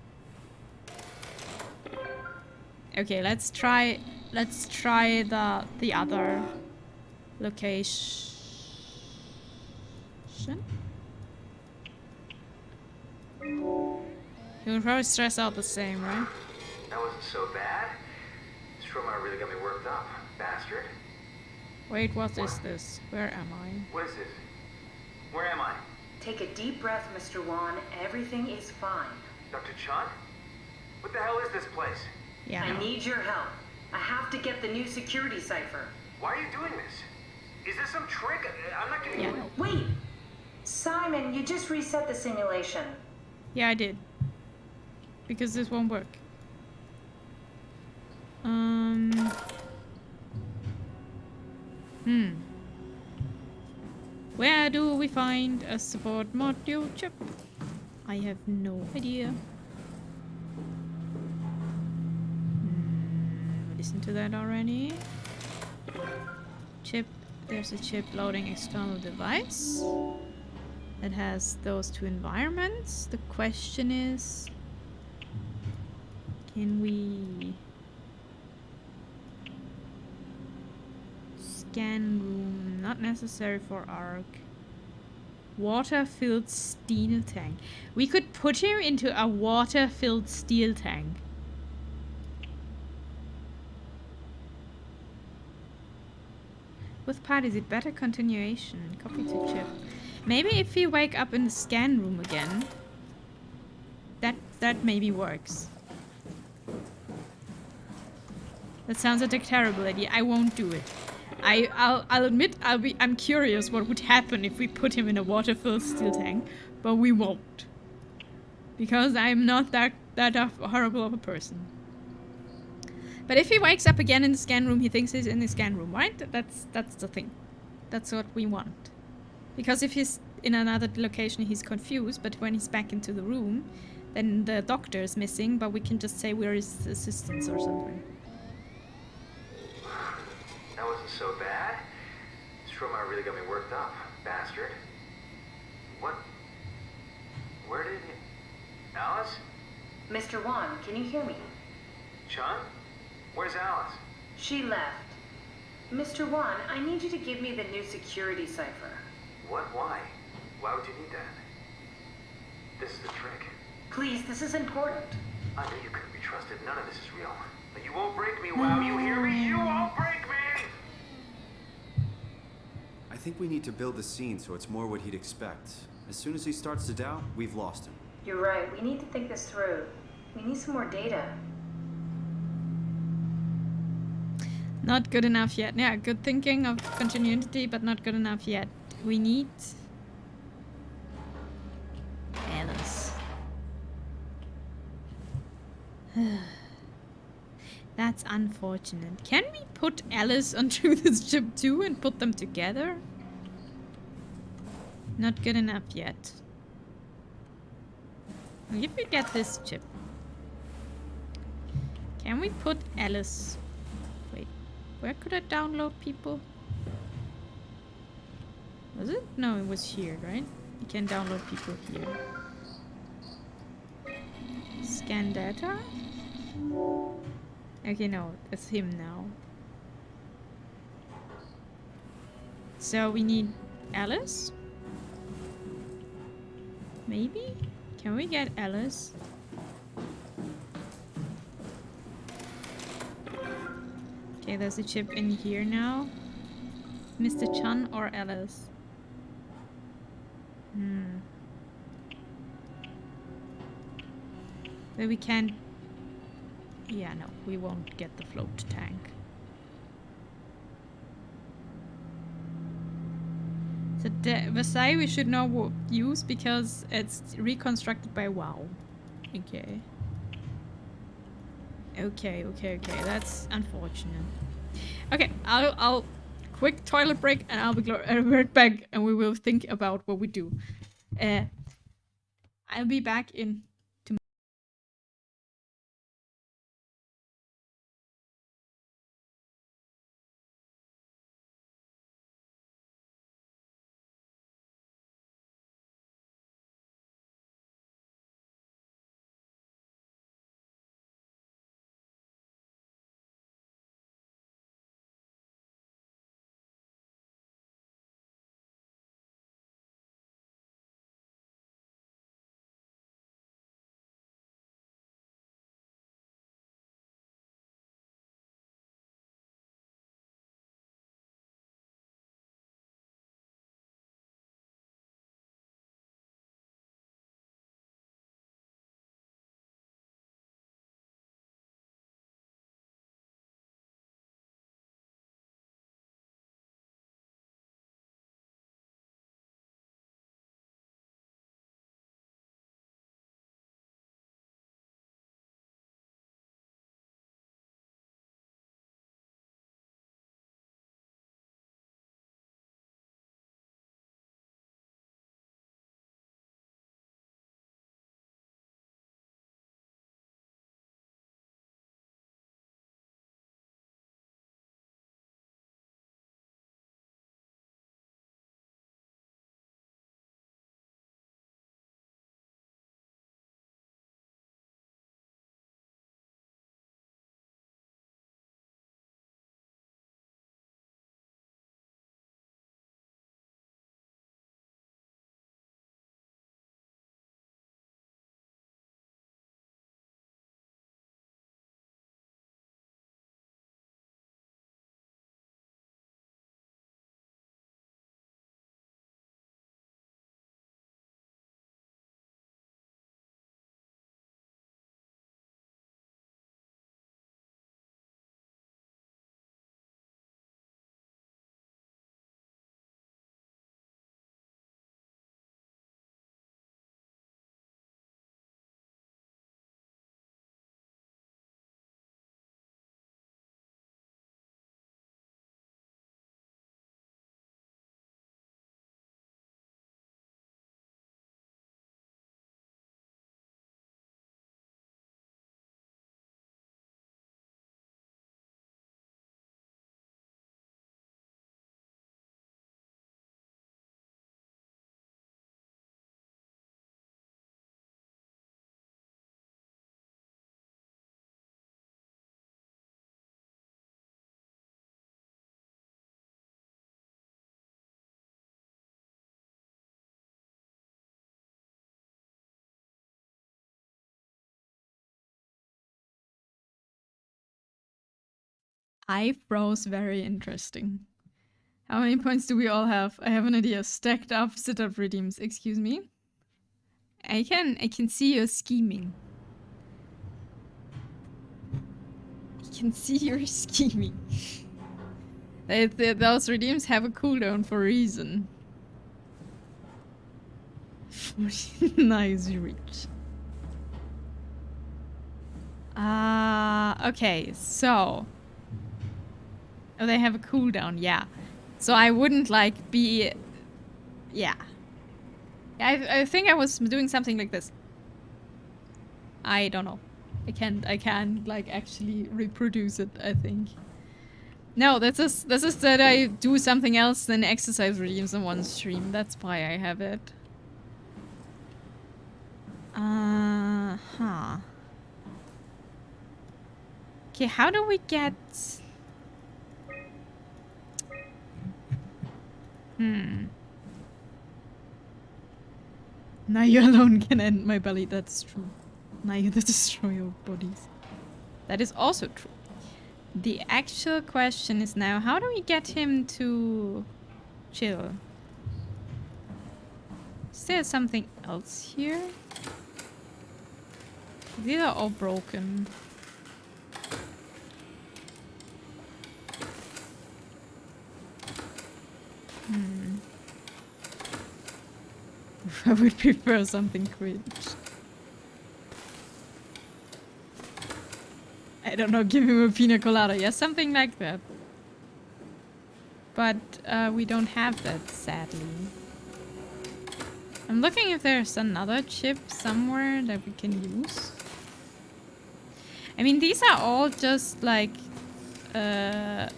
Okay, let's try the other location. He'll probably stress out the same, right? That wasn't so bad. SOMA really got me worked up, bastard. Wait, what is this? Where am I? What is this? Where am I? Take a deep breath, Mr. Wan. Everything is fine. Dr. Chun? What the hell is this place? Yeah. I need your help. I have to get the new security cipher. Why are you doing this? Is this some trick? I'm not getting... Yeah. Wait! Simon, you just reset the simulation. Yeah, I did. Because this won't work. Where do we find a support module chip? I have no idea. Listen to that already. Chip. There's a chip loading external device. It has those two environments. The question is, can we scan room? Not necessary for ARC. Water-filled steel tank. We could put him into a water-filled steel tank. With part is it better continuation? Copy to chip. Maybe if we wake up in the scan room again, that maybe works. That sounds like a terrible idea. I won't do it. I'll admit I'm curious what would happen if we put him in a water-filled steel tank, but we won't. Because I'm not that horrible of a person. But if he wakes up again in the scan room, he thinks he's in the scan room, right? That's the thing. That's what we want. Because if he's in another location, he's confused, but when he's back into the room, then the doctor is missing, but we can just say we're his assistants or something. That wasn't so bad. SOMA really got me worked up, bastard. What? Where did you... Alice? Mr. Wan, can you hear me? Chun? Where's Alice? She left. Mr. Wan, I need you to give me the new security cipher. What? Why? Why would you need that? This is a trick. Please, this is important. I knew you couldn't be trusted. None of this is real. But you won't break me, wow. You hear me? You won't break me! I think we need to build the scene so it's more what he'd expect. As soon as he starts to doubt, we've lost him. You're right. We need to think this through. We need some more data. Not good enough yet. Yeah, good thinking of continuity, but not good enough yet. We need... Alice. That's unfortunate. Can we put Alice onto this chip too and put them together? Not good enough yet. If we get this chip. Can we put Alice... Wait, where could I download people? Was it? No, it was here, right? You can download people here. Scan data. Okay, no, it's him now. So we need Alice? Maybe? Can we get Alice? Okay, there's a chip in here now. Mr. Chan or Alice? But we can't... Yeah, no, we won't get the float tank. So Versailles we should now use because it's reconstructed by WoW. Okay. Okay, that's unfortunate. Okay, I'll quick toilet break and I'll be right back and we will think about what we do. I'll be back in I froze. Very interesting. How many points do we all have? I have an idea. Stacked up, sit up redeems. Excuse me? I can see you're scheming. I can see you're scheming. Those redeems have a cooldown for a reason. Nice reach. Okay, so... Oh, they have a cooldown, yeah. So I wouldn't, like, be... Yeah. I think I was doing something like this. I don't know. I can't, like, actually reproduce it, I think. No, this is that I do something else than exercise redeems in one stream. That's why I have it. Huh. Okay, how do we get... Now you alone can end my belly, that's true. Now you're the destroyer of bodies. That is also true. The actual question is now, how do we get him to chill? Is there something else here? These are all broken. I would prefer something cringe. I don't know, give him a pina colada. Yeah, something like that. But we don't have that, sadly. I'm looking if there's another chip somewhere that we can use. I mean, these are all just like the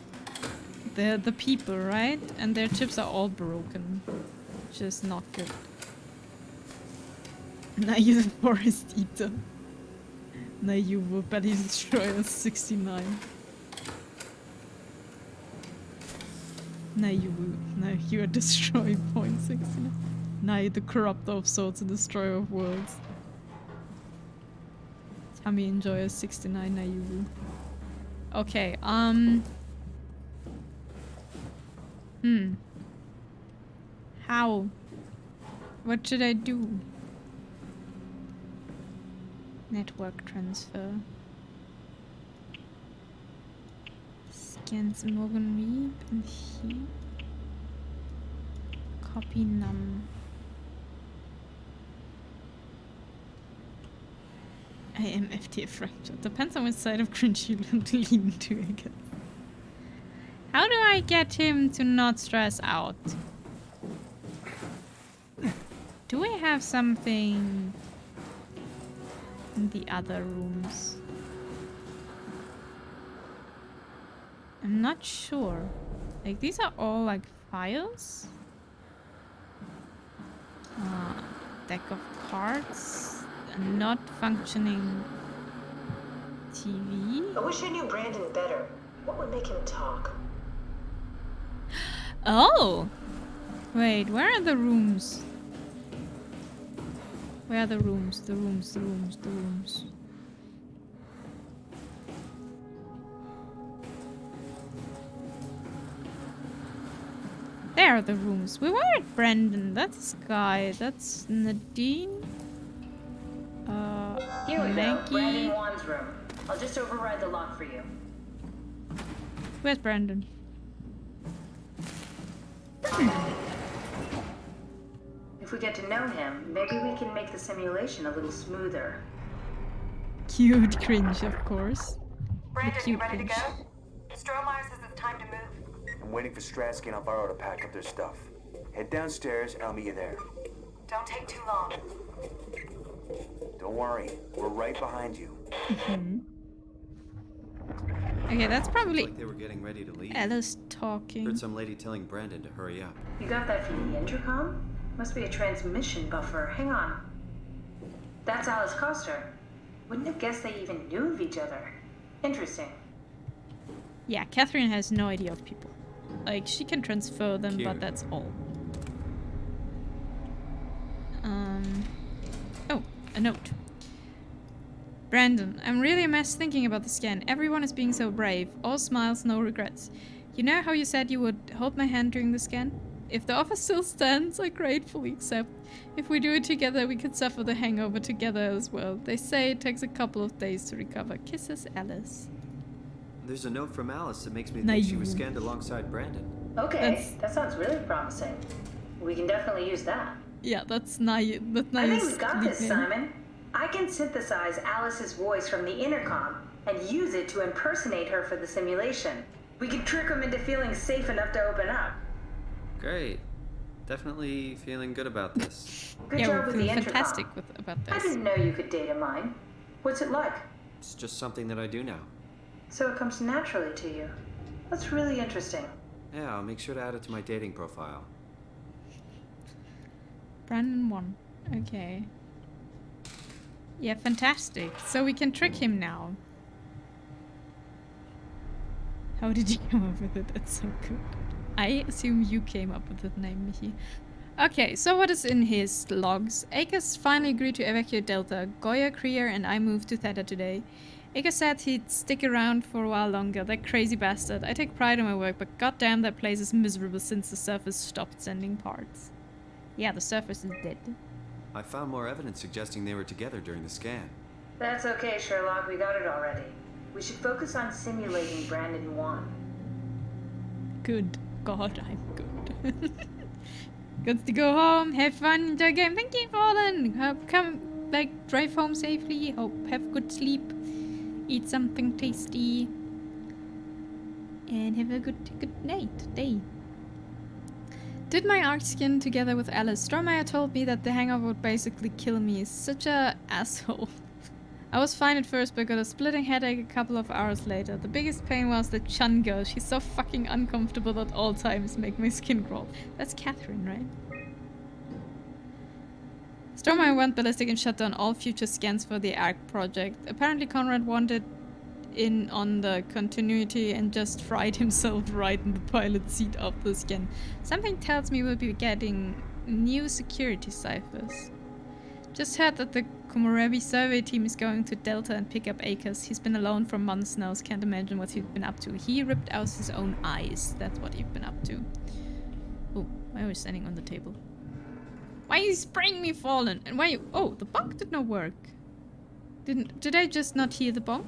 people, right? And their chips are all broken, which is not good. Now you're the forest eater. Now you will belly destroyer 69. Now you are destroy point 69. Now you're the corruptor of souls and destroyer of worlds. Tummy enjoyer 69. Now you will. Okay, How? What should I do? Network transfer. Scans Morgan Reap and he. Copy num. I am FTF fracture. Depends on which side of cringe you lean to, I guess. How do I get him to not stress out? Do we have something in the other rooms? I'm not sure. Like, these are all like files. Deck of cards. A not functioning TV. I wish I knew Brandon better. What would make him talk? Oh! Wait, where are the rooms? Where are the rooms? The rooms. There are the rooms. We were at Brandon. That's Sky. That's Nadine. Here we Maggie. go. Brandon Wan's room. I'll just override the lock for you. Where's Brandon? If we get to know him, maybe we can make the simulation a little smoother. Cute cringe, of course. Brandon, cute you ready cringe. to go? Stromeyer says it's time to move. I'm waiting for Stratsky and Alvaro to pack up their stuff. Head downstairs and I'll meet you there. Don't take too long. Don't worry, we're right behind you. Okay, that's probably Like they were getting ready to leave. Alice talking. Heard some lady telling Brandon to hurry up. You got that from the intercom? Must be a transmission buffer. Hang on. That's Alice Coster. Wouldn't have guessed they even knew of each other. Interesting. Yeah, Catherine has no idea of people. Like, she can transfer them, Cute. but that's all. Oh, a note. Brandon, I'm really a mess thinking about the scan. Everyone is being so brave. All smiles, no regrets. You know how you said you would hold my hand during the scan? If the offer still stands, I gratefully accept. If we do it together, we could suffer the hangover together as well. They say it takes a couple of days to recover. Kisses, Alice. There's a note from Alice that makes me think she was scanned alongside Brandon. Okay, that sounds really promising. We can definitely use that. Yeah, that's nice. That's I nice. think we got this, Simon. I can synthesize Alice's voice from the intercom and use it to impersonate her for the simulation. We could trick him into feeling safe enough to open up. Great. Definitely feeling good about this. Good Yeah, job we're with the feeling intercom. fantastic about I this. didn't know you could date a mine. What's it like? It's just something that I do now. So it comes naturally to you. That's really interesting. Yeah, I'll make sure to add it to my dating profile. Brandon 1. Okay. Yeah, fantastic. So we can trick him now. How did you come up with it? That's so good. I assume you came up with that name, Michi. Okay, so what is in his logs? Akers finally agreed to evacuate Delta. Goya, Krier, and I moved to Theta today. Akers said he'd stick around for a while longer. That crazy bastard. I take pride in my work, but goddamn, that place is miserable since the surface stopped sending parts. Yeah, the surface is dead. I found more evidence suggesting they were together during the scan. That's okay, Sherlock. We got it already. We should focus on simulating Brandon 1. Good. God, I'm good. Good to go home, have fun, enjoy game. Thank you, Fallen. Hope come like drive home safely. Hope have good sleep. Eat something tasty. And have a good night, day. Did my arc skin together with Alice. Strohmeyer told me that the hangover would basically kill me. Such a asshole. I was fine at first, but got a splitting headache a couple of hours later. The biggest pain was the Chun girl. She's so fucking uncomfortable at all times, make my skin crawl. That's Catherine, right? Strohmeyer went ballistic and shut down all future scans for the ARC project. Apparently Conrad wanted in on the continuity and just fried himself right in the pilot seat of the scan. Something tells me we'll be getting new security ciphers. Just heard that the Komorebi survey team is going to Delta and pick up Akers. He's been alone for months now, so can't imagine what he's been up to. He ripped out his own eyes. That's what he's been up to. Oh, why are we standing on the table? Why are you spraying me, Fallen? And why you... Oh, the bonk did not work. Did I just not hear the bonk?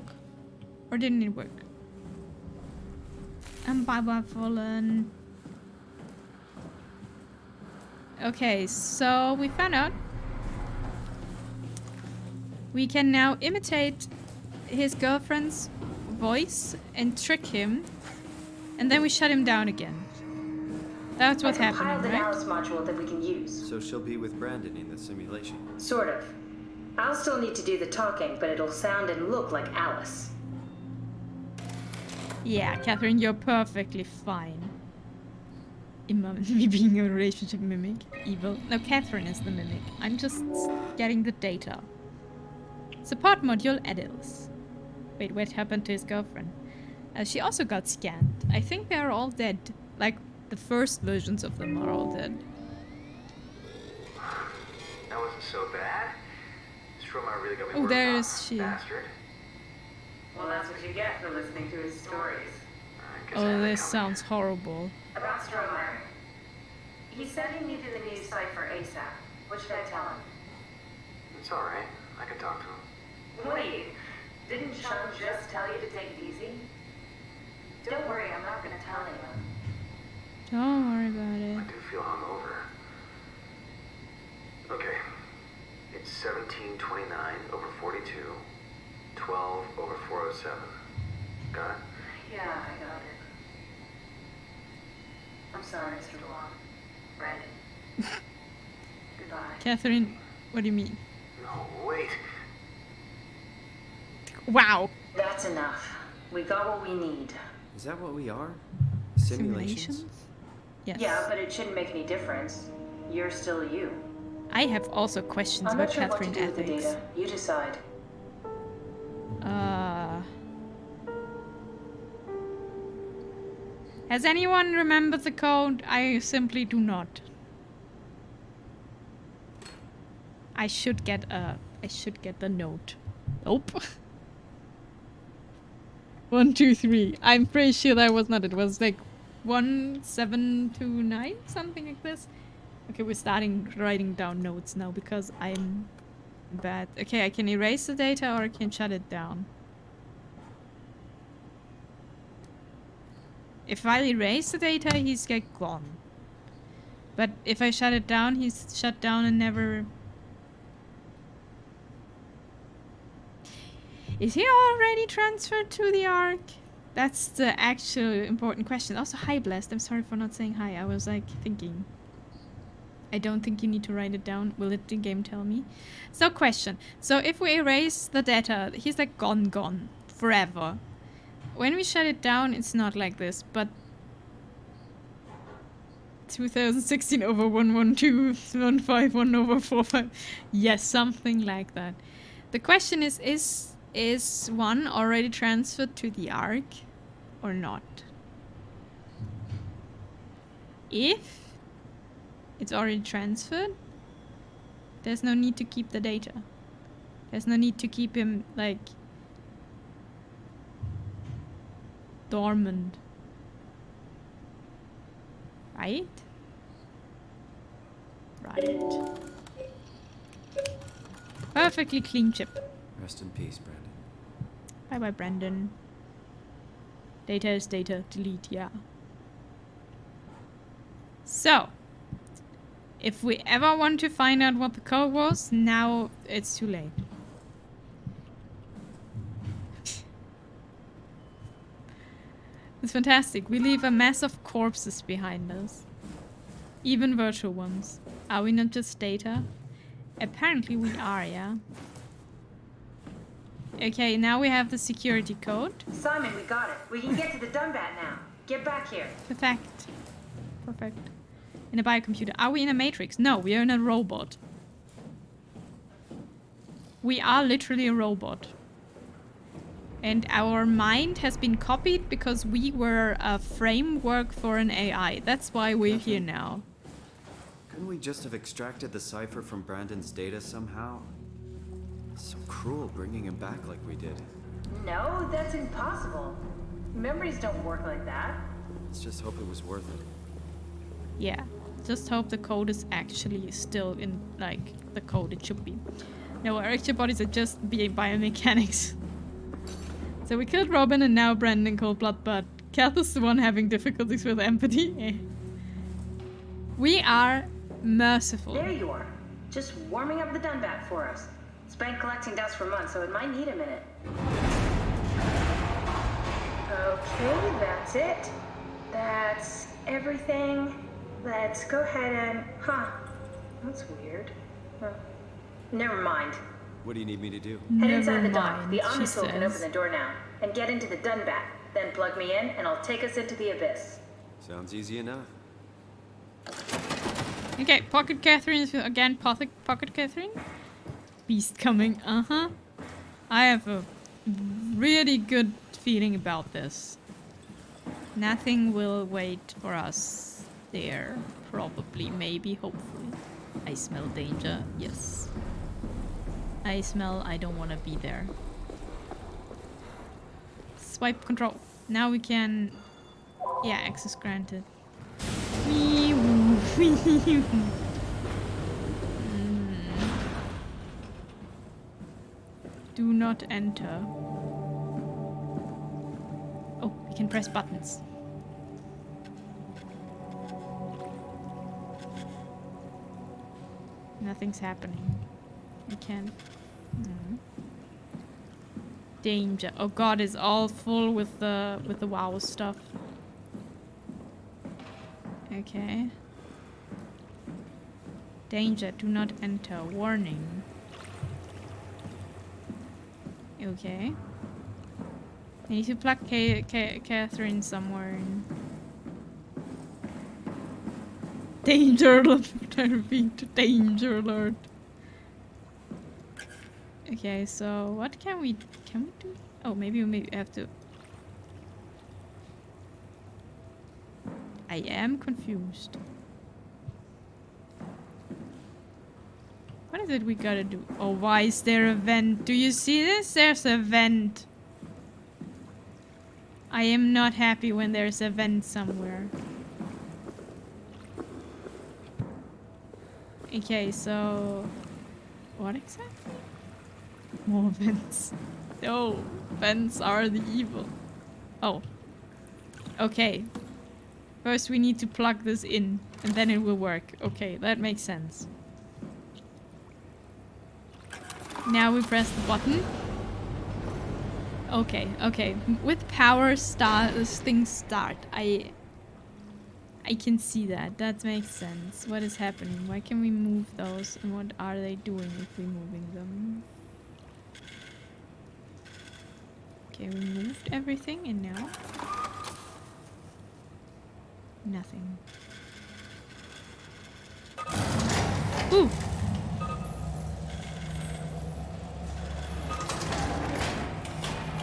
Or didn't it work? Bye-bye, Fallen. Okay, so we found out we can now imitate his girlfriend's voice and trick him, and then we shut him down again. That's what's happening, right? I compiled an Alice module that we can use. So she'll be with Brandon in the simulation. Sort of. I'll still need to do the talking, but it'll sound and look like Alice. Yeah, Catherine, you're perfectly fine. Me being a relationship mimic. Evil. No, Catherine is the mimic. I'm just getting the data. Support module Adils. Wait, what happened to his girlfriend? She also got scanned. I think they are all dead. Like, the first versions of them are all dead. That wasn't so bad. Strohmeyer really got me. Oh, there's she. Bastard. Well, that's what you get for listening to his stories. Oh, this sounds horrible. About Strohmeyer. He said he needed a new cipher ASAP. What should I tell him? It's alright. I can talk to him. Wait, didn't Sean just tell you to take it easy? Don't worry, I'm not gonna tell anyone. Don't worry about it. I do feel hungover. Okay. It's 1729 over 42, 12 over 407. Got it? Yeah, I got it. I'm sorry, Mr. DeLong. Brandon. Goodbye. Catherine, what do you mean? No, wait. Wow. That's enough. We got what we need. Is that what we are? Simulations? Yes. Yeah, but it shouldn't make any difference. You're still you. I have also questions I'm about not sure Catherine what to do with the ethics. data. You decide. Has anyone remembered the code? I simply do not. I should get the note. Nope. 1, 2, 3. I'm pretty sure that was not it. It was like 1729, something like this. Okay, we're starting writing down notes now because I'm bad. Okay, I can erase the data or I can shut it down. If I erase the data, he's like gone. But if I shut it down, he's shut down and never... Is he already transferred to the Ark? That's the actual important question. Also, hi Blast. I'm sorry for not saying hi. I was like thinking. I don't think you need to write it down. Will it the game tell me? So question. So if we erase the data, he's like gone forever. When we shut it down, it's not like this, but 2016 over 112.151 over 45. Yes, something like that. The question is 1 already transferred to the Ark? or not. If it's already transferred, there's no need to keep the data. There's no need to keep him, like, dormant. Right? Right. Perfectly clean chip. Rest in peace, Brandon. Bye bye, Brandon. Data is data. Delete, yeah. So, if we ever want to find out what the code was, now it's too late. It's fantastic. We leave a mess of corpses behind us. Even virtual ones. Are we not just data? Apparently we are, yeah. Okay, now we have the security code. Simon, we got it. We can get to the Dunbat now. Get back here. Perfect. Perfect. In a biocomputer. Are we in a matrix? No, we are in a robot. We are literally a robot. And our mind has been copied because we were a framework for an AI. That's why we're here now. Couldn't we just have extracted the cipher from Brandon's data somehow? So cruel bringing him back like we did. No, that's impossible. Memories don't work like that. Let's just hope it was worth it. Yeah. Just hope the code is actually still in, like, the code it should be. No, our actual bodies are just being biomechanics. So we killed Robin and now Brandon cold blood, but Kath is the one having difficulties with empathy. We are merciful. There you are. Just warming up the Dunbat for us. It's been collecting dust for months, so it might need a minute. Okay, that's it. That's everything. Let's go ahead and... Huh. That's weird. Never mind. What do you need me to do? Head inside the dock. The Omnisoul can open the door now. And get into the Dunbat. Then plug me in, and I'll take us into the abyss. Sounds easy enough. Okay, Pocket Catherine is again Pocket Catherine. Beast coming, uh-huh. I have a really good feeling about this. Nothing will wait for us there. Probably, maybe, hopefully. I smell danger, yes. I don't want to be there. Swipe control. Now we can... Yeah, access granted. Do not enter. Oh, we can press buttons. Nothing's happening. We can... Danger. Oh god, it's all full with the WoW stuff. Okay. Danger, do not enter. Warning. Okay. I need to plug Catherine somewhere in. Danger alert. I repeat, danger alert. Okay, so what can we do? Oh, maybe we have to... I am confused. What is it we gotta do? Oh, why is there a vent? Do you see this? There's a vent. I am not happy when there's a vent somewhere. Okay, so... What exactly? More vents. No, vents are the evil. Oh. Okay. First we need to plug this in, and then it will work. Okay, that makes sense. Now we press the button. Okay, okay. With power things start. I can see that. That makes sense. What is happening? Why can we move those? And what are they doing if we're moving them? Okay, we moved everything and now? Nothing. Ooh!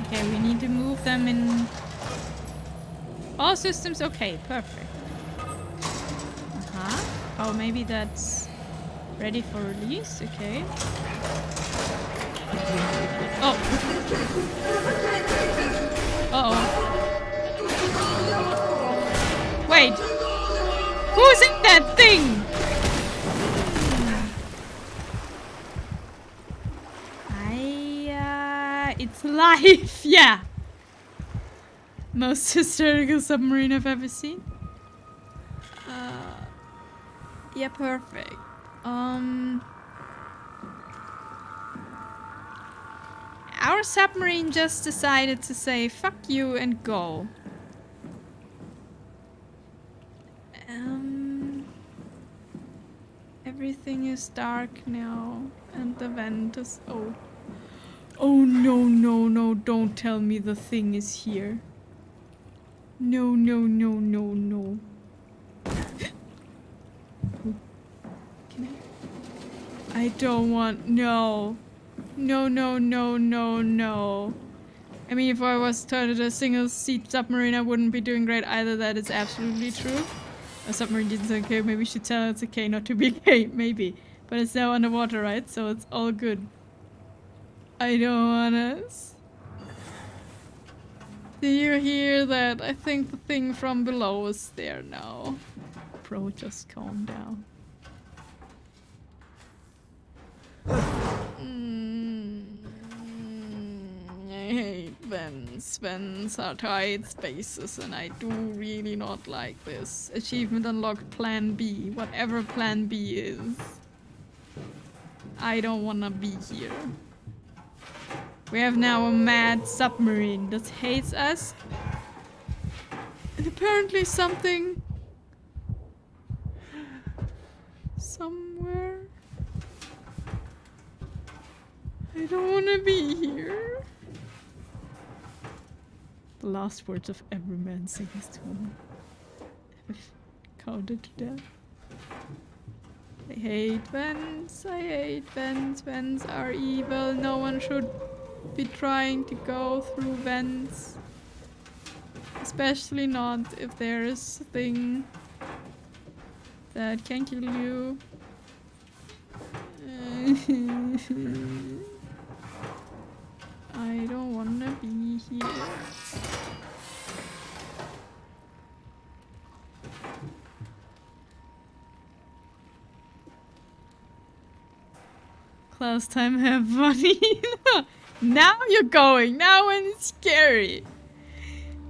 Okay, we need to move them in All systems okay, perfect. Uh-huh. Oh, maybe that's ready for release, okay. Oh. Uh-oh. Wait. Who's in that thing? It's live, yeah. Most hysterical submarine I've ever seen. Yeah, perfect. Our submarine just decided to say fuck you and go. Everything is dark now, and the vent is Oh no, don't tell me the thing is here. No. Can I don't want, no. No. I mean, if I was started a single seat submarine, I wouldn't be doing great either. That is absolutely true. A submarine didn't say okay, maybe we should tell it's okay not to be gay, maybe. But it's now underwater, right? So it's all good. I don't want us. Do you hear that? I think the thing from below is there now. Bro, just calm down. I hate vents. Vents are tight spaces and I do really not like this. Achievement unlocked plan B. Whatever plan B is. I don't wanna be here. We have now a mad submarine that hates us. And apparently something... somewhere... I don't want to be here. The last words of every man sings to woman. I've counted to death. I hate vents. I hate vents. Vents are evil. No one should be trying to go through vents. Especially not if there's a thing that can kill you. I don't wanna be here. Class time, have funny. Now you're going. Now when it's scary.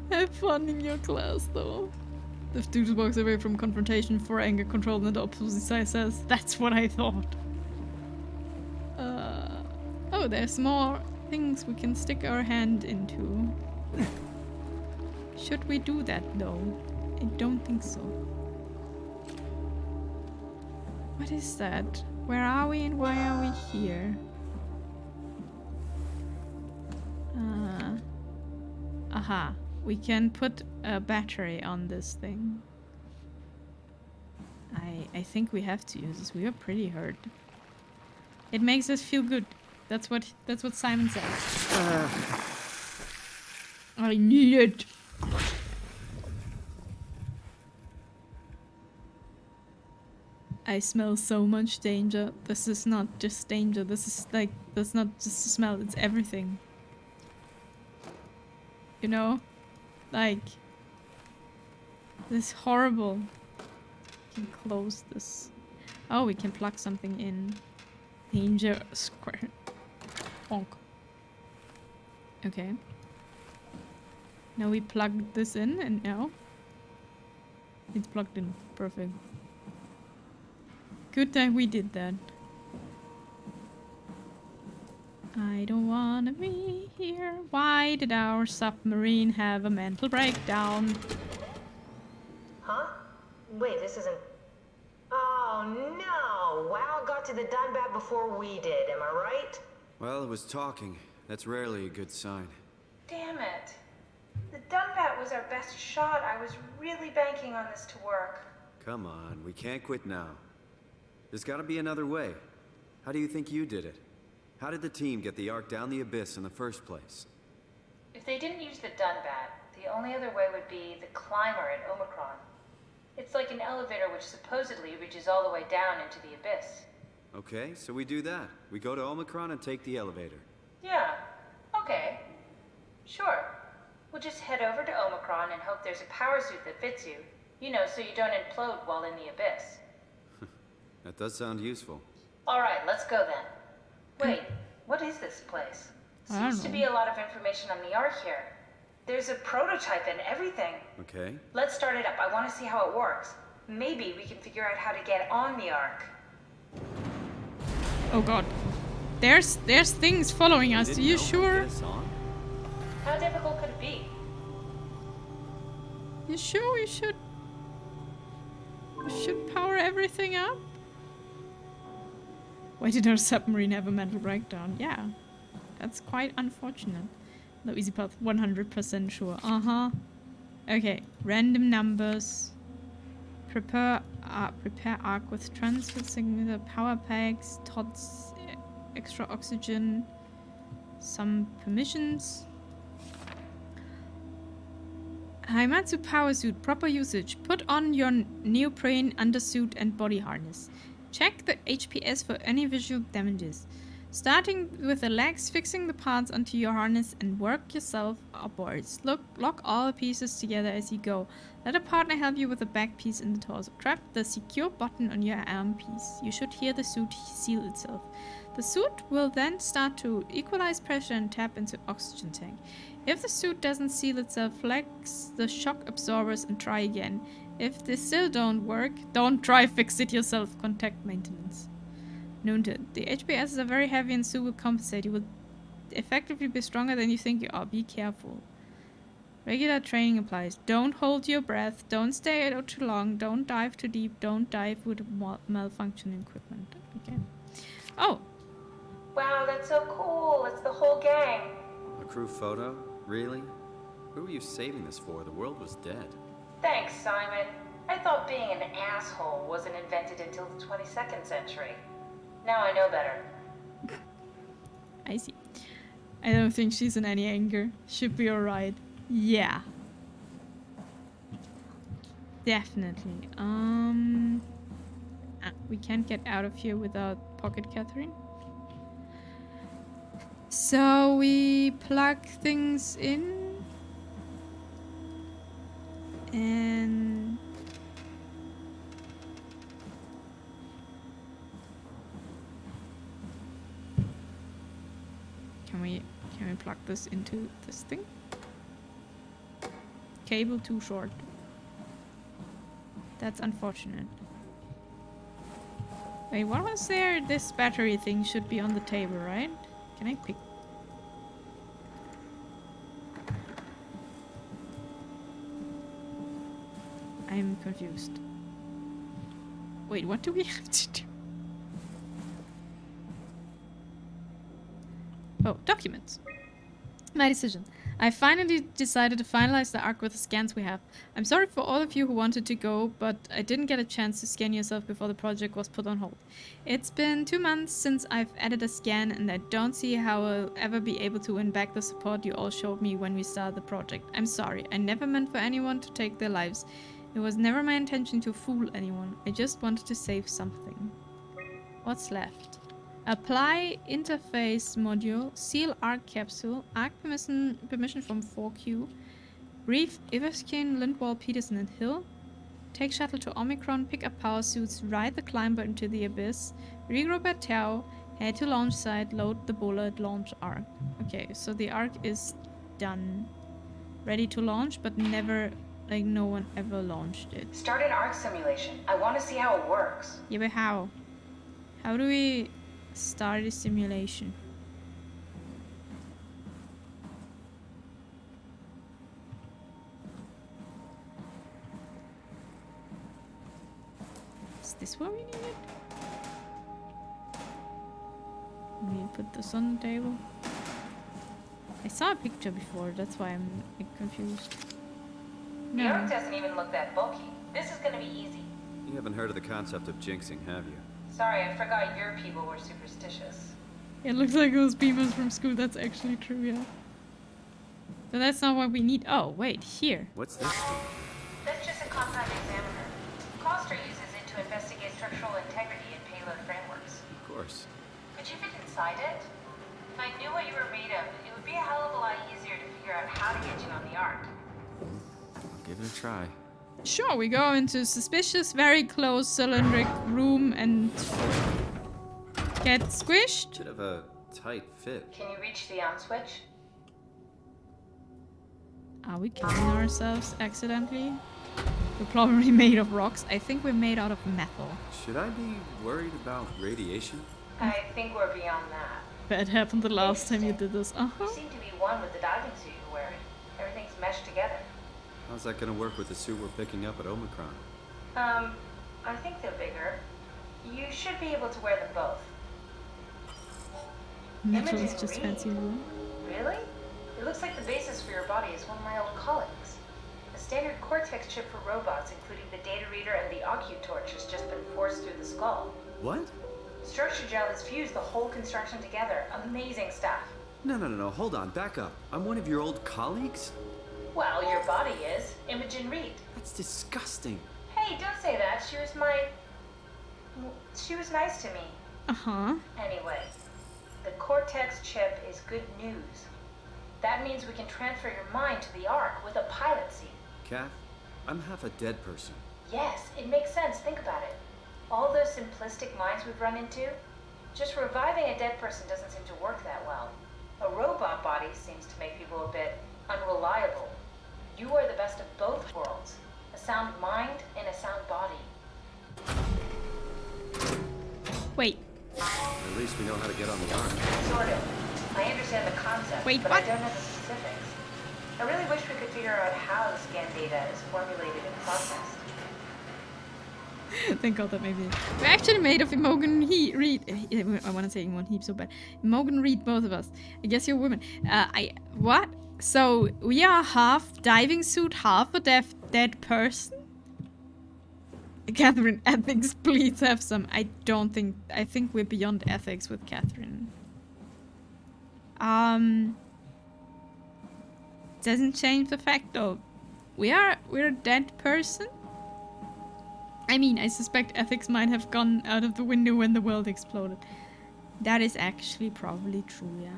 Have fun in your class though. The student walks away from confrontation for anger control and the opposite side says, that's what I thought. Oh, there's more things we can stick our hand into. Should we do that though? I don't think so. What is that? Where are we and why are we here? Aha. We can put a battery on this thing. I think we have to use this. We are pretty hurt. It makes us feel good. That's what Simon said. I need it. I smell so much danger. This is not just danger. This is like, that's not just a smell. It's everything. You know? Like, this is horrible. We can close this. Oh, we can plug something in. Danger square. Bonk. Okay. Now we plug this in and now it's plugged in. Perfect. Good that we did that. I don't wanna be here. Why did our submarine have a mental breakdown? Huh? Wait, this isn't... Oh no! WoW got to the Dunbat before we did, am I right? Well, it was talking. That's rarely a good sign. Damn it. The Dunbat was our best shot. I was really banking on this to work. Come on, we can't quit now. There's gotta be another way. How do you think you did it? How did the team get the Ark down the abyss in the first place? If they didn't use the Dunbat, The only other way would be the climber at Omicron. It's like an elevator which supposedly reaches all the way down into the abyss. Okay, so we do that. We go to Omicron and take the elevator. Yeah, okay. Sure. We'll just head over to Omicron and hope there's a power suit that fits you. You know, so you don't implode while in the abyss. That does sound useful. Alright, let's go then. Wait, what is this place? Seems to be a lot of information on the Ark here. There's a prototype and everything. Okay. Let's start it up. I want to see how it works. Maybe we can figure out how to get on the Ark. Oh god. There's things following us. Are you sure? How difficult could it be? You sure we should power everything up? Why did our submarine have a mental breakdown? Yeah. That's quite unfortunate. No easy path, 100% sure. Okay, random numbers. Prepare arc with transfer signal, power packs, TOTS, extra oxygen, some permissions. Haimatsu power suit, proper usage. Put on your neoprene undersuit and body harness. Check the HPS for any visual damages. Starting with the legs, fixing the parts onto your harness and work yourself upwards. Lock all the pieces together as you go. Let a partner help you with the back piece in the torso. Grab the secure button on your arm piece. You should hear the suit seal itself. The suit will then start to equalize pressure and tap into oxygen tank. If the suit doesn't seal itself, flex the shock absorbers and try again. If they still don't work, don't try fix it yourself. Contact maintenance. Noted. The HPS is very heavy and suit will compensate. You will effectively be stronger than you think you are. Be careful. Regular training applies. Don't hold your breath. Don't stay out too long. Don't dive too deep. Don't dive with malfunctioning equipment. Okay. Oh. Wow, that's so cool. It's the whole gang. A crew photo? Really? Who were you saving this for? The world was dead. Thanks, Simon. I thought being an asshole wasn't invented until the 22nd century. Now I know better. I see. I don't think she's in any anger. Should be alright. Yeah. Definitely. We can't get out of here without Pocket Catherine. So we plug things in. And can we plug this into this thing? Cable too short. That's unfortunate. Wait, what was there? This battery thing should be on the table, right? Can I pick? I'm confused. Wait, what do we have to do? Oh, documents. My decision. I finally decided to finalize the arc with the scans we have. I'm sorry for all of you who wanted to go, but I didn't get a chance to scan yourself before the project was put on hold. It's been 2 months since I've added a scan, and I don't see how I'll ever be able to win back the support you all showed me when we started the project. I'm sorry. I never meant for anyone to take their lives. It was never my intention to fool anyone. I just wanted to save something. What's left? Apply interface module, seal arc capsule, arc permission from 4Q, brief Iverskin, Lindwall, Peterson and Hill, take shuttle to Omicron, pick up power suits, ride the climber into the abyss, regroup at Tau, head to launch site, load the bullet, launch arc. Okay, so the arc is done. Ready to launch, but never, like no one ever launched it. Start an arc simulation. I want to see how it works. Yeah, but how? How do we start a simulation? Is this where we need it? We put this on the table. I saw a picture before, that's why I'm like, confused. The arc doesn't even look that bulky. This is gonna be easy. You haven't heard of the concept of jinxing, have you? Sorry, I forgot your people were superstitious. It looks like those beamers from school, that's actually true, yeah. So that's not what we need. Oh, wait, here. What's this? That's just a compound examiner. Coster uses it to investigate structural integrity in payload frameworks. Of course. Could you fit inside it? If I knew what you were made of, it would be a hell of a lot easier to figure out how to get you on the Ark. I'll give it a try. Sure, we go into suspicious, very close cylindric room and get squished. Bit of a tight fit. Can you reach the on switch? Are we killing ourselves accidentally? We're probably made of rocks. I think we're made out of metal. Should I be worried about radiation? I think we're beyond that. That happened the last time you did this. You seem to be one with the diving suit you're wearing. Everything's meshed together. How's that gonna work with the suit we're picking up at Omicron? I think they're bigger. You should be able to wear them both. Metal is just fancy room. Really? It looks like the basis for your body is one of my old colleagues. A standard Cortex chip for robots, including the data reader and the OcuTorch, has just been forced through the skull. What? Structure gel has fused the whole construction together. Amazing stuff. No. Hold on. Back up. I'm one of your old colleagues? Well, your body is. Imogen Reed. That's disgusting. Hey, don't say that. She was nice to me. Uh-huh. Anyway, the Cortex chip is good news. That means we can transfer your mind to the Ark with a pilot seat. Kath, I'm half a dead person. Yes, it makes sense. Think about it. All those simplistic minds we've run into, just reviving a dead person doesn't seem to work that well. A robot body seems to make people a bit unreliable. You are the best of both worlds. A sound mind and a sound body. Wait. At least we know how to get on the Ark. Sort of. I understand the concept, Wait, but what? I don't know the specifics. I really wish we could figure out how the scan data is formulated and processed. Thank God that maybe we're actually made of Imogen Reed. I want to say Imogen Heap so bad. Imogen Reed, both of us. I guess you're women. What? So we are half diving suit, half a dead person. Catherine, ethics, please have some. I think we're beyond ethics with Catherine. Doesn't change the fact though. We're a dead person. I mean, I suspect ethics might have gone out of the window when the world exploded. That is actually probably true, yeah.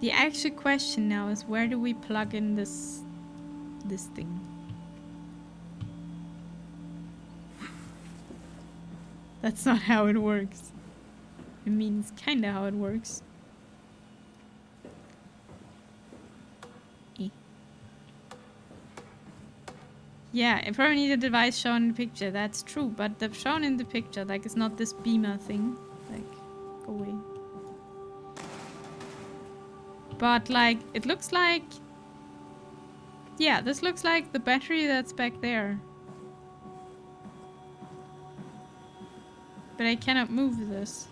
The actual question now is where do we plug in this thing? That's not how it works. I mean, it's kinda how it works. Yeah, I probably need a device shown in the picture. That's true, but the shown in the picture, like, it's not this beamer thing. Like, go away. But, like, it looks like... Yeah, this looks like the battery that's back there. But I cannot move this.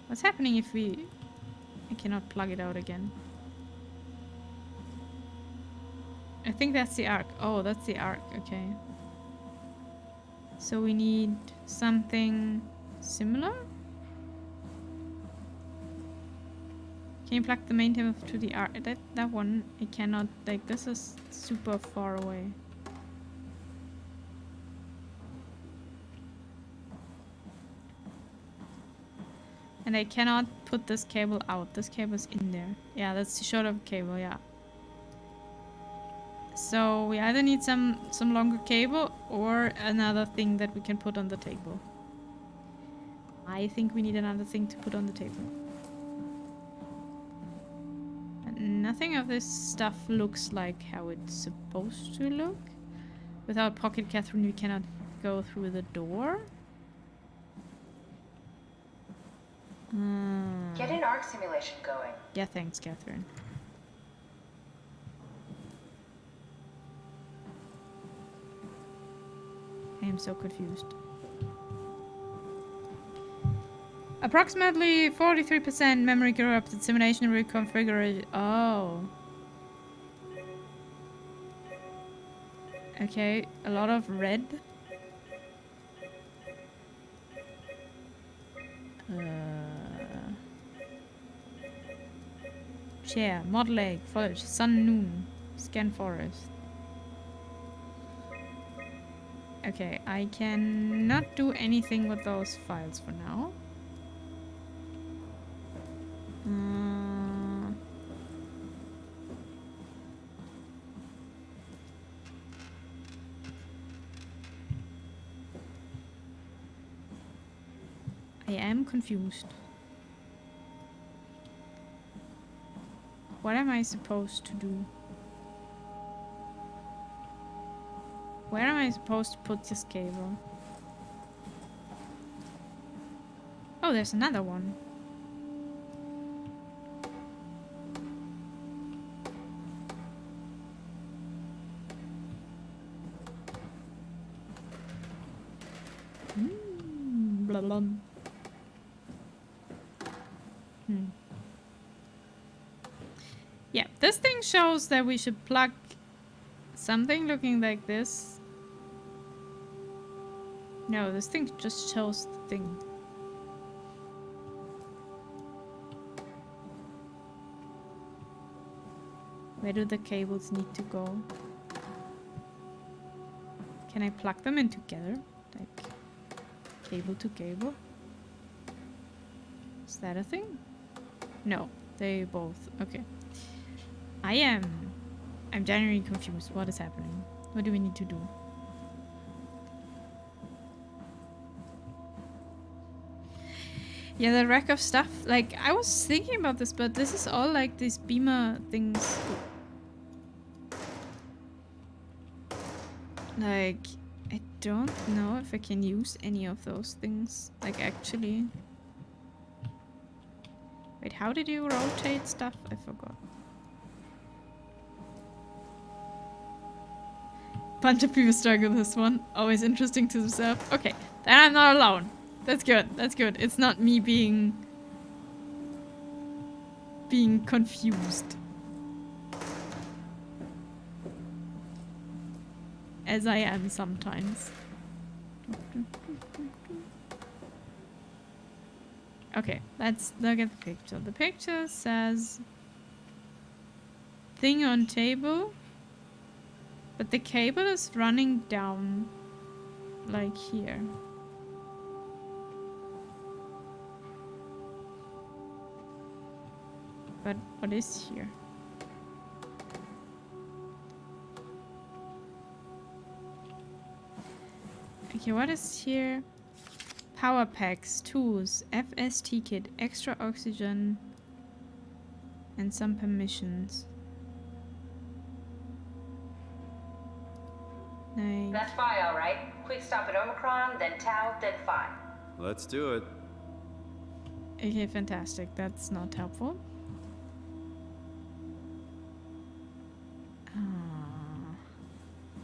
What's happening if we... I cannot plug it out again. I think that's the Ark. Oh, that's the Ark. Okay. So we need something similar? Can you plug the main table to the Ark? That one, I cannot. Like, this is super far away. And I cannot put this cable out. This cable is in there. Yeah, that's the short of cable, yeah. So we either need some longer cable or another thing that we can put on the table. I think we need another thing to put on the table. But nothing of this stuff looks like how it's supposed to look. Without Pocket Catherine, we cannot go through the door. Get an Ark simulation going. Yeah, thanks, Catherine. I am so confused. Approximately 43% memory corrupted. Simulation reconfiguration. Oh. Okay, a lot of red. Share. Model egg. Foliage. Sun, noon. Scan forest. Okay, I cannot do anything with those files for now. I am confused. What am I supposed to do? Where am I supposed to put this cable? Oh, there's another one. Blah, blah. Yeah, this thing shows that we should plug something looking like this. No, this thing just shows the thing. Where do the cables need to go? Can I plug them in together? Like, cable to cable? Is that a thing? No, they both. Okay. I'm genuinely confused. What is happening? What do we need to do? Yeah, the rack of stuff. Like, I was thinking about this, but this is all like these beamer things. Like, I don't know if I can use any of those things. Like, actually. Wait, how did you rotate stuff? I forgot. Bunch of people struggle with this one. Always interesting to observe. Okay, then I'm not alone. That's good. That's good. It's not me being confused. As I am sometimes. Okay, let's look at the picture. The picture says thing on table, but the cable is running down like here. But what is here? Okay, what is here? Power packs, tools, FST kit, extra oxygen, and some permissions. Nice. That's Phi, all right. Quick stop at Omicron, then Tau, then Phi. Let's do it. Okay, fantastic. That's not helpful.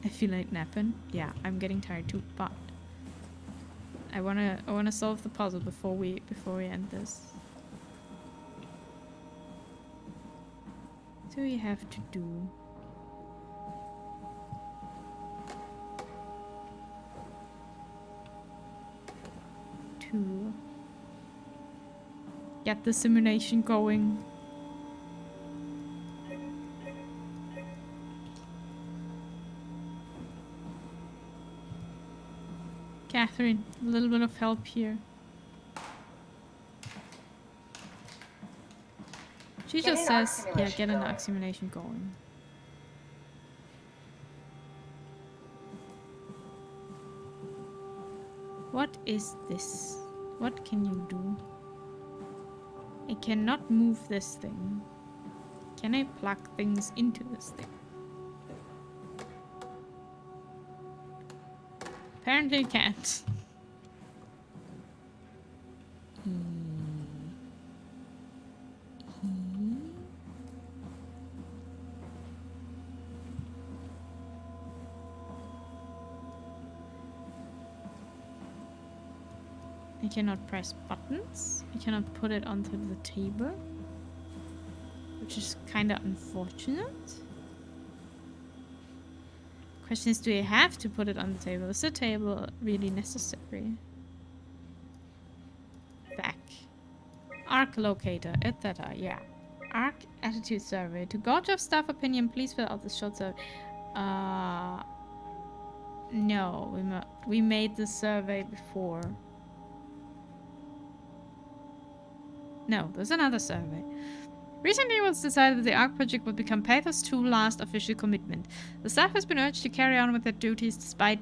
I feel like napping. Yeah, I'm getting tired too, but I wanna solve the puzzle before we end this. What do we have to do? To get the simulation going. Catherine, a little bit of help here. She just says, yeah, get an arc simulation going. What is this? What can you do? I cannot move this thing. Can I plug things into this thing? Apparently I can't. I cannot press buttons. I cannot put it onto the table, which is kind of unfortunate. Question is, do I have to put it on the table? Is the table really necessary? Back. Arc locator, etc. Yeah. Arc attitude survey. To gauge your staff opinion, please fill out this short survey. No, we made the survey before. No, there's another survey. Recently it was decided that the ARC project would become Pathos 2's last official commitment. The staff has been urged to carry on with their duties despite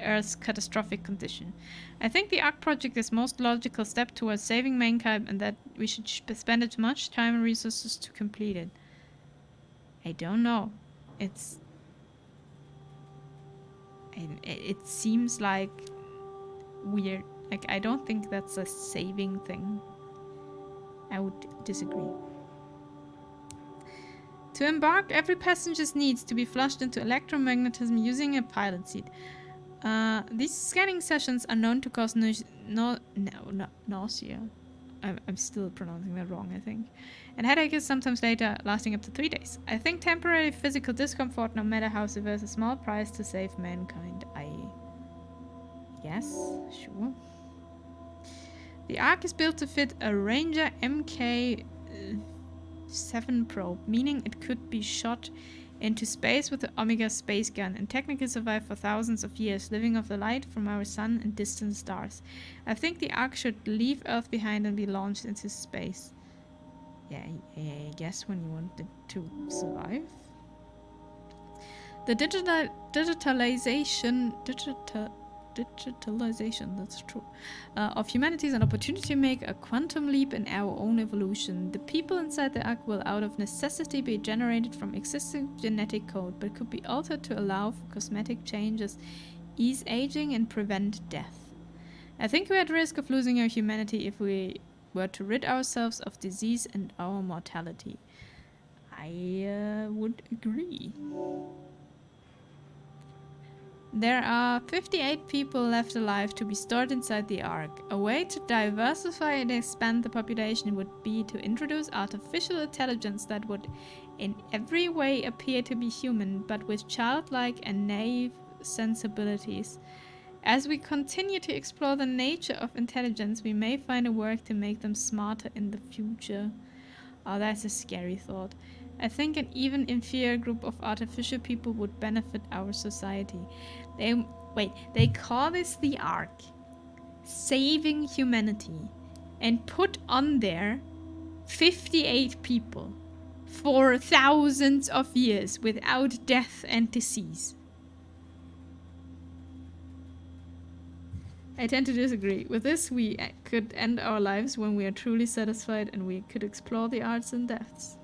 Earth's catastrophic condition. I think the ARC project is the most logical step towards saving mankind and that we should spend as much time and resources to complete it. I don't know. It seems like weird. Like, I don't think that's a saving thing. I would disagree. To embark, every passenger's needs to be flushed into electromagnetism using a pilot seat. These scanning sessions are known to cause nausea. I'm still pronouncing that wrong, I think. And headaches sometimes later, lasting up to 3 days. I think temporary physical discomfort, no matter how severe, is a small price to save mankind. Yes, sure. The Ark is built to fit a Ranger MK7 probe, meaning it could be shot into space with the Omega space gun and technically survive for thousands of years, living off the light from our sun and distant stars. I think the Ark should leave Earth behind and be launched into space. Yeah, I guess when you want it to survive. The digitalization, that's true, of humanity is an opportunity to make a quantum leap in our own evolution. The people inside the Ark will out of necessity be generated from existing genetic code, but could be altered to allow for cosmetic changes, ease aging, and prevent death. I think we're at risk of losing our humanity if we were to rid ourselves of disease and our mortality. I would agree. There are 58 people left alive to be stored inside the Ark. A way to diversify and expand the population would be to introduce artificial intelligence that would in every way appear to be human, but with childlike and naive sensibilities. As we continue to explore the nature of intelligence, we may find a work to make them smarter in the future. Oh, that's a scary thought. I think an even inferior group of artificial people would benefit our society. They call this the Ark, saving humanity, and put on there 58 people for thousands of years without death and disease. I tend to disagree. With this, we could end our lives when we are truly satisfied and we could explore the arts and depths.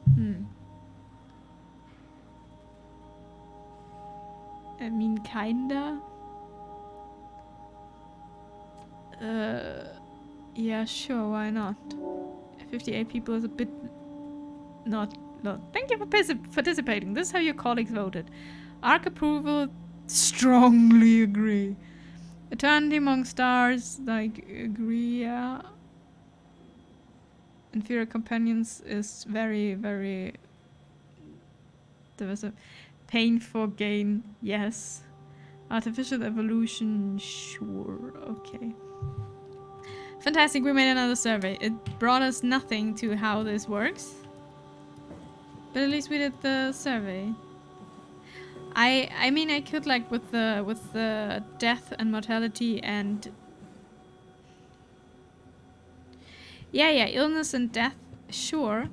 I mean, kinda. Yeah, sure, why not? 58 people is a bit not. Thank you for participating. This is how your colleagues voted. Ark approval, strongly agree. Eternity among stars, like, agree, yeah. Inferior companions is very, very... There was a pain for gain, yes. Artificial evolution, sure, okay. Fantastic, we made another survey. It brought us nothing to how this works. But at least we did the survey. I mean, I could, like, with the death and mortality and... Yeah, illness and death, sure.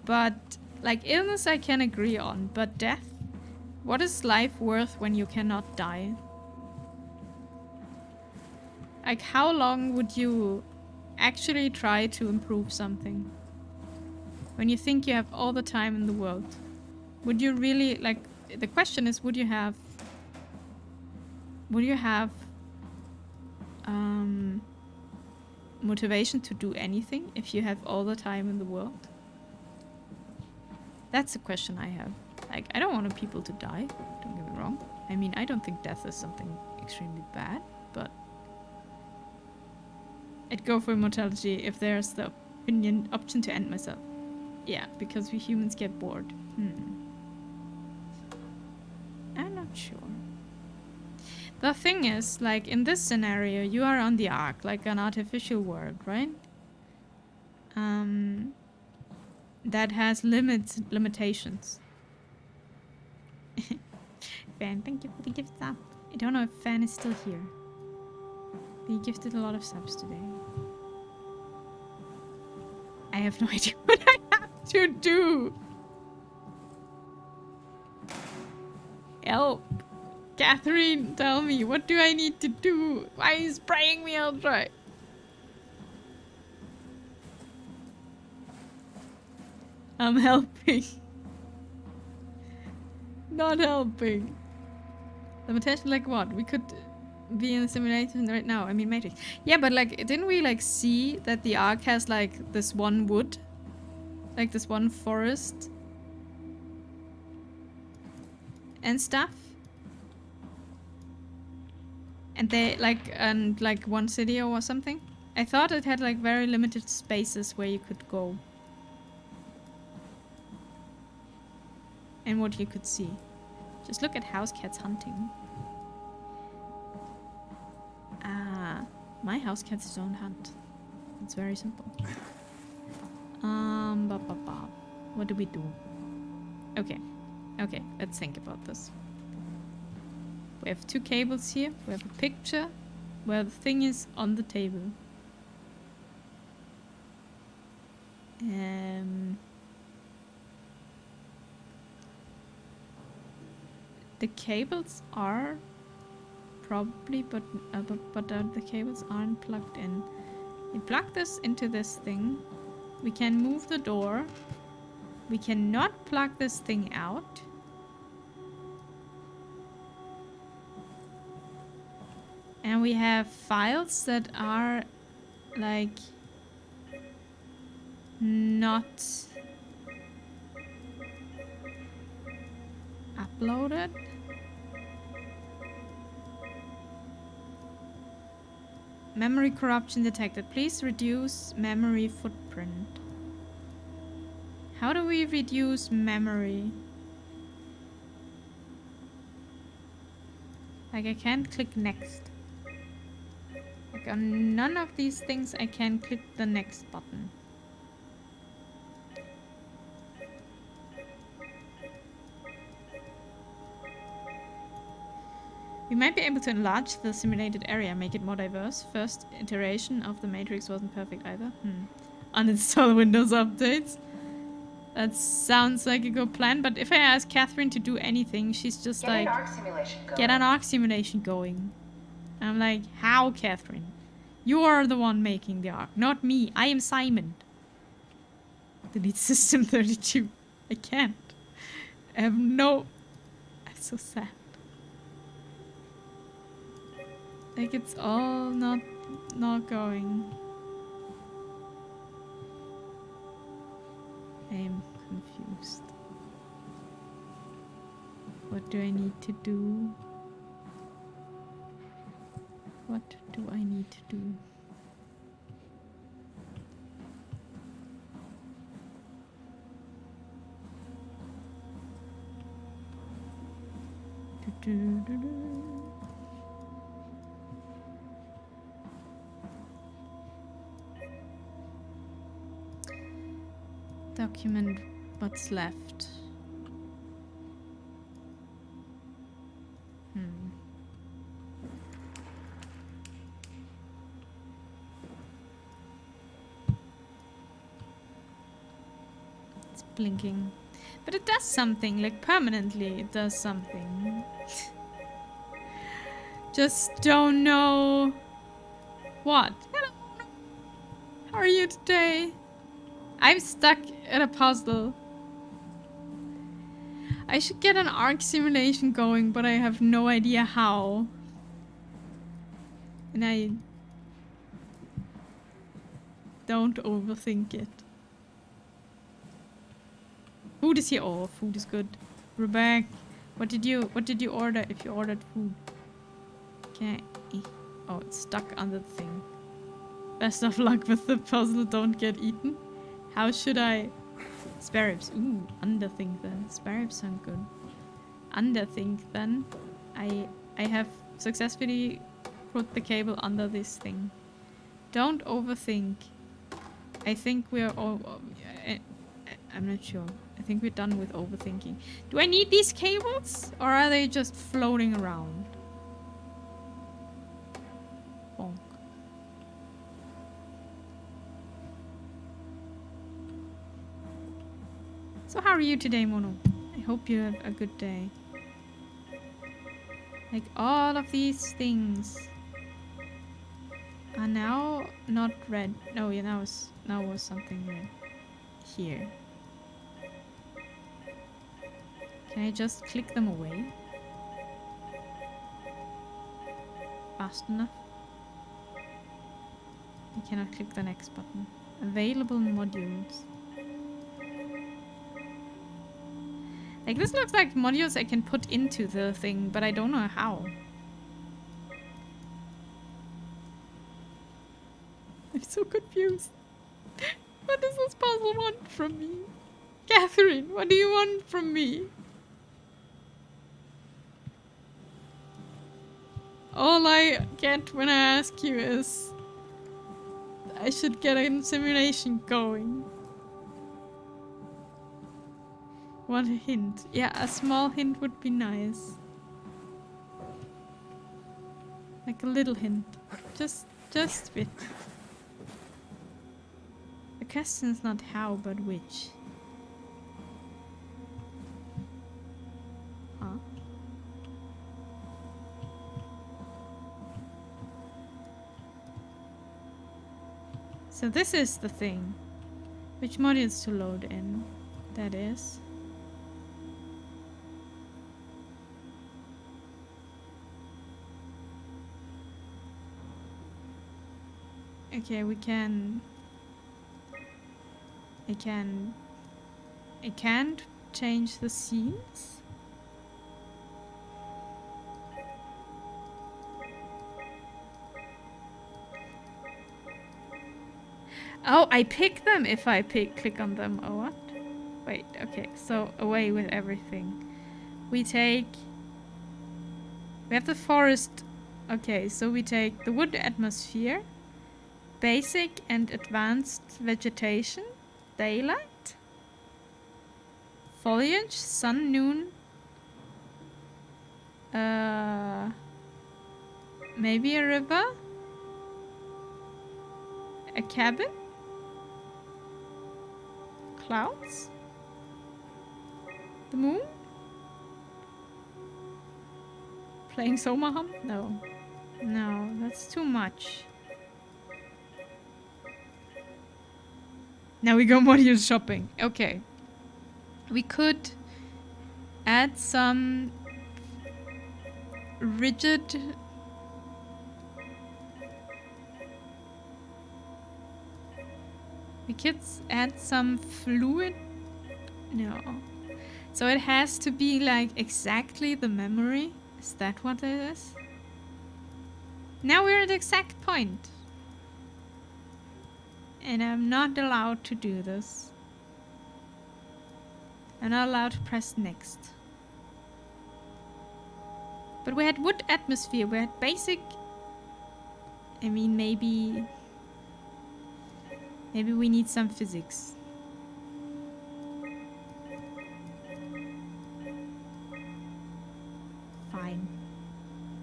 But, like, illness I can agree on, but death? What is life worth when you cannot die? Like, how long would you actually try to improve something? When you think you have all the time in the world. Would you really, like, the question is, would you have motivation to do anything if you have all the time in the world? That's the question I have. Like, I don't want people to die, don't get me wrong. I mean, I don't think death is something extremely bad, but I'd go for immortality if there's the option to end myself. Yeah, because we humans get bored. I'm not sure. The thing is, like, in this scenario, you are on the Ark, like an artificial world, right? that has limitations. Fan, thank you for the gift sub. I don't know if Fan is still here. But he gifted a lot of subs today. I have no idea what I have to do. Help. Catherine, tell me, what do I need to do? Why are you spraying me out dry? I'm helping. Not helping. Limitation like what? We could be in a simulation right now. I mean Matrix. Yeah, but like didn't we like see that the Ark has like this one wood? Like this one forest? And stuff? And they like one city or something? I thought it had like very limited spaces where you could go. And what you could see. Just look at house cats hunting. Ah, my house cats don't hunt. It's very simple. What do we do? Okay, let's think about this. We have 2 cables here. We have a picture where the thing is on the table. The cables are probably, but the cables aren't plugged in. We plug this into this thing. We can move the door. We cannot plug this thing out. And we have files that are like not uploaded. Memory corruption detected. Please reduce memory footprint. How do we reduce memory? Like I can't click next. Like on none of these things I can click the next button. We might be able to enlarge the simulated area, make it more diverse. First iteration of the Matrix wasn't perfect either. Uninstall Windows updates. That sounds like a good plan, but if I ask Catherine to do anything, she's just like, get an ARC simulation going. And I'm like, how, Catherine? You are the one making the ARC, not me. I am Simon. Delete system 32. I can't. I have no... That's so sad. Like it's all not going. I am confused. What do I need to do? What do I need to do? Document what's left. It's blinking. But it does something, like permanently it does something. Just don't know what. Hello. How are you today? I'm stuck in a puzzle. I should get an ARC simulation going, but I have no idea how. And I don't overthink it. Food is here. Oh, food is good. Rebecca, what did you order if you ordered food? Okay. Oh, it's stuck under the thing. Best of luck with the puzzle, don't get eaten. How should I... Spare ribs. Ooh, underthink then. Spare ribs sound good. Underthink then. I have successfully put the cable under this thing. Don't overthink. I think we're all... I'm not sure. I think we're done with overthinking. Do I need these cables? Or are they just floating around? Bonk. So how are you today, Mono? I hope you have a good day. Like all of these things are now not red. No, yeah, now was something red. Here. Can I just click them away? Fast enough? I cannot click the next button. Available modules. Like this looks like modules I can put into the thing, but I don't know how. I'm so confused. What does this puzzle want from me? Catherine, what do you want from me? All I get when I ask you is I should get a simulation going. One hint. Yeah, a small hint would be nice. Like a little hint. Just a bit. The question is not how, but which. Huh? So this is the thing. Which modules to load in? That is. Okay, we can... I can't change the scenes? Oh, I pick them if I click on them. Oh, what? Wait, okay, so away with everything. We have the forest. Okay, so we take the wood atmosphere, basic and advanced vegetation, daylight, foliage, sun, noon, maybe a river, a cabin, clouds, the moon, playing SOMA hum? No, that's too much. Now we go module shopping. Okay. We could add some rigid... We could add some fluid... No. So it has to be like exactly the memory? Is that what it is? Now we're at the exact point. And I'm not allowed to do this. I'm not allowed to press next. But we had wood atmosphere, we had basic... I mean, maybe we need some physics. Fine.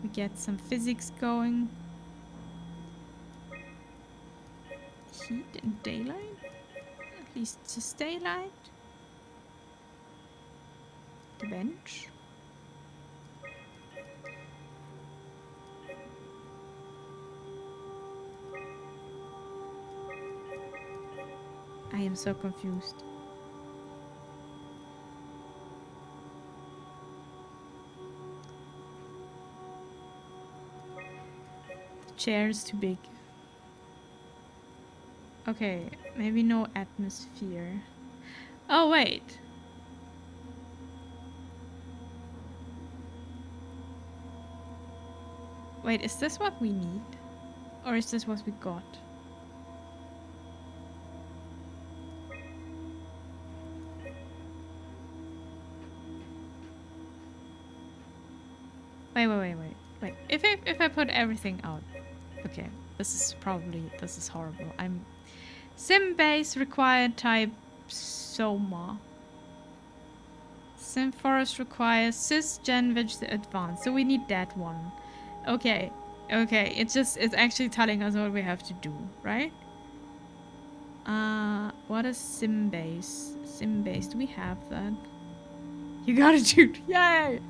We get some physics going. Heat and daylight? At least just daylight. The bench. I am so confused. The chair is too big. Okay, maybe no atmosphere. Oh, wait. Wait, is this what we need? Or is this what we got? Wait. If I put everything out. Okay, this is horrible. Sim base required type SOMA. Sim Forest requires cisgen veg advanced, so we need that one. Okay, okay. It's actually telling us what we have to do, right? What is sim base? Sim base. Do we have that? You got it, dude. Yay!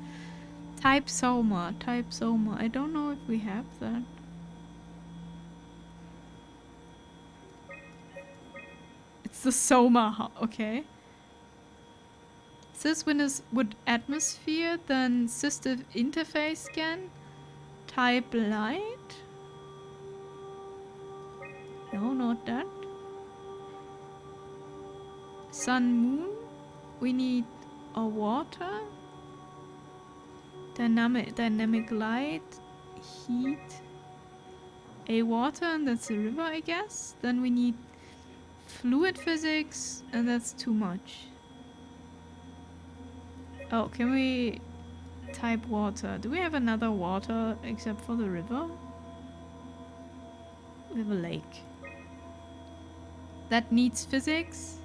Type SOMA. Type SOMA. I don't know if we have that. It's the SOMA. Okay. Sys Windows with atmosphere, then system interface scan. Type light. No, not that. Sun, moon. We need a water. Dynamic light. Heat. A water, and that's a river, I guess. Then we need fluid physics, and that's too much. Oh, can we type water? Do we have another water except for the river? We have a lake. That needs physics.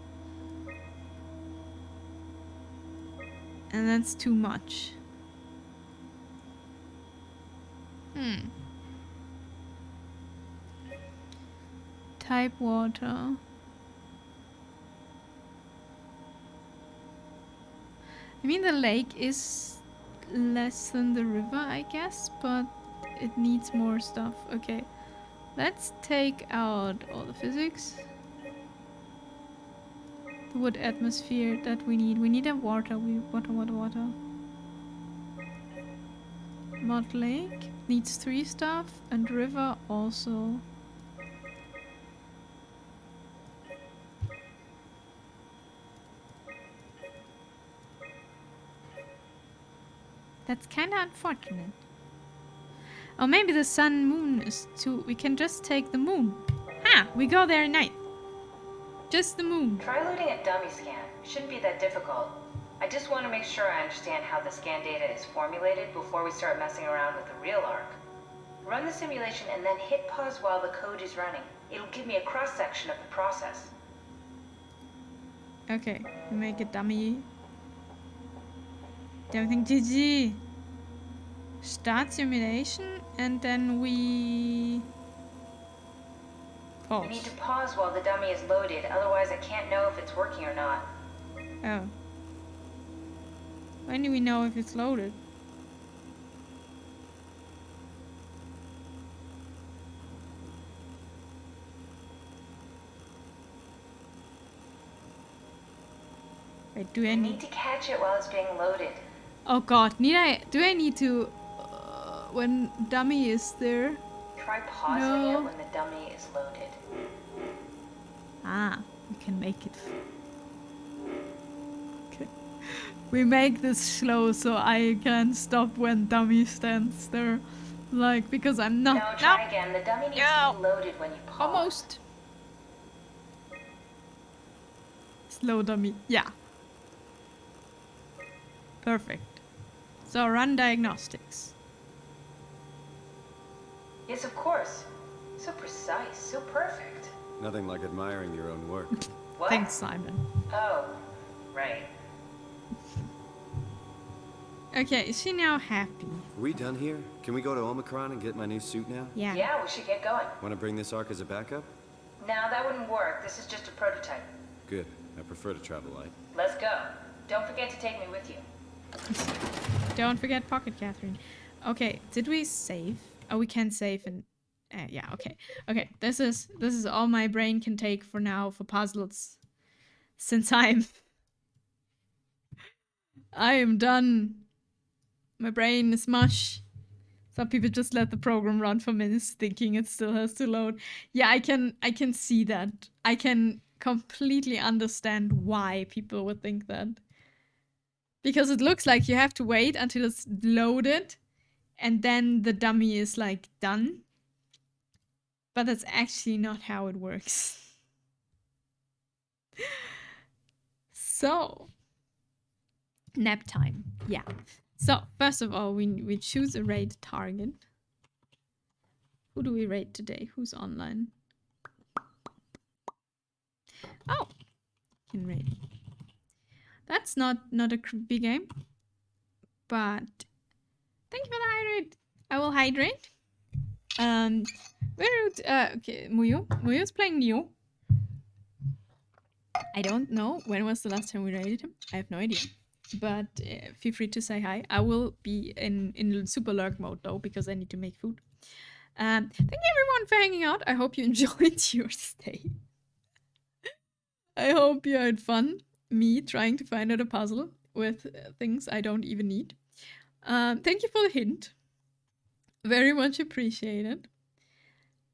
And that's too much. Type water. I mean, the lake is less than the river, I guess, but it needs more stuff. Okay, let's take out all the physics. The wood atmosphere that we need. We need a water. Water. Mud lake needs 3 stuff, and river also. That's kind of unfortunate. Oh, maybe the sun moon is too. We can just take the moon. Ha! We go there at night. Just the moon. Try loading a dummy scan. Shouldn't be that difficult. I just want to make sure I understand how the scan data is formulated before we start messing around with the real arc. Run the simulation and then hit pause while the code is running. It'll give me a cross-section of the process. Okay, we make a dummy. Everything GG. Start simulation, and then we pause. We need to pause while the dummy is loaded, otherwise I can't know if it's working or not. Oh. When do we know if it's loaded? Wait, do I need to catch it while it's being loaded. Oh god, do I need to when dummy is there? Try pausing it when the dummy is loaded. Ah, we can make it. Okay. We make this slow so I can stop when dummy stands there. Like, because I'm not. No, try again. The dummy needs to be loaded when you pause. Almost. Slow dummy. Yeah. Perfect. So run diagnostics. Yes, of course. So precise, so perfect. Nothing like admiring your own work. What? Thanks, Simon. Oh, right. Okay, is she now happy? Are we done here? Can we go to Omicron and get my new suit now? Yeah. Yeah, we should get going. Want to bring this arc as a backup? No, that wouldn't work. This is just a prototype. Good. I prefer to travel light. Let's go. Don't forget to take me with you. Don't forget Pocket Catherine. Okay, did we save? Oh, we can save and yeah, okay. Okay, this is all my brain can take for now for puzzles. Since I am done. My brain is mush. Some people just let the program run for minutes thinking it still has to load. Yeah, I can see that. I can completely understand why people would think that. Because it looks like you have to wait until it's loaded and then the dummy is like done. But that's actually not how it works. So, nap time. Yeah. So, first of all, we choose a raid target. Who do we raid today? Who's online? Oh! in raid. That's not a creepy game, but thank you for the hydrate. I will hydrate. Okay, Muyu's playing Neo. I don't know when was the last time we raided him. I have no idea. But feel free to say hi. I will be in super lurk mode though, because I need to make food. Thank you everyone for hanging out. I hope you enjoyed your stay. I hope you had fun. Me trying to find out a puzzle with things I don't even need. Thank you for the hint. Very much appreciated.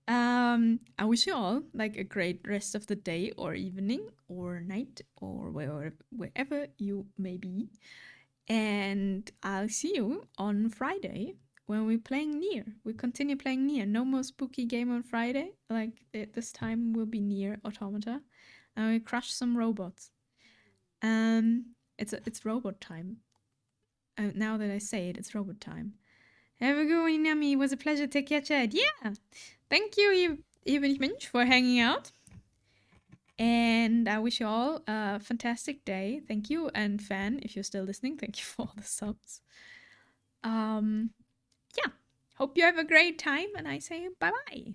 I wish you all like a great rest of the day or evening or night or wherever you may be. And I'll see you on Friday when we're playing Nier. We continue playing Nier. No more spooky game on Friday. Like this time will be Nier Automata. And we crush some robots. It's robot time. Now that I say it, it's robot time. Have a good one, Nami. It was a pleasure. Take care, Chad. Yeah. Thank you, Even Minch, for hanging out. And I wish you all a fantastic day. Thank you. And Fan, if you're still listening, thank you for all the subs. Yeah. Hope you have a great time. And I say bye-bye.